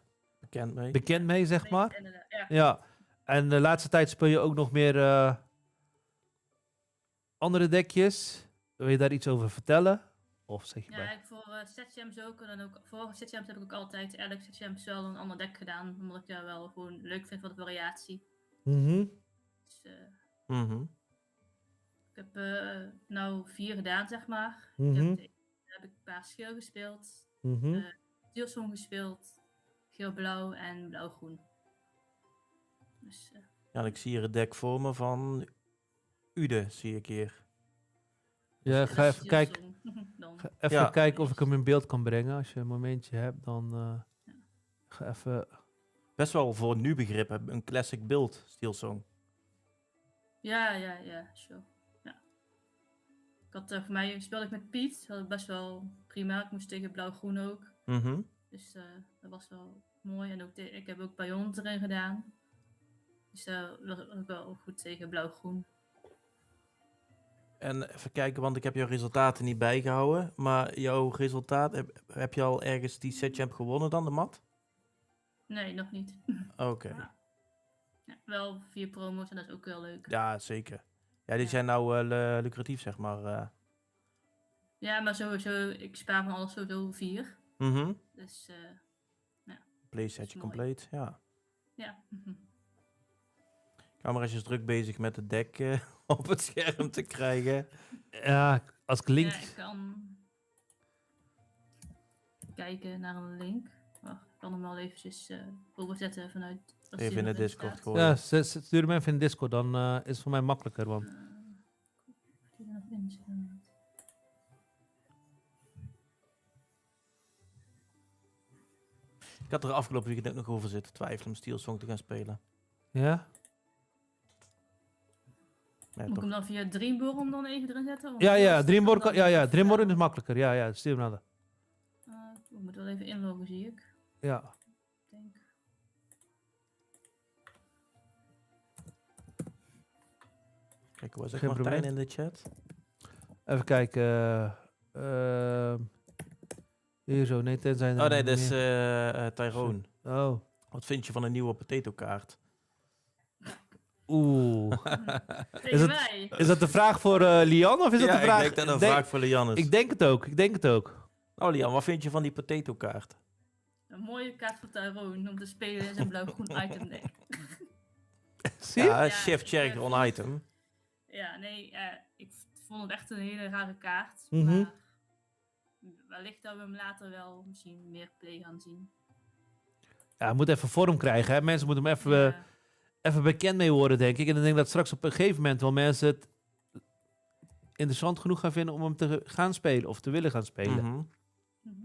bekend mee, zeg maar. Inderdaad, ja. Ja, en de laatste tijd speel je ook nog meer andere dekjes. Wil je daar iets over vertellen? Of zeg je Ja, bij? ik voor setjams ook. En dan ook voor setjams heb ik ook altijd elk setjams wel een ander deck gedaan. Omdat ik dat wel gewoon leuk vind voor de variatie. Mhm. Dus, ik heb nou 4 gedaan, zeg maar. Mhm. Heb ik een paar schil gespeeld. Mhm. Steelsong gespeeld. Geel-blauw en blauw-groen. Dus, Ja, en ik zie hier het deck voor me van Ude, zie ik hier. Ja, ga even kijken. Steelsong. Dan. Even kijken of ik hem in beeld kan brengen. Als je een momentje hebt, dan ga even... Best wel voor nu begrippen, een classic build, Steelsong. Ja, sure. Ja. Ik had voor mij speelde ik met Piet. Dat was best wel prima. Ik moest tegen blauw-groen ook. Dus dat was wel mooi. En ook ik heb ook Bayon erin gedaan. Dus dat was ook wel goed tegen blauw-groen. En even kijken, want ik heb jouw resultaten niet bijgehouden. Maar jouw resultaat, heb je al ergens die setchamp gewonnen dan, de mat? Nee, nog niet. Oké. Ja, wel 4 promo's en dat is ook wel leuk. Ja, zeker. Ja, die zijn nou lucratief, zeg maar. Ja, maar sowieso, ik spaar van alles sowieso 4. Dus, Playsetje mooi. compleet, ja. ja. Kamresh is druk bezig met het deck op het scherm te krijgen. Ja, als ik link... Ja, ik kan kijken naar een link. Wacht, ik kan hem wel eventjes overzetten vanuit... als Even die in de erin Discord staat. gooien. Ja, stuur hem even in Discord, dan is het voor mij makkelijker. Want... Of die er nog in staat. Ik had er afgelopen weekend ook nog over zitten twijfelen om Steelsong te gaan spelen. Ja? Ja, Moet ik toch. hem dan via Dreamborn dan even erin zetten? Want Ja, heel ja, stuk Dreamborn, kan dan- Dreamborn is makkelijker. Ja, stuur hem naar de... Ik moet wel even inloggen, zie ik. Ja. Denk. Kijk, hoe was ik Geen Martijn probleem. in de chat? Even kijken. Hier zo, nee, tenzij... er Oh nee, nog dat is meer- Tyrone. Oh. Wat vind je van een nieuwe potato kaart? Oeh. Tegen het- mij! Is dat de vraag voor Lian of is dat Ja, de vraag... ik denk dat dat een vraag voor Lian is. Ik denk het ook. Oh Lian, wat vind je van die potato kaart? Een mooie kaart voor Tyrone om te spelen in zijn blauw-groen item deck. Zie je? Ja, Ja, Chef Cherry on item. Ja, nee, ik vond het echt een hele rare kaart. Mhm. Maar wellicht dat we hem later wel misschien meer play gaan zien. Ja, hij moet even vorm krijgen. Hè? Mensen moeten hem even, Ja. even bekend mee worden, denk ik. En ik denk dat straks op een gegeven moment wel mensen het interessant genoeg gaan vinden om hem te gaan spelen of te willen gaan spelen. Mhm. Mhm.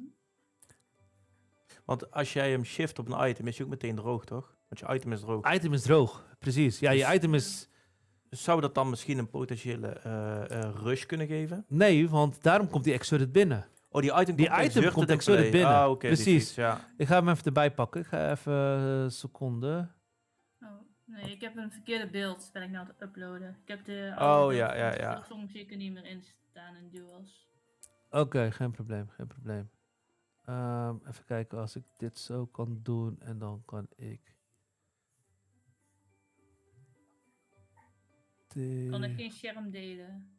Want als jij hem shift op een item, is hij ook meteen droog, toch? Want je item is droog. Item is droog, precies. Ja, je Dus- item is... Dus zou dat dan misschien een potentiële rush kunnen geven? Nee, want daarom komt die exodus binnen. Oh, die item Die komt item exerted komt in exerted play. binnen. Ah, oké, die Precies. fiets, ja. Ik ga hem even erbij pakken. Ik ga even een seconde. Oh, nee, ik heb een verkeerde beeld. Ben ik nou aan het uploaden. Ik heb de Oh, oude ja, beeld ja, van ja. Hillsong zeker niet meer in staan in Duals. Oké, geen probleem, geen probleem. Even kijken als ik dit zo kan doen en dan kan ik... Kan ik geen scherm delen?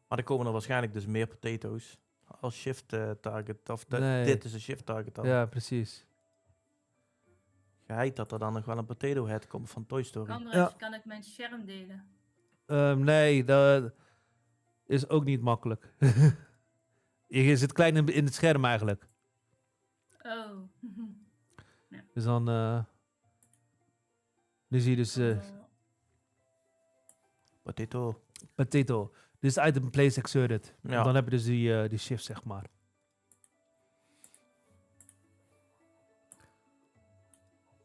Maar er komen er waarschijnlijk dus meer potatoes als shift target. Of Nee. dit is een shift target dan. Ja, precies. Geheid dat er dan nog wel een potato head komt van Toy Story. Kamresh, Ja. kan ik mijn scherm delen? Nee, dat is ook niet makkelijk. Je zit klein in het scherm eigenlijk. Oh. Dus dan... nu zie je dus Potato. potato. Dit is item place exerted. Ja. En dan heb je dus die shift, zeg maar.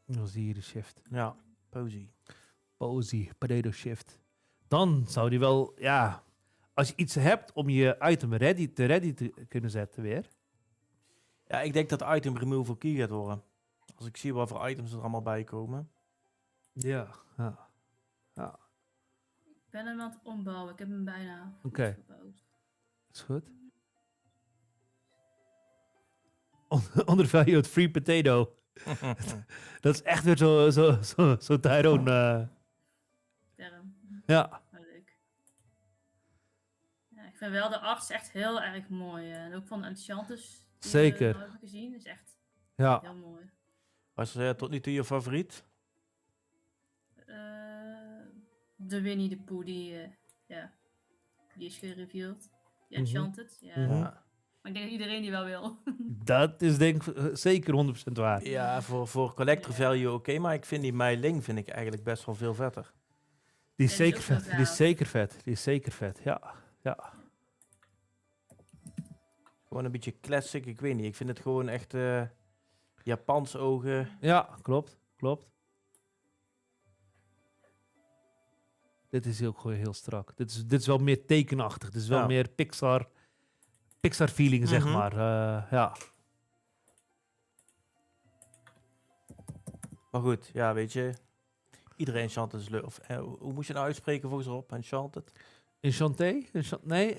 Dan zie je de shift. Ja, posy. Posy, potato shift. Dan zou die wel, ja... Als je iets hebt om je item ready te kunnen zetten weer. Ja, ik denk dat item removal key gaat worden. Als ik zie wat voor items er allemaal bij komen. Ja, ja. Ja, Ik ben hem aan het ombouwen. Ik heb hem bijna Oké. verbouwd. is goed. Undervalued free potato. Dat is echt weer zo Tyrone. Term. Ja, Wel leuk. Ja, ik vind wel de arts echt heel erg mooi. En ook van Enchantus. Die Zeker. we hebben gezien. Is echt ja. heel mooi. Was tot nu toe je favoriet? De Winnie de Pooh, die is gereveeld. Die Mhm. Enchanted. Ja. Mhm. Ja. Maar ik denk dat iedereen die wel wil. Dat is denk ik zeker 100% waar. Ja, voor collector value oké, maar ik vind die Mei Ling vind ik eigenlijk best wel veel vetter. Die is Ja, die zeker is ook wel vet. Die is gaaf. zeker vet. Die is zeker vet. Ja. Ja. Gewoon een beetje classic, ik weet niet. Ik vind het gewoon echt Japans ogen. Ja, klopt. Klopt. Dit is ook gewoon heel strak. Dit is wel meer tekenachtig. Dit is wel Ja. meer Pixar feeling, zeg Mhm. maar. Ja. Maar goed, ja, weet je. Iedereen Enchanted is leuk. Of, hoe moet je nou uitspreken volgens Rob? Enchanted? Enchanté? Nee?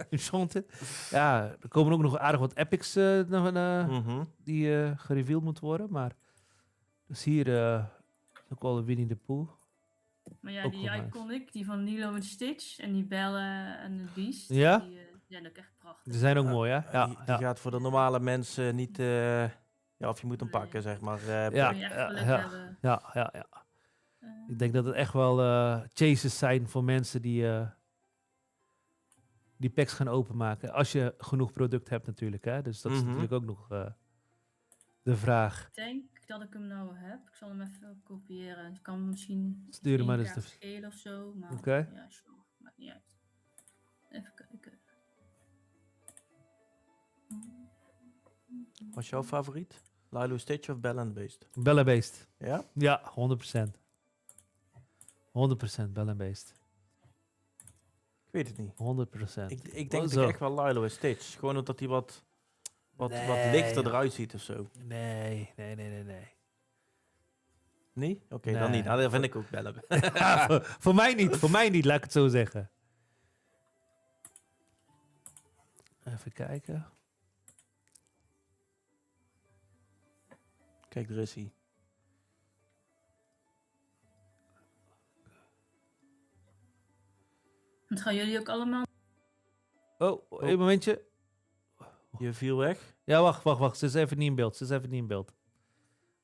Enchanted? Ja, er komen ook nog aardig wat epics Mhm. die gereveeld moeten worden. Maar dus hier ook al een Winnie the Pooh. Maar ja, Ook die wel nice. iconic, die van Lilo en Stitch en die Belle en de Beast. Ja? Die zijn ook echt prachtig. Die zijn ook mooi, hè? Ja, die ja. gaat voor de normale mensen niet... ja, of je moet hem Nee. pakken, zeg maar. Ja, Kun je echt geluk ja. hebben. Ja. Eh, Ik denk dat het echt wel chases zijn voor mensen die packs gaan openmaken. Als je genoeg product hebt natuurlijk, hè. Dus dat is Mhm. natuurlijk ook nog de vraag. ik denk dat ik hem nou heb. Ik zal hem even kopiëren. Ik kan hem misschien Stuur hem maar één eens kaart de- schelen of zo. Maar Oké. ja, sure. Maakt niet uit. Even kijken. Wat is jouw favoriet? Lilo Stitch of Bell and Beast? Bell and Beast. Ja? Ja, 100%. 100% Bell and Beast. Ik weet het niet. 100%. Ik denk Zo. toch echt wel Lilo en Stitch. Gewoon omdat hij wat Nee, lichter joh. eruit ziet of zo. Nee. Nee? Oké, dan Nee. niet. Nou, dat vind ik ook Bellen. voor mij niet, laat ik het zo zeggen. Even kijken. Kijk, daar is hij. Dat gaan jullie ook allemaal. Oh, een momentje. Je viel weg. Ja, wacht. Ze is even niet in beeld.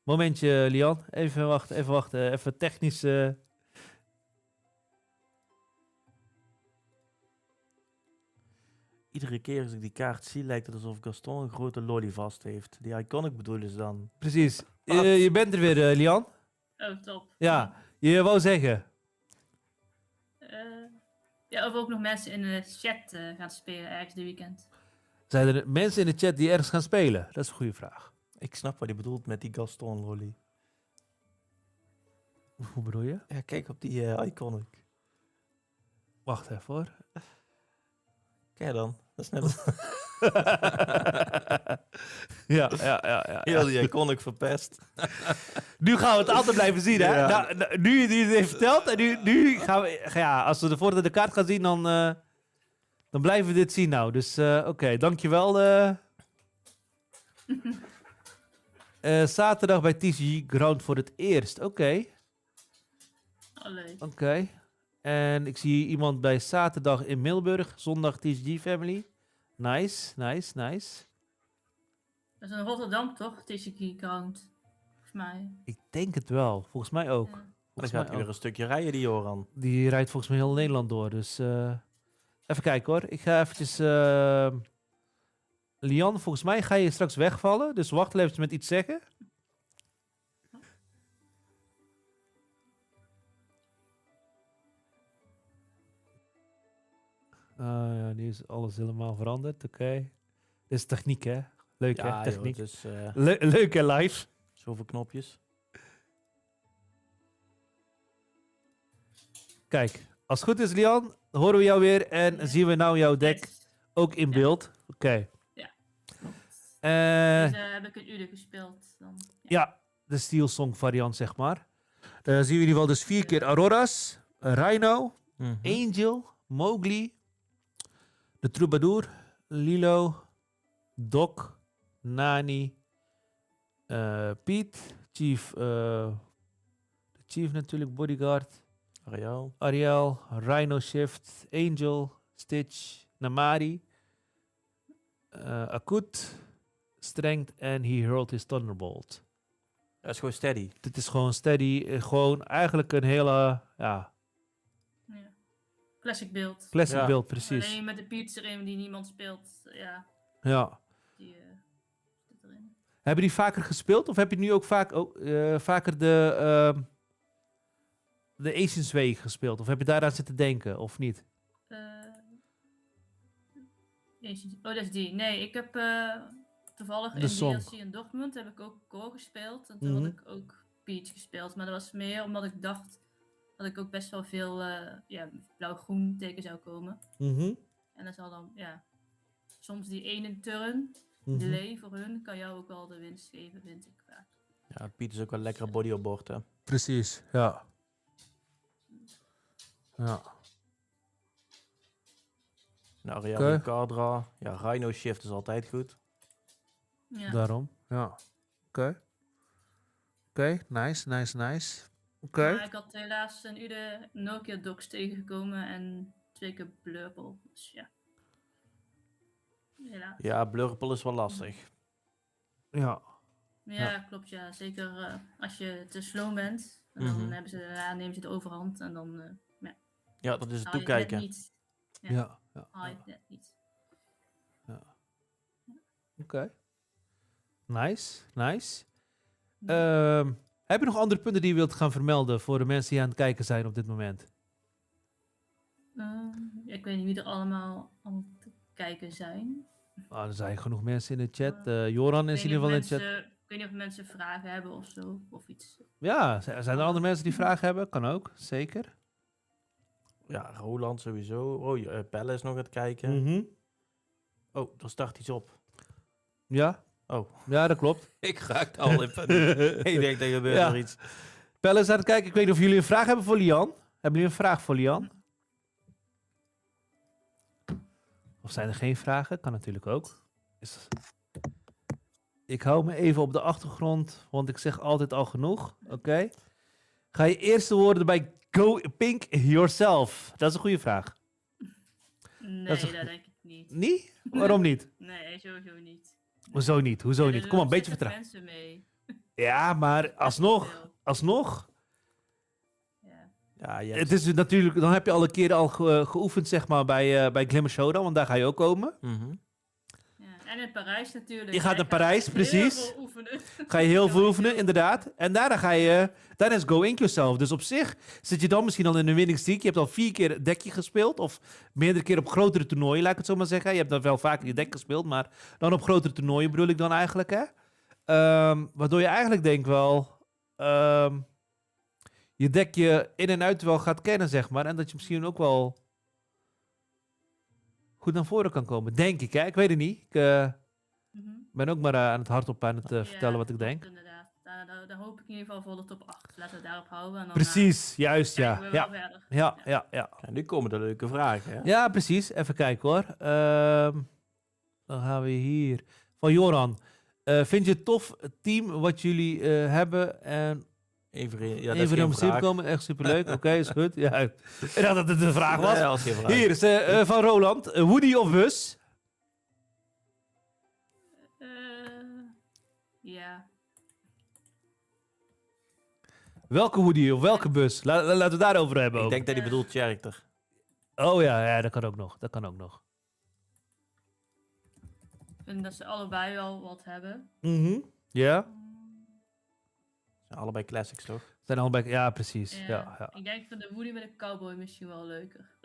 Momentje, Lian. Even wachten. Even technisch... Iedere keer als ik die kaart zie, lijkt het alsof Gaston een grote lolly vast heeft. Die iconic bedoelen ze dan. Precies. Wat? Je bent er weer, Lian. Oh, top. Ja, je wou zeggen. Ja, of ook nog mensen in de chat gaan spelen ergens dit weekend. Zijn er mensen in de chat die ergens gaan spelen? Dat is een goede vraag. Ik snap wat hij bedoelt met die Gaston lolly. Hoe bedoel je? Ja, kijk op die iconic. Wacht even hoor. Kijk dan. Dat is net Ja. Heel die iconic verpest. Nu gaan we het altijd blijven zien, hè? Ja. Nu je het heeft verteld en nu gaan we... Ja, als we de voordat de kaart gaan zien, dan blijven we dit zien nou. Dus oké, dankjewel. Zaterdag bij TCG Ground voor het eerst. Oké. En ik zie iemand bij zaterdag in Middelburg. Zondag TCG Family. Nice. Dat is in Rotterdam, toch? TCG Ground. Volgens mij. Ik denk het wel. Volgens mij ook. Ja. Dan Volgens gaat mij hij weer ook. een stukje rijden, die Joran. Die rijdt volgens mij heel Nederland door. Dus even kijken hoor. Ik ga eventjes... Lian, volgens mij ga je straks wegvallen. Dus wacht even met iets zeggen. Ja, nu is alles helemaal veranderd. Oké. Dit is techniek, hè? Leuk, hè? Ja, Techniek. joh, het is Leuk, hè? Live. zoveel knopjes. Kijk, als het goed is, Lian, horen we jou weer. En Ja. zien we nou jouw deck Yes. ook in Ja. beeld. Oké. Ja, klopt. Eh, Dus heb ik een uur gespeeld. Dan. Ja, de Steel Song variant, zeg maar. Dan zien we in ieder geval dus 4 keer Auroras, Rhino, Mhm. Angel, Mowgli, de Troubadour, Lilo, Doc, Nani, Pete, Chief, de Chief natuurlijk, Bodyguard, Ariel, Rhino Shift, Angel, Stitch, Namari, Akut, Strength en He Hurled His Thunderbolt. Dat is gewoon steady. Dit is gewoon steady, gewoon eigenlijk een hele, ja, Ja. Classic beeld. classic Ja. beeld, precies. Alleen met de Piets erin die niemand speelt. Ja, Ja. die zit erin. Hebben die vaker gespeeld of heb je nu ook vaker de Asians Way gespeeld? Of heb je daaraan zitten denken of niet? Dat is die. Nee, ik heb toevallig De in song. DLC in Dortmund heb ik ook Core gespeeld. En toen Mhm. had ik ook Peach gespeeld. Maar dat was meer omdat ik dacht dat ik ook best wel veel blauw-groen tegen zou komen. Mhm. En dan zal dan, ja, soms die ene turn, Mhm. delay voor hun, kan jou ook wel de winst geven, vind ik vaak. Ja, Piet is ook wel een lekkere body op boord, hè. Precies, ja. Ja. Nou, Ariel Oké. en Cardra. Ja, Rhino Shift is altijd goed. Ja. Daarom, ja. Oké. Oké, nice. Oké. Maar ik had helaas een uur Nokia Docs tegengekomen en 2 keer Blurple. Dus ja. Helaas. Ja, Blurple is wel lastig. Ja. Ja, klopt. Ja. Zeker als je te slow bent. En dan Mhm. hebben ze, nemen ze de overhand en dan Ja, dat is het haal je het net toekijken. niet. Ja. Haal je het net niet. Oké. Nice. Ja. Heb je nog andere punten die je wilt gaan vermelden voor de mensen die aan het kijken zijn op dit moment? Ja, ik weet niet wie er allemaal aan het kijken zijn. Ah, er zijn genoeg mensen in de chat. Joran is in ieder geval in de chat. Ik weet niet of mensen vragen hebben of zo. Of iets. Ja, zijn er andere mensen die vragen hebben? Kan ook, zeker. Ja, Roland sowieso. Oh, Pelle is nog aan het kijken. Mhm. Oh, er start iets op. Ja. Oh. Ja, dat klopt. Ik raakte al in paniek. Ik denk, er gebeurt Ja. er iets. Pelle is aan het kijken. Ik weet niet of jullie een vraag hebben voor Lian. Hebben jullie een vraag voor Lian? Of zijn er geen vragen? Kan natuurlijk ook. Ik hou me even op de achtergrond, want ik zeg altijd al genoeg. Oké. Ga je eerste woorden bij Go Pink Yourself? Dat is een goede vraag. Nee, Dat is dat een denk ik niet. Niet? Waarom niet? Nee, sowieso niet. Hoezo niet? Hoezo Ja, niet? er Kom op, een doen beetje vertrouwen. mensen mee. Ja, maar alsnog. Ja. Ja, je Het is natuurlijk, dan heb je al een keer geoefend, zeg maar, bij Glimmer Showdown, want daar ga je ook komen. Mhm. Ja. En in Parijs natuurlijk. Je gaat hè. naar Ik ga Parijs, heel precies. veel oefenen. Ga je heel veel Go oefenen, Ink inderdaad. En daarna daarna is Go Ink Yourself. Dus op zich zit je dan misschien al in een winning streak. Je hebt al 4 keer het dekje gespeeld. Of meerdere keer op grotere toernooien, laat ik het zo maar zeggen. Je hebt dan wel vaker je deck gespeeld, maar dan op grotere toernooien bedoel ik dan eigenlijk, hè. Waardoor je eigenlijk denk wel je dekje in en uit wel gaat kennen, zeg maar. En dat je misschien ook wel goed naar voren kan komen. Denk ik, hè? Ik weet het niet. Ik ben ook maar aan het hardop aan het vertellen wat ik klopt, denk. Inderdaad. Daar hoop ik in ieder geval voor de top 8. Laten we het daarop houden. En dan, Precies, juist, ja. kijken we wel verder. Ja. Ja, nu komen de leuke vragen. Hè? Ja, precies. Even kijken hoor. Dan gaan we hier. Van Joran. Vind je het tof team wat jullie hebben? En even om te komen. Echt superleuk. Oké, is goed. Ja, ik dacht dat het een vraag was. Nee, als geen vraag. Hier is van Roland. Woody of Bus? Ja. Welke Woody of welke bus? Laten we het daarover hebben Ik ook. denk dat hij bedoelt character. Oh ja, dat kan ook nog. Ik vind dat ze allebei wel wat hebben. Ja? Zijn allebei classics, toch? Zijn allebei... Ja, precies. Ja. Ik denk van de Woody met de cowboy misschien wel leuker.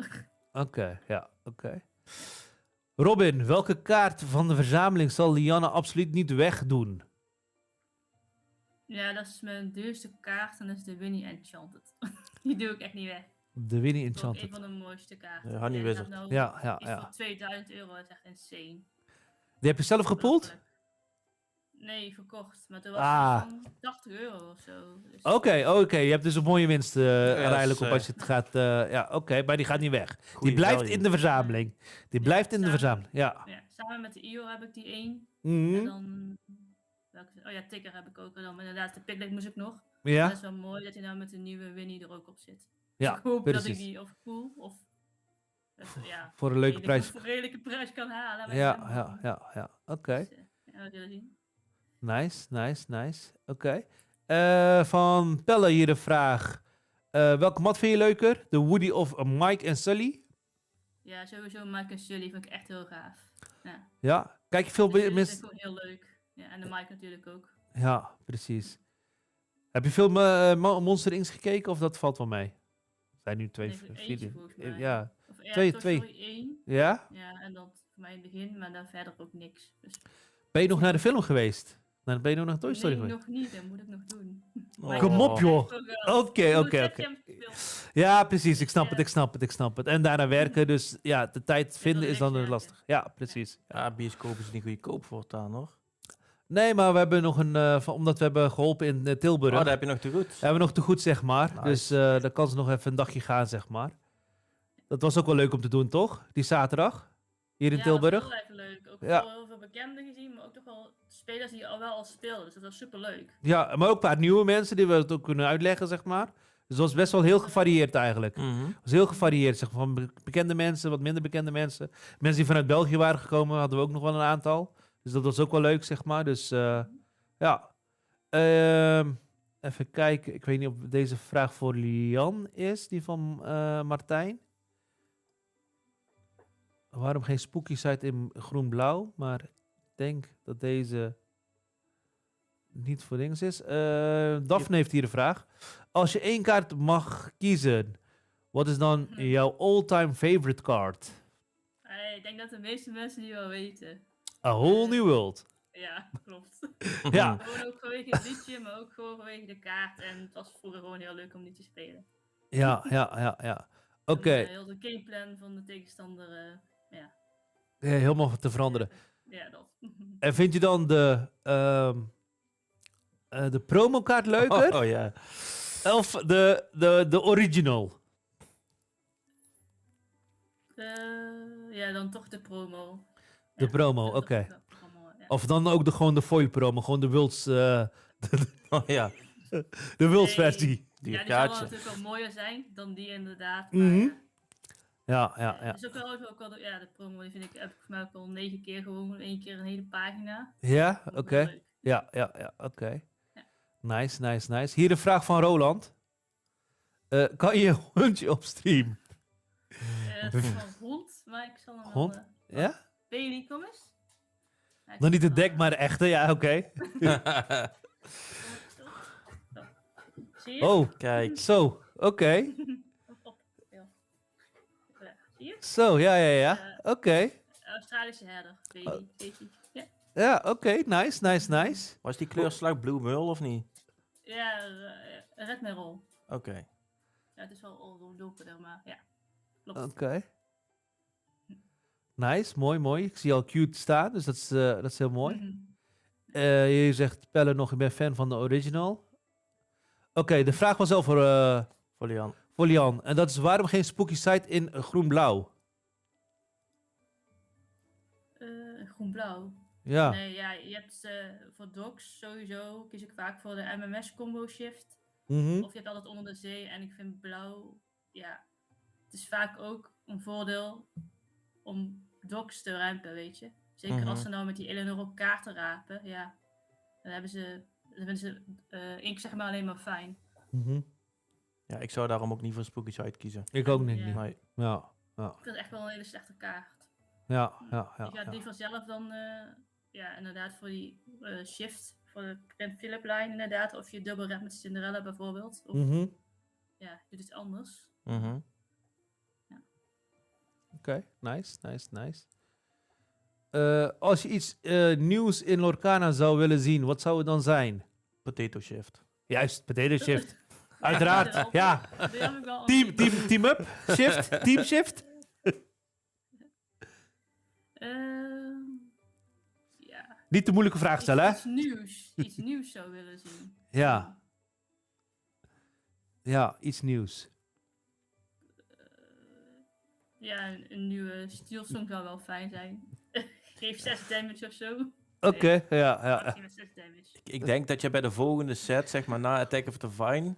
Oké. Robin, welke kaart van de verzameling zal Lianne absoluut niet wegdoen? Ja, dat is mijn duurste kaart en dat is de Winnie Enchanted. Die doe ik echt niet weg. De Winnie Dat is ook Enchanted. een van de mooiste kaarten. De Honey Die Wizard. gaat nou Ja. iets van 2000 euro, dat is echt insane. Die heb je zelf gepoeld? Nee, verkocht. Maar toen was het van 80 euro of zo. Dus Oké. Je hebt dus een mooie winst uiteindelijk op als je het gaat... maar die gaat niet weg. Die blijft in de verzameling. Ja. Samen met de IO heb ik die één. Mhm. En dan... Ticker heb ik ook. En dan inderdaad, de Piglet moest ik nog. Ja. Dat is wel mooi dat hij nou met de nieuwe Winnie er ook op zit. Ja, Dus ik hoop precies. dat ik die of cool of... Voor een leuke prijs. Voor een redelijke prijs kan halen. Maar Ja. Oké. Dus, we zullen zien. Nice. Oké. Van Pelle hier de vraag. Welke mat vind je leuker? De Woody of Mike en Sully? Ja, sowieso Mike en Sully vind ik echt heel gaaf. Ja. Ja. Kijk je veel Dat mensen... is gewoon heel leuk. Ja, en de Mike natuurlijk ook. Ja, precies. Heb je veel Monster Inc. gekeken of dat valt wel mee? Zijn nu twee... Eentje volgens mij. Ja. Of, Twee. Toy Story 1. Ja? Ja, en dat voor mij in het begin, maar dan verder ook niks. Dus... Ben je nog naar de film geweest? Ben je nog naar Toy Story Nee, geweest? nog niet. Dat moet ik nog doen. Kom op, joh. Oké. Oké. Ja, precies. Ik snap het. En daarna werken, dus ja, de tijd vinden is dan lastig. Ja, precies. Ja, bioscoop is niet goedkoop voortaan, hoor. Nee, maar we hebben nog omdat we hebben geholpen in Tilburg. Oh, daar heb je nog te goed. Hebben we nog te goed, zeg maar. Nice. Dus dan kan ze nog even een dagje gaan, zeg maar. Dat was ook wel leuk om te doen, toch? Die zaterdag. Hier in Tilburg. Dat was heel erg leuk. Ook wel heel veel bekenden gezien, maar ook toch wel spelers die al speelden. Dus dat was super leuk. Ja, maar ook een paar nieuwe mensen die we het ook kunnen uitleggen, zeg maar. Dus dat was best wel heel gevarieerd eigenlijk. Het was heel gevarieerd, zeg maar. Van bekende mensen, wat minder bekende mensen. Mensen die vanuit België waren gekomen, hadden we ook nog wel een aantal. Dus dat was ook wel leuk, zeg maar. Dus ja. Even kijken. Ik weet niet of deze vraag voor Lian is. Die van Martijn. Waarom geen spooky site in groen-blauw? Maar ik denk dat deze niet voor dingen is. Daphne heeft hier een vraag. Als je één kaart mag kiezen, wat is dan jouw all-time favorite card? Ik denk dat de meeste mensen die wel weten. A Whole New World. Ja, klopt. Ja. Gewoon ook vanwege het liedje, maar ook gewoon vanwege de kaart. En het was vroeger gewoon heel leuk om die te spelen. Ja. Oké. Heel de gameplan van de tegenstander, Ja, helemaal te veranderen. Ja, dat. En vind je dan de promokaart leuker? Oh ja. Of de original? Ja, dan toch de promo. De promo, dan oké. toch de promo, ja. Of dan ook gewoon de foil promo, gewoon de Wilds, Oh ja. de Wilds versie. Die Ja, die zal kaartje. natuurlijk wel mooier zijn dan die inderdaad. Mhm. Maar, Ja. Dus ook wel, de promo die vind ik, heb ik voor mij ook al 9 keer gewoon 1 keer een hele pagina. Ja, Ook wel oké. leuk. Ja, oké. Ja. Nice. Hier een vraag van Roland. Kan je een hondje op stream? Het is wel hond, maar ik zal hem Hond? wel... Ja? Bailey, kom eens. Ja, ik Nog niet zal de hem dek, maar de echte. Ja, oké. Zo. Zie je? Oh, Kijk. zo. Oké. Op. Ja. Zie je? Zo, ja. Oké. Australische herder, Bailey. Ja, Ja, oké. Nice. Was die kleurslag Blue Merle of niet? ja red mijn rol. Oké. Ja, het is wel al donkerder, maar ja. Klopt. Oké. Nice, mooi. Ik zie al cute staan, dus dat is heel mooi. Mhm. Je zegt Pelle nog, ik ben fan van de original. Oké, de vraag was over Voor Lian. En dat is waarom geen spooky site in groen-blauw? Groen-blauw. Ja. Nee, ja, je hebt voor docs sowieso kies ik vaak voor de MMS combo shift. Mhm. Of je hebt altijd onder de zee en ik vind blauw, ja, het is vaak ook een voordeel om docs te ruimen, weet je. Zeker als ze nou met die Eleanor op kaarten rapen, ja, dan vinden ze ink zeg maar alleen maar fijn. Mhm. Ja, ik zou daarom ook niet voor Spooky Side kiezen. Ik ook niet. Ja. niet. Nee. Ja. Ik vind het echt wel een hele slechte kaart. Ja. Ik ga liever zelf dan, ja, inderdaad voor die shift, voor de Print Philip line inderdaad, of je dubbel red met Cinderella bijvoorbeeld. Of, Mhm. ja, doe iets anders. Mhm. Oké, nice. Als je iets nieuws in Lorcana zou willen zien, wat zou het dan zijn? Potato Shift. Juist, potato shift. Uiteraard, ja. Die heb ik wel al Team up, shift, team shift. Ja. Niet te moeilijke vraag stellen, hè? Iets nieuws zou willen zien. Ja. Ja, iets nieuws. Ja, een nieuwe steelsong zou wel fijn zijn. Geef 6 damage of zo. Oké, ja. Geef 6 damage. Ik denk dat je bij de volgende set, zeg maar na Attack of the Vine,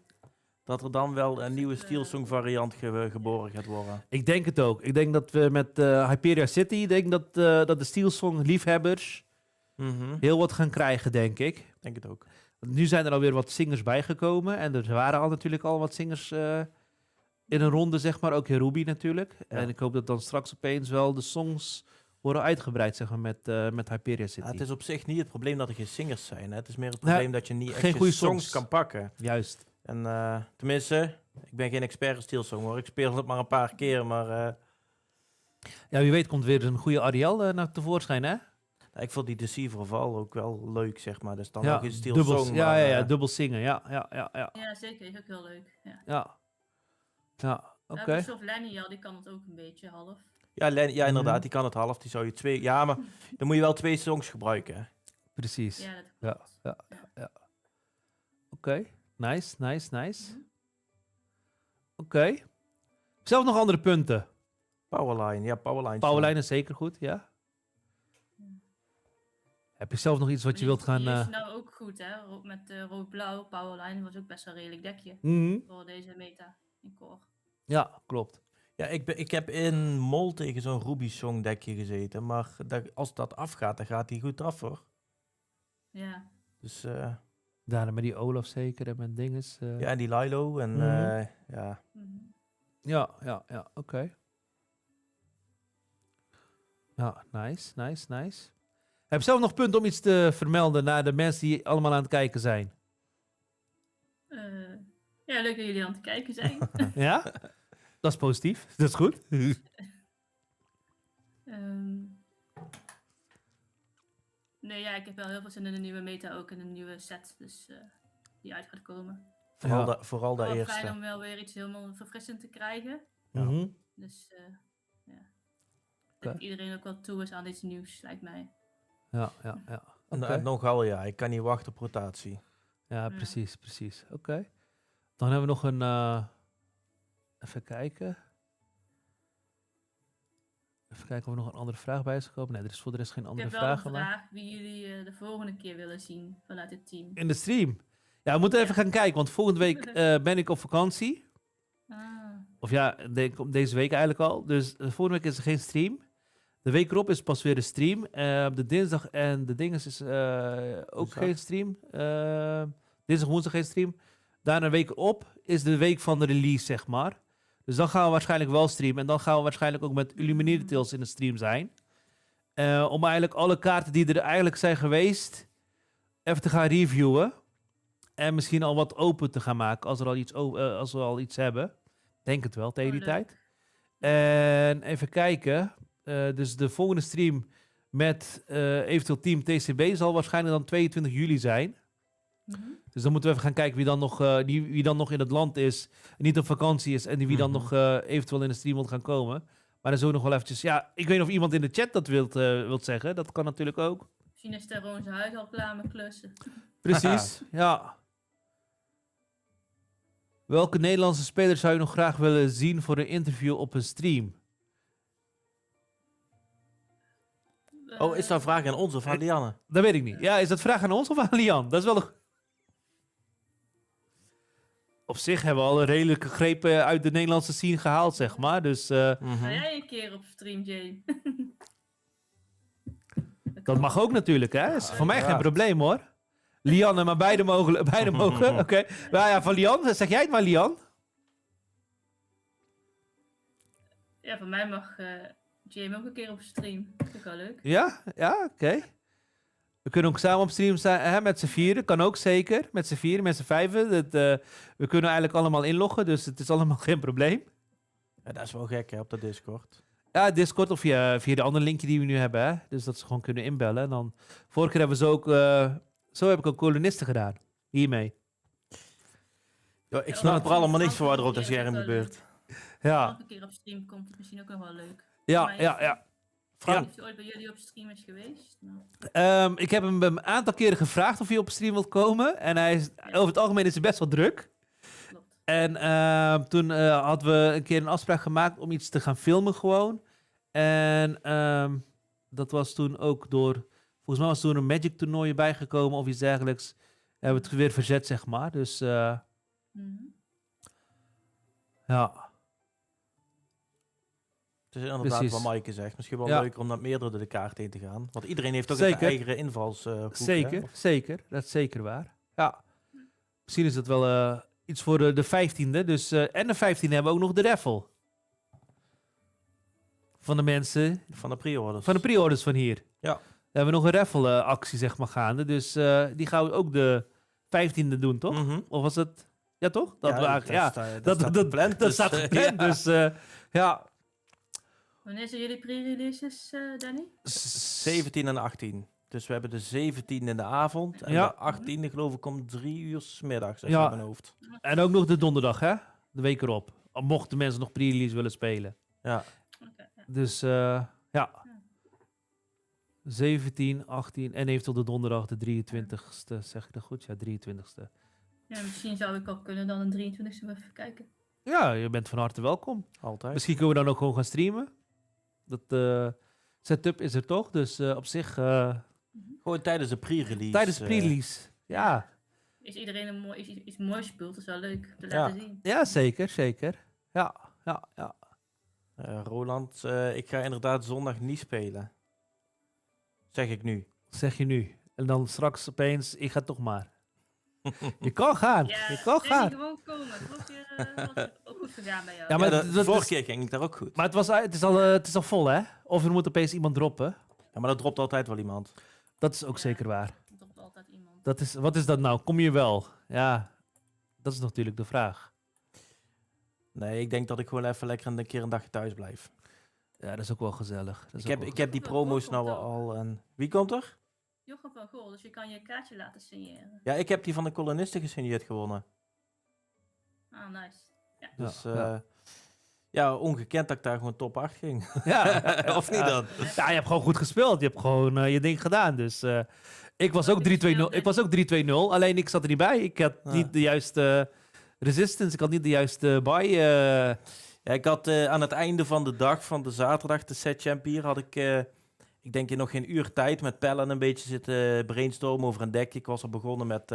dat er dan wel een nieuwe Steelsong variant geboren gaat worden. Ik denk het ook. Ik denk dat we met Hyperia City, dat de Steelsong liefhebbers heel wat gaan krijgen, denk ik. Denk het ook. Want nu zijn er alweer wat zingers bijgekomen. En er waren al natuurlijk al wat zingers in een ronde, zeg maar. Ook Herubi natuurlijk. Ja. En ik hoop dat dan straks opeens wel de songs worden uitgebreid, zeg maar, met Hyperia City. Ja, het is op zich niet het probleem dat er geen singers zijn. Hè. Het is meer het probleem dat je niet echt geen goede songs songs kan pakken. Juist. En tenminste, ik ben geen expert in Steelsong hoor. Ik speel het maar een paar keer, maar Ja, wie weet komt weer een goede Ariel naar tevoorschijn, hè? ik vond die Deceiver Val ook wel leuk, zeg maar. Dus dan Ja, nog een Steelsong. dubbel, ja, dubbel zingen. Ja. Ja, zeker. Is ook heel leuk. Ja. Ja, oké. Bijvoorbeeld Lenny, die kan het ook een beetje half. Ja, inderdaad, die kan het half. Die zou je 2... Ja, maar dan moet je wel 2 songs gebruiken. Hè. Precies. Ja, dat klopt. Ja. Oké, nice. Oké. Zelf nog andere punten? Powerline, ja, Powerline. Powerline is zeker goed, ja. Heb je zelf nog iets wat je wilt gaan... Die is nou ook goed, hè? Met rood-blauw, Powerline was ook best wel een redelijk dekje. Voor deze meta in core. Ja, klopt. Ja, ik heb in Mol tegen zo'n Ruby Song dekje gezeten. Maar als dat afgaat, dan gaat hij goed af, hoor. Ja. Dus, Daarna met die Olaf zeker en met dinges. ja, en die Lilo en ja. Ja, oké. Ja, nice. Heb je zelf nog punten om iets te vermelden naar de mensen die allemaal aan het kijken zijn? Ja, leuk dat jullie aan het kijken zijn. Ja? Dat is positief. Dat is goed. Nee, ja, ik heb wel heel veel zin in de nieuwe meta ook en een nieuwe set. Dus die uit gaat komen. Vooral de Wel eerste. fijn om wel weer iets helemaal verfrissend te krijgen. Mhm. Dus dat iedereen ook wel toe is aan iets nieuws, lijkt mij. Ja. En nogal ja, ik kan niet wachten op rotatie. Ja, precies. Oké. Dan hebben we nog een... even kijken. Even kijken of er nog een andere vraag bij is gekomen. Nee, er is voor de rest geen andere vraag. Ik heb wel een vraag wie jullie de volgende keer willen zien vanuit het team. In de stream? Ja, we moeten even gaan kijken, want volgende week ben ik op vakantie. Of ja, deze week eigenlijk al. Dus volgende week is er geen stream. De week erop is pas weer een stream. Op de dinsdag en de dinges is ook geen stream. Dinsdag, woensdag geen stream. Daarna een week erop is de week van de release, zeg maar. Dus dan gaan we waarschijnlijk wel streamen. En dan gaan we waarschijnlijk ook met Illumineers in de stream zijn. Om eigenlijk alle kaarten die er eigenlijk zijn geweest, even te gaan reviewen. En misschien al wat open te gaan maken als we al iets hebben. Denk het wel, tegen die tijd. En even kijken. Dus de volgende stream met eventueel team TCB zal waarschijnlijk dan 22 juli zijn. Dus dan moeten we even gaan kijken wie dan nog in het land is, niet op vakantie is en wie dan nog eventueel in de stream wil gaan komen. Maar dan zo nog wel eventjes... Ja, ik weet niet of iemand in de chat dat wilt zeggen. Dat kan natuurlijk ook. Misschien is Teron zijn huis al klaar met klussen. Precies, ja. Welke Nederlandse speler zou je nog graag willen zien voor een interview op een stream? Oh, is dat een vraag aan ons of aan Lianne? Dat weet ik niet. Ja, is dat vraag aan ons of aan Lian? Dat is wel een... Op zich hebben we al een redelijke grepen uit de Nederlandse scene gehaald, zeg maar. Dus Ga jij een keer op stream, Jay? dat mag ook natuurlijk, hè? Is voor mij geen uiteraard. probleem, hoor. Lianne, maar beide mogen. Oké. Nou ja, van Lian. Zeg jij het maar, Lian. Ja, voor mij mag Jay ook een keer op stream. Dat vind ik wel leuk. Ja? Ja, oké. We kunnen ook samen op stream zijn, hè, met z'n vieren. Kan ook zeker. Met z'n vieren, met z'n vijven. We kunnen eigenlijk allemaal inloggen, dus het is allemaal geen probleem. Ja, dat is wel gek, hè, op de Discord. Ja, Discord of via de andere linkje die we nu hebben, hè. Dus dat ze gewoon kunnen inbellen. En dan, vorige keer hebben we ze ook... zo heb ik ook kolonisten gedaan. Hiermee. Ja, ik snap er allemaal niks van wat er op dat scherm gebeurt. Ja, Als ik een keer op stream komt, het misschien ook nog wel leuk. ja, Maar ja. Frank, Heeft hij ooit bij jullie op stream is geweest? Nou, Ik heb hem een aantal keren gevraagd of hij op stream wilt komen. En over het algemeen is hij best wel druk. klopt. En toen hadden we een keer een afspraak gemaakt om iets te gaan filmen gewoon. En dat was toen ook volgens mij was toen een Magic toernooi bijgekomen of iets dergelijks. Hebben we het weer verzet, zeg maar. Dus Mhm. ja. het is inderdaad Precies. wat Maaike zegt. Misschien wel Ja. leuker om met meerdere door de kaart heen te gaan. Want iedereen heeft ook Zeker. een eigen invalshoek. Zeker, Hè? zeker. Dat is zeker waar. Ja. Misschien is het wel iets voor de 15e. Dus, en de 15e hebben we ook nog de raffle. Van de mensen, Van de pre-orders. van de pre-orders van hier. Ja. We hebben nog een raffle actie, zeg maar, gaande. Dus die gaan we ook de 15e doen, toch? Mhm. Of was het... Ja, toch? Dat Ja, we eigenlijk- ja, dat staat gepland. dat dus, staat gepland. ja. Dus ja, Wanneer zijn jullie pre-releases, Danny? 17 en 18. Dus we hebben de 17 in de avond. En Ja. de 18e geloof ik om 3 uur 's middags. Ja. Ja. Mijn hoofd. En ook nog de donderdag, hè? De week erop. Mochten mensen nog pre-release willen spelen. Ja. Oké, ja. Dus ja. 17, 18 en eventueel de donderdag de 23ste. Zeg ik dat goed? Ja, 23ste. Ja, misschien zou ik al kunnen dan een 23e even kijken. Ja, je bent van harte welkom. Altijd. Misschien kunnen we dan ook gewoon gaan streamen. Dat setup is er toch? Dus op zich Gewoon tijdens de pre-release. tijdens pre-release. Ja. Is iedereen iets moois speelt, dat is wel leuk om te Ja. laten zien. Ja, zeker, zeker. Ja. Roland, ik ga inderdaad zondag niet spelen. Zeg ik nu. Zeg je nu. En dan straks opeens, ik ga toch maar. Je kan gaan. Ja, Je kan Danny, gaan. gewoon komen. Vorige keer was het ook goed gegaan bij jou. Ja, maar Ja, dat de vorige is- keer ging ik daar ook goed. Maar het is al vol, hè? Of er moet opeens iemand droppen. Ja, maar dat dropt altijd wel iemand. Dat is ook Ja. zeker waar. Er dropt altijd iemand. Wat is dat nou? Kom je wel? Ja, dat is natuurlijk de vraag. Nee, ik denk dat ik gewoon even lekker een keer een dagje thuis blijf. Ja, dat is ook wel gezellig. Dat is Ik ook heb, wel ik heb die promo's nou al. En... Wie komt er? Jochem van Gool, dus je kan je kaartje laten signeren. Ja, ik heb die van de kolonisten gesigneerd gewonnen. Ah, nice. Dus ja. ja, ongekend dat ik daar gewoon top 8 ging. Ja. Of niet dan? Ja, je hebt gewoon goed gespeeld. Je hebt gewoon je ding gedaan. Dus ik was ook 3-2-0. Ik was ook 3-2-0. Alleen ik zat er niet bij. Ik had niet de juiste resistance. Ik had niet de juiste buy. Ja, ik had aan het einde van de dag, van de zaterdag, de set champion, had ik denk nog geen uur tijd met Pelle een beetje zitten brainstormen over een deck. Ik was al begonnen met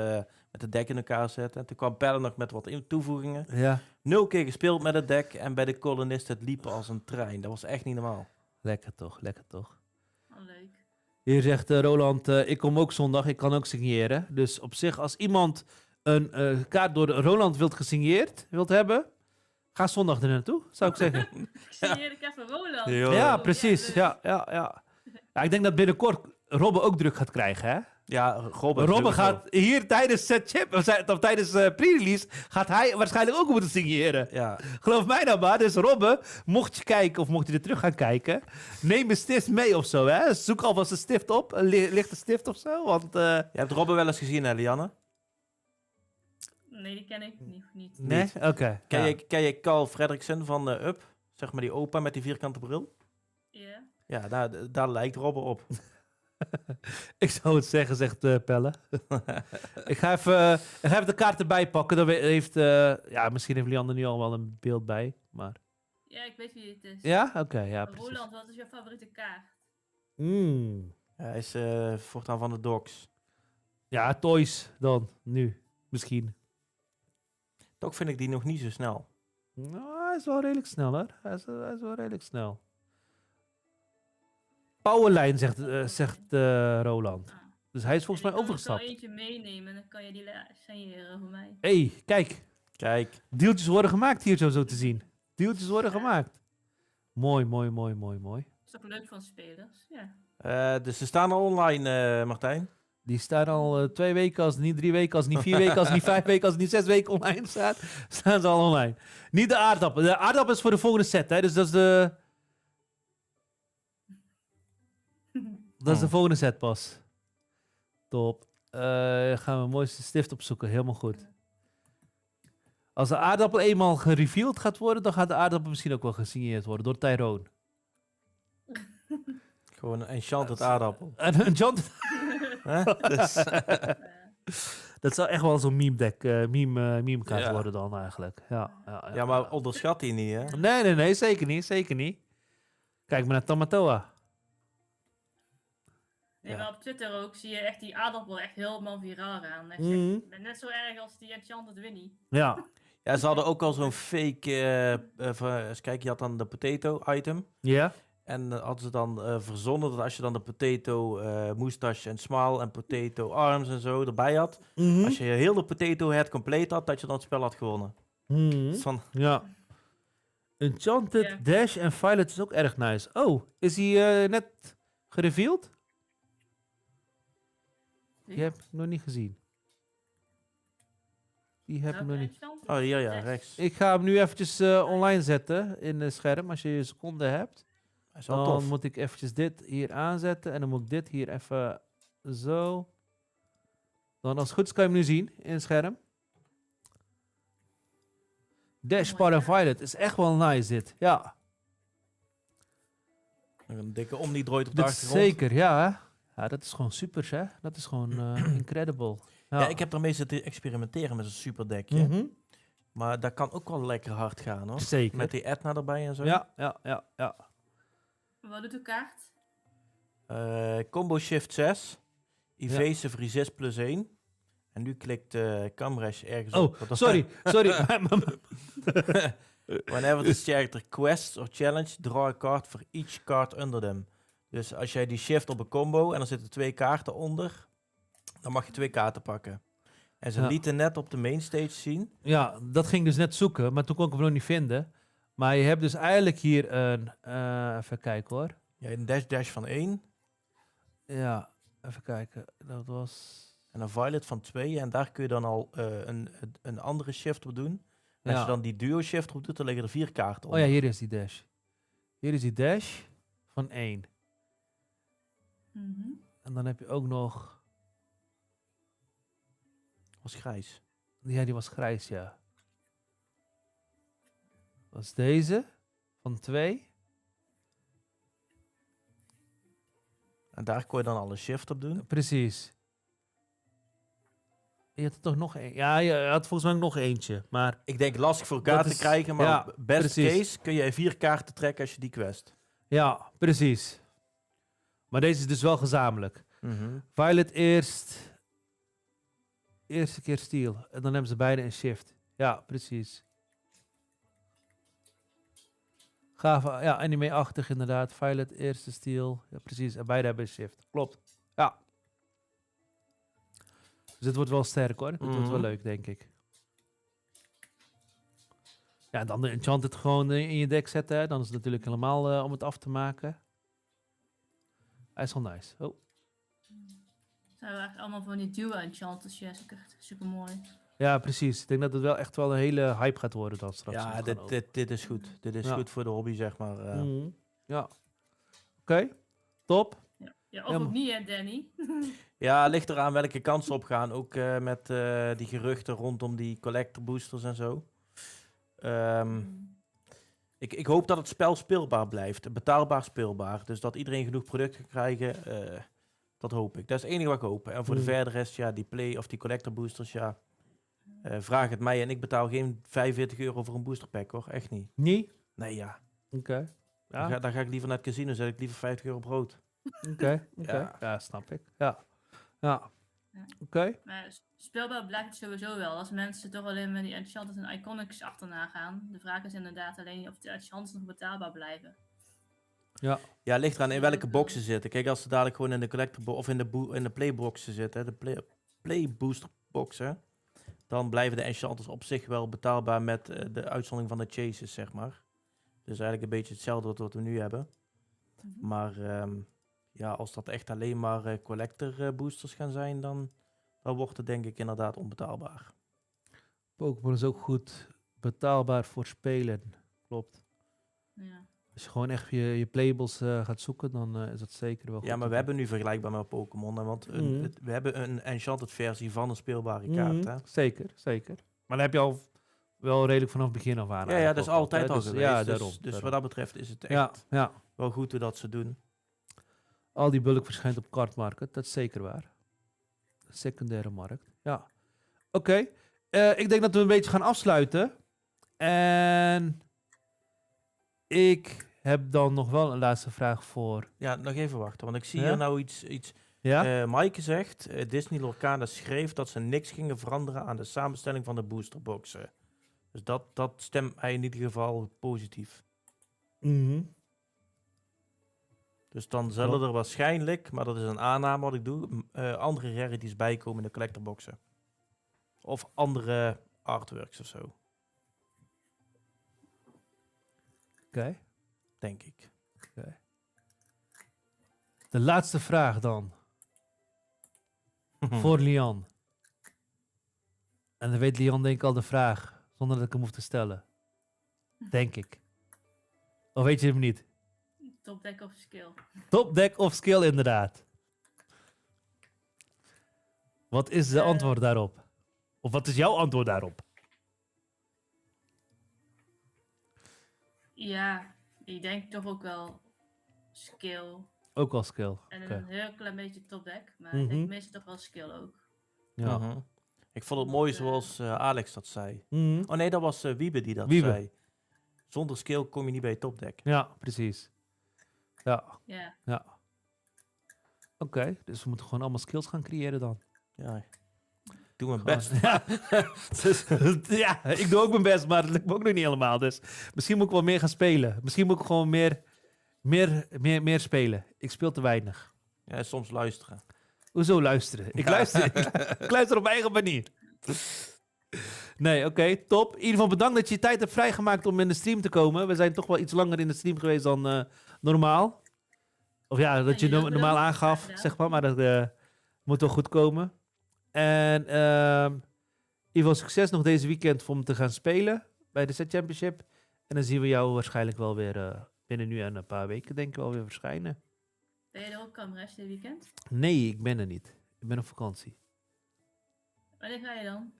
het deck in elkaar zetten. En toen kwam Pelle nog met wat toevoegingen. Ja. 0 keer gespeeld met het deck en bij de kolonist het liep als een trein. Dat was echt niet normaal. Lekker toch, lekker toch. Oh, leuk. Hier zegt Roland, ik kom ook zondag. Ik kan ook signeren. Dus op zich, als iemand een kaart door Roland wilt hebben, ga zondag er naartoe, zou ik zeggen. Ik signeer de kaart van Roland. Ja, Oh, precies. leuk. Ja, ik denk dat binnenkort Robbe ook druk gaat krijgen, hè? Ja, Robbe Robbe gaat hier tijdens tijdens pre-release gaat hij waarschijnlijk ook moeten signeren. Ja, Geloof mij nou maar. Dus Robbe, mocht je kijken of mocht je er terug gaan kijken, neem een stift mee of zo, hè? Zoek alvast een stift op, een lichte stift of zo, want... je hebt Robbe wel eens gezien, hè, Lianne? Nee, die ken ik niet. Nee? Oké. Ken je Carl Fredriksen van Up? Zeg maar die opa met die vierkante bril. Ja. Ja, daar lijkt Robbe op. Ik zou het zeggen, zegt Pelle. Ik ga even de kaart erbij pakken. Dan heeft, misschien heeft Liander nu al wel een beeld bij. Maar... Ja, ik weet wie het is. Ja? Oké, ja, precies. Roland, wat is jouw favoriete kaart? Ja, hij is voortaan van de docs. Ja, Toys dan, nu. Misschien. Toch vind ik die nog niet zo snel. Nou, hij is wel redelijk snel, hoor. Hij is wel redelijk snel. Powerline, zegt Roland. Ah. Dus hij is volgens mij Ik overgestapt. kan eentje meenemen en dan kan je die signeren voor mij. Hé, kijk. Kijk. Deeltjes worden gemaakt hier zo te zien. Deeltjes worden gemaakt. Mooi. Dat is ook leuk van spelers, ja. Dus ze staan al online, Martijn. Die staan al 2 weken, als het niet 3 weken, als het niet 4 weken, als het niet 5 weken, als het niet 6 weken online staat. Staan ze al online. Niet de aardappel. De aardappel is voor de volgende set, hè. Dus dat is de... Dat is de volgende set pas. Top. Gaan we een mooiste stift opzoeken. Helemaal goed. Als de aardappel eenmaal gereveeld gaat worden, dan gaat de aardappel misschien ook wel gesigneerd worden door Tyrone. Gewoon een enchanted aardappel. En een John... Dus, Dat zou echt wel zo'n meme kaart Ja. worden dan eigenlijk. ja, maar onderschat die niet, hè? Nee, zeker niet. Kijk maar naar Tamatoa. Nee, Ja. maar op Twitter ook zie je echt die aardappel echt helemaal viraal gaan. Echt, Mhm. net zo erg als die Enchanted Winnie. Ja. Ja, ze hadden ook al zo'n fake... eens kijken, je had dan de potato item. Ja? En hadden ze dan verzonnen dat als je dan de potato moustache en smile en potato arms en zo erbij had. Mhm. Als je heel de potato head compleet had, dat je dan het spel had gewonnen. Mhm. Dus van, Ja. Enchanted, Ja. Dash en Violet is ook erg nice. Oh, is hij net gereveeld? Die heb ik nog niet gezien. Die heb ik nog niet. oh, hier ja, rechts. Ik ga hem nu eventjes online zetten in het scherm. Als je een seconde hebt. Hij is wel Dan tof. moet ik eventjes dit hier aanzetten. En dan moet ik dit hier even zo. Dan als het goed is kan je hem nu zien in het scherm. Dash, Mooi, Par en ja. Violet is echt wel nice dit. Ja, Een dikke omnidroid op de dit is achtergrond. zeker. Ja, hè? Ja, dat is gewoon super, hè? Dat is gewoon incredible. Ja, ik heb ermee zitten experimenteren met zo'n superdekje. Mhm. Maar dat kan ook wel lekker hard gaan, hoor. Zeker. Met die Etna erbij en zo. Ja. Wat doet de kaart? Combo Shift 6. Evasive Resist plus 1. En nu klikt Kamresh ergens op. Oh, sorry. Whenever this character quests or challenge, draw a card for each card under them. Dus als jij die shift op een combo en er zitten 2 kaarten onder, dan mag je 2 kaarten pakken. En ze Ja. lieten net op de MainStage zien. Ja, dat ging ik dus net zoeken, maar toen kon ik hem nog niet vinden. Maar je hebt dus eigenlijk hier een... even kijken hoor. Ja, een dash van 1 Ja, even kijken. Dat was... en een violet van 2. En daar kun je dan al een andere shift op doen. En als Ja. je dan die duo shift op doet, dan liggen er 4 kaarten Oh onder. ja, hier is die dash. Hier is die dash van 1. Mhm. En dan heb je ook nog... Was grijs. Ja, die was grijs, ja. Dat was deze van 2. En daar kon je dan al een shift op doen. Precies. Je had er toch nog één. Ja, je had volgens mij nog eentje. Maar Ik denk lastig voor elkaar Dat te is- krijgen, maar ja, best precies. case kun je 4 kaarten trekken als je die quest. ja, precies. Maar deze is dus wel gezamenlijk. Mhm. Violet eerst. Eerste keer steel. En dan hebben ze beide een shift. Ja, precies. Gaaf. Ja, anime-achtig inderdaad. Violet eerste steel. Ja, precies. En beide hebben een shift. Klopt. Ja. Dus dit wordt wel sterk hoor. Dit wordt wel Mhm. leuk, denk ik. Ja, en dan de Enchanted gewoon in je deck zetten. Hè. Dan is het natuurlijk helemaal om het af te maken. Hij is wel nice. Oh. Zijn we eigenlijk allemaal van die duo enchanters? Ja, super mooi. Ja, precies. Ik denk dat het wel echt wel een hele hype gaat worden dan straks. Ja, nog gaan ook. dit is goed. Dit is Ja. goed voor de hobby, zeg maar. Mhm. Ja. Oké. Top. Ja, of Ja, ook niet, hè, Danny? Ja, ligt eraan welke kant ze op gaan. Ook met die geruchten rondom die collector boosters en zo. Ik hoop dat het spel speelbaar blijft. Betaalbaar speelbaar. Dus dat iedereen genoeg product kan krijgen. Dat hoop ik. Dat is het enige wat ik hoop. En voor de verder rest, ja, die play of die collector boosters, ja. Vraag het mij en ik betaal geen €45 voor een booster pack, hoor. Echt niet. Nee? Nee, ja. Oké. Ja. Dan ga ik liever naar het casino, zet ik liever €50 brood. Oké. Ja. Ja, snap ik. Ja. Ja. Oké. Maar speelbaar blijft het sowieso wel. Als mensen toch alleen met die enchanters en iconics achterna gaan. De vraag is inderdaad alleen of de enchanters nog betaalbaar blijven. Ja. Ja, ligt eraan in welke boxen zitten. Kijk, als ze dadelijk gewoon in de collector of in de playboxen zitten, de play booster boxen, dan blijven de enchanters op zich wel betaalbaar met de uitzondering van de chases, zeg maar. Dus eigenlijk een beetje hetzelfde wat we nu hebben. Maar ja, als dat echt alleen maar collector boosters gaan zijn, dan wordt het denk ik inderdaad onbetaalbaar. Pokémon is ook goed betaalbaar voor spelen. Klopt. Ja. Als je gewoon echt je playables gaat zoeken, dan is dat zeker wel goed. Ja, maar we hebben nu vergelijkbaar met Pokémon. Want we hebben een enchanted versie van een speelbare kaart. Hè? Zeker, zeker. Maar dan heb je al wel redelijk vanaf het begin af aan. Ja, dat is altijd al geweest. Ja, dus daarom. wat dat betreft is het echt wel goed hoe dat ze doen. Al die bulk verschijnt op card market, dat is zeker waar. Secundaire markt, ja. Oké, ik denk dat we een beetje gaan afsluiten. En ik heb dan nog wel een laatste vraag voor... Ja, nog even wachten, want ik zie hier nou iets. Ja? Maaike zegt, Disney Lorcana schreef dat ze niks gingen veranderen aan de samenstelling van de boosterboxen. Dus dat stemt mij in ieder geval positief. Dus dan zullen er waarschijnlijk, maar dat is een aanname wat ik doe, andere rarities bijkomen in de collectorboxen. Of andere artworks of zo. Oké. Denk ik. Okay. De laatste vraag dan. Voor Lian. En dan weet Lian denk ik al de vraag, zonder dat ik hem hoef te stellen. Denk ik. Of weet je hem niet? Top deck of skill. Top deck of skill, inderdaad. Wat is de antwoord daarop? Of wat is jouw antwoord daarop? Ja, ik denk toch ook wel skill. Ook al skill. En Okay. een heel klein beetje top deck, maar ik denk meestal toch wel skill ook. Ja. Ik vond het mooi zoals Alex dat zei. Oh nee, dat was Wiebe die dat zei. Zonder skill kom je niet bij je topdeck. Ja, precies. Ja. Ja. Oké, dus we moeten gewoon allemaal skills gaan creëren dan. Ja, ik doe mijn best. Ja, ik doe ook mijn best, maar dat lukt me ook nog niet helemaal. Dus misschien moet ik wel meer gaan spelen. Misschien moet ik gewoon meer spelen. Ik speel te weinig. Ja, soms luisteren. Hoezo luisteren? Ik luister op mijn eigen manier. Nee, oké, top. In ieder geval bedankt dat je tijd hebt vrijgemaakt om in de stream te komen. We zijn toch wel iets langer in de stream geweest dan normaal. Of ja, dat je normaal aangaf, zeg maar. Maar dat moet toch goed komen. En in ieder geval succes nog deze weekend om te gaan spelen bij de Set Championship. En dan zien we jou waarschijnlijk wel weer binnen nu en een paar weken denk ik wel weer verschijnen. Ben je er ook Kamresh dit weekend? Nee, ik ben er niet. Ik ben op vakantie. Wanneer ga je dan?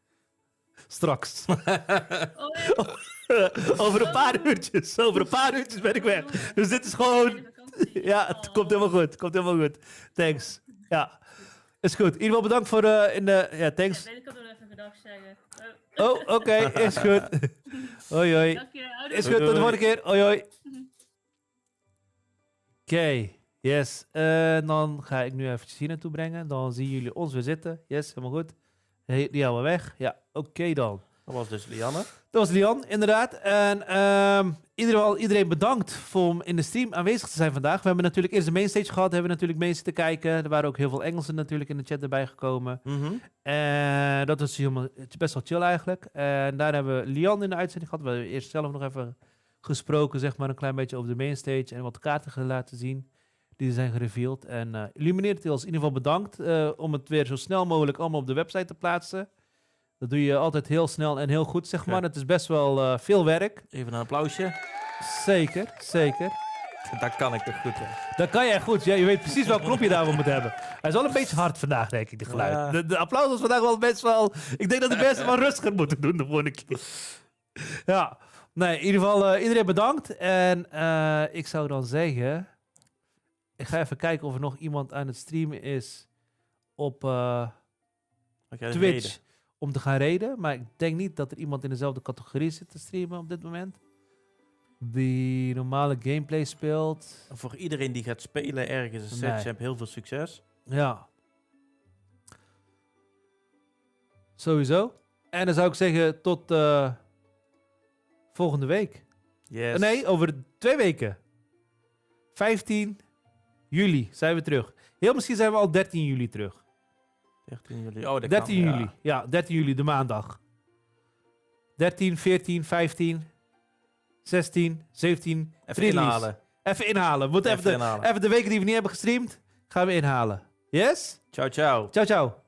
Straks. Over een paar uurtjes. Over een paar uurtjes ben ik weg. Dus dit is gewoon... Ja, het komt helemaal goed. Komt helemaal goed. Thanks. Ja, is goed. In ieder geval bedankt voor Ja, thanks. Ja, ik kan nog even gedag zeggen. Oh, oké. Is goed. Hoi, hoi. Dank je. Is goed, tot de volgende keer. Hoi, hoi. Oké, yes. Dan ga ik nu eventjes hier naartoe brengen. Dan zien jullie ons weer zitten. Yes, helemaal goed. Die gaan we weg. Ja, oké dan. Dat was dus Lianne. Dat was Lian, inderdaad. En iedereen bedankt om in de stream aanwezig te zijn vandaag. We hebben natuurlijk eerst de MainStage gehad. Hebben natuurlijk mee zitten kijken. Er waren ook heel veel Engelsen natuurlijk in de chat erbij gekomen. En dat was best wel chill eigenlijk. En daar hebben we Lian in de uitzending gehad. We hebben eerst zelf nog even gesproken, zeg maar, een klein beetje over de MainStage. En wat kaarten laten zien. Die zijn gereveeld. En Illumineers in ieder geval bedankt om het weer zo snel mogelijk allemaal op de website te plaatsen. Dat doe je altijd heel snel en heel goed, zeg maar. Het is best wel veel werk. Even een applausje. Zeker, zeker. Dat kan ik toch goed, hè? Dat kan jij goed. Ja, je weet precies welk knopje je daarvoor moet hebben. Hij is wel een beetje hard vandaag, denk ik, de geluid. Ja. De applaus was vandaag wel best wel... Ik denk dat de mensen wel rustiger moeten doen de volgende keer. Ja, Nee, in ieder geval iedereen bedankt. En ik zou dan zeggen... Ik ga even kijken of er nog iemand aan het streamen is op Twitch om te gaan raiden. Maar ik denk niet dat er iemand in dezelfde categorie zit te streamen op dit moment. Die normale gameplay speelt. Voor iedereen die gaat spelen ergens een setchamp, heel veel succes. Ja. Sowieso. En dan zou ik zeggen tot volgende week. Yes. Nee, over 2 weken. 15 juli zijn we terug. Heel misschien zijn we al 13 juli terug. 13 juli. Oh, dat 13 kan, juli. Ja, 13 juli, de maandag. 13, 14, 15, 16, 17. Even inhalen. Even inhalen. We moeten even de weken die we niet hebben gestreamd, gaan we inhalen. Yes? Ciao, ciao. Ciao, ciao.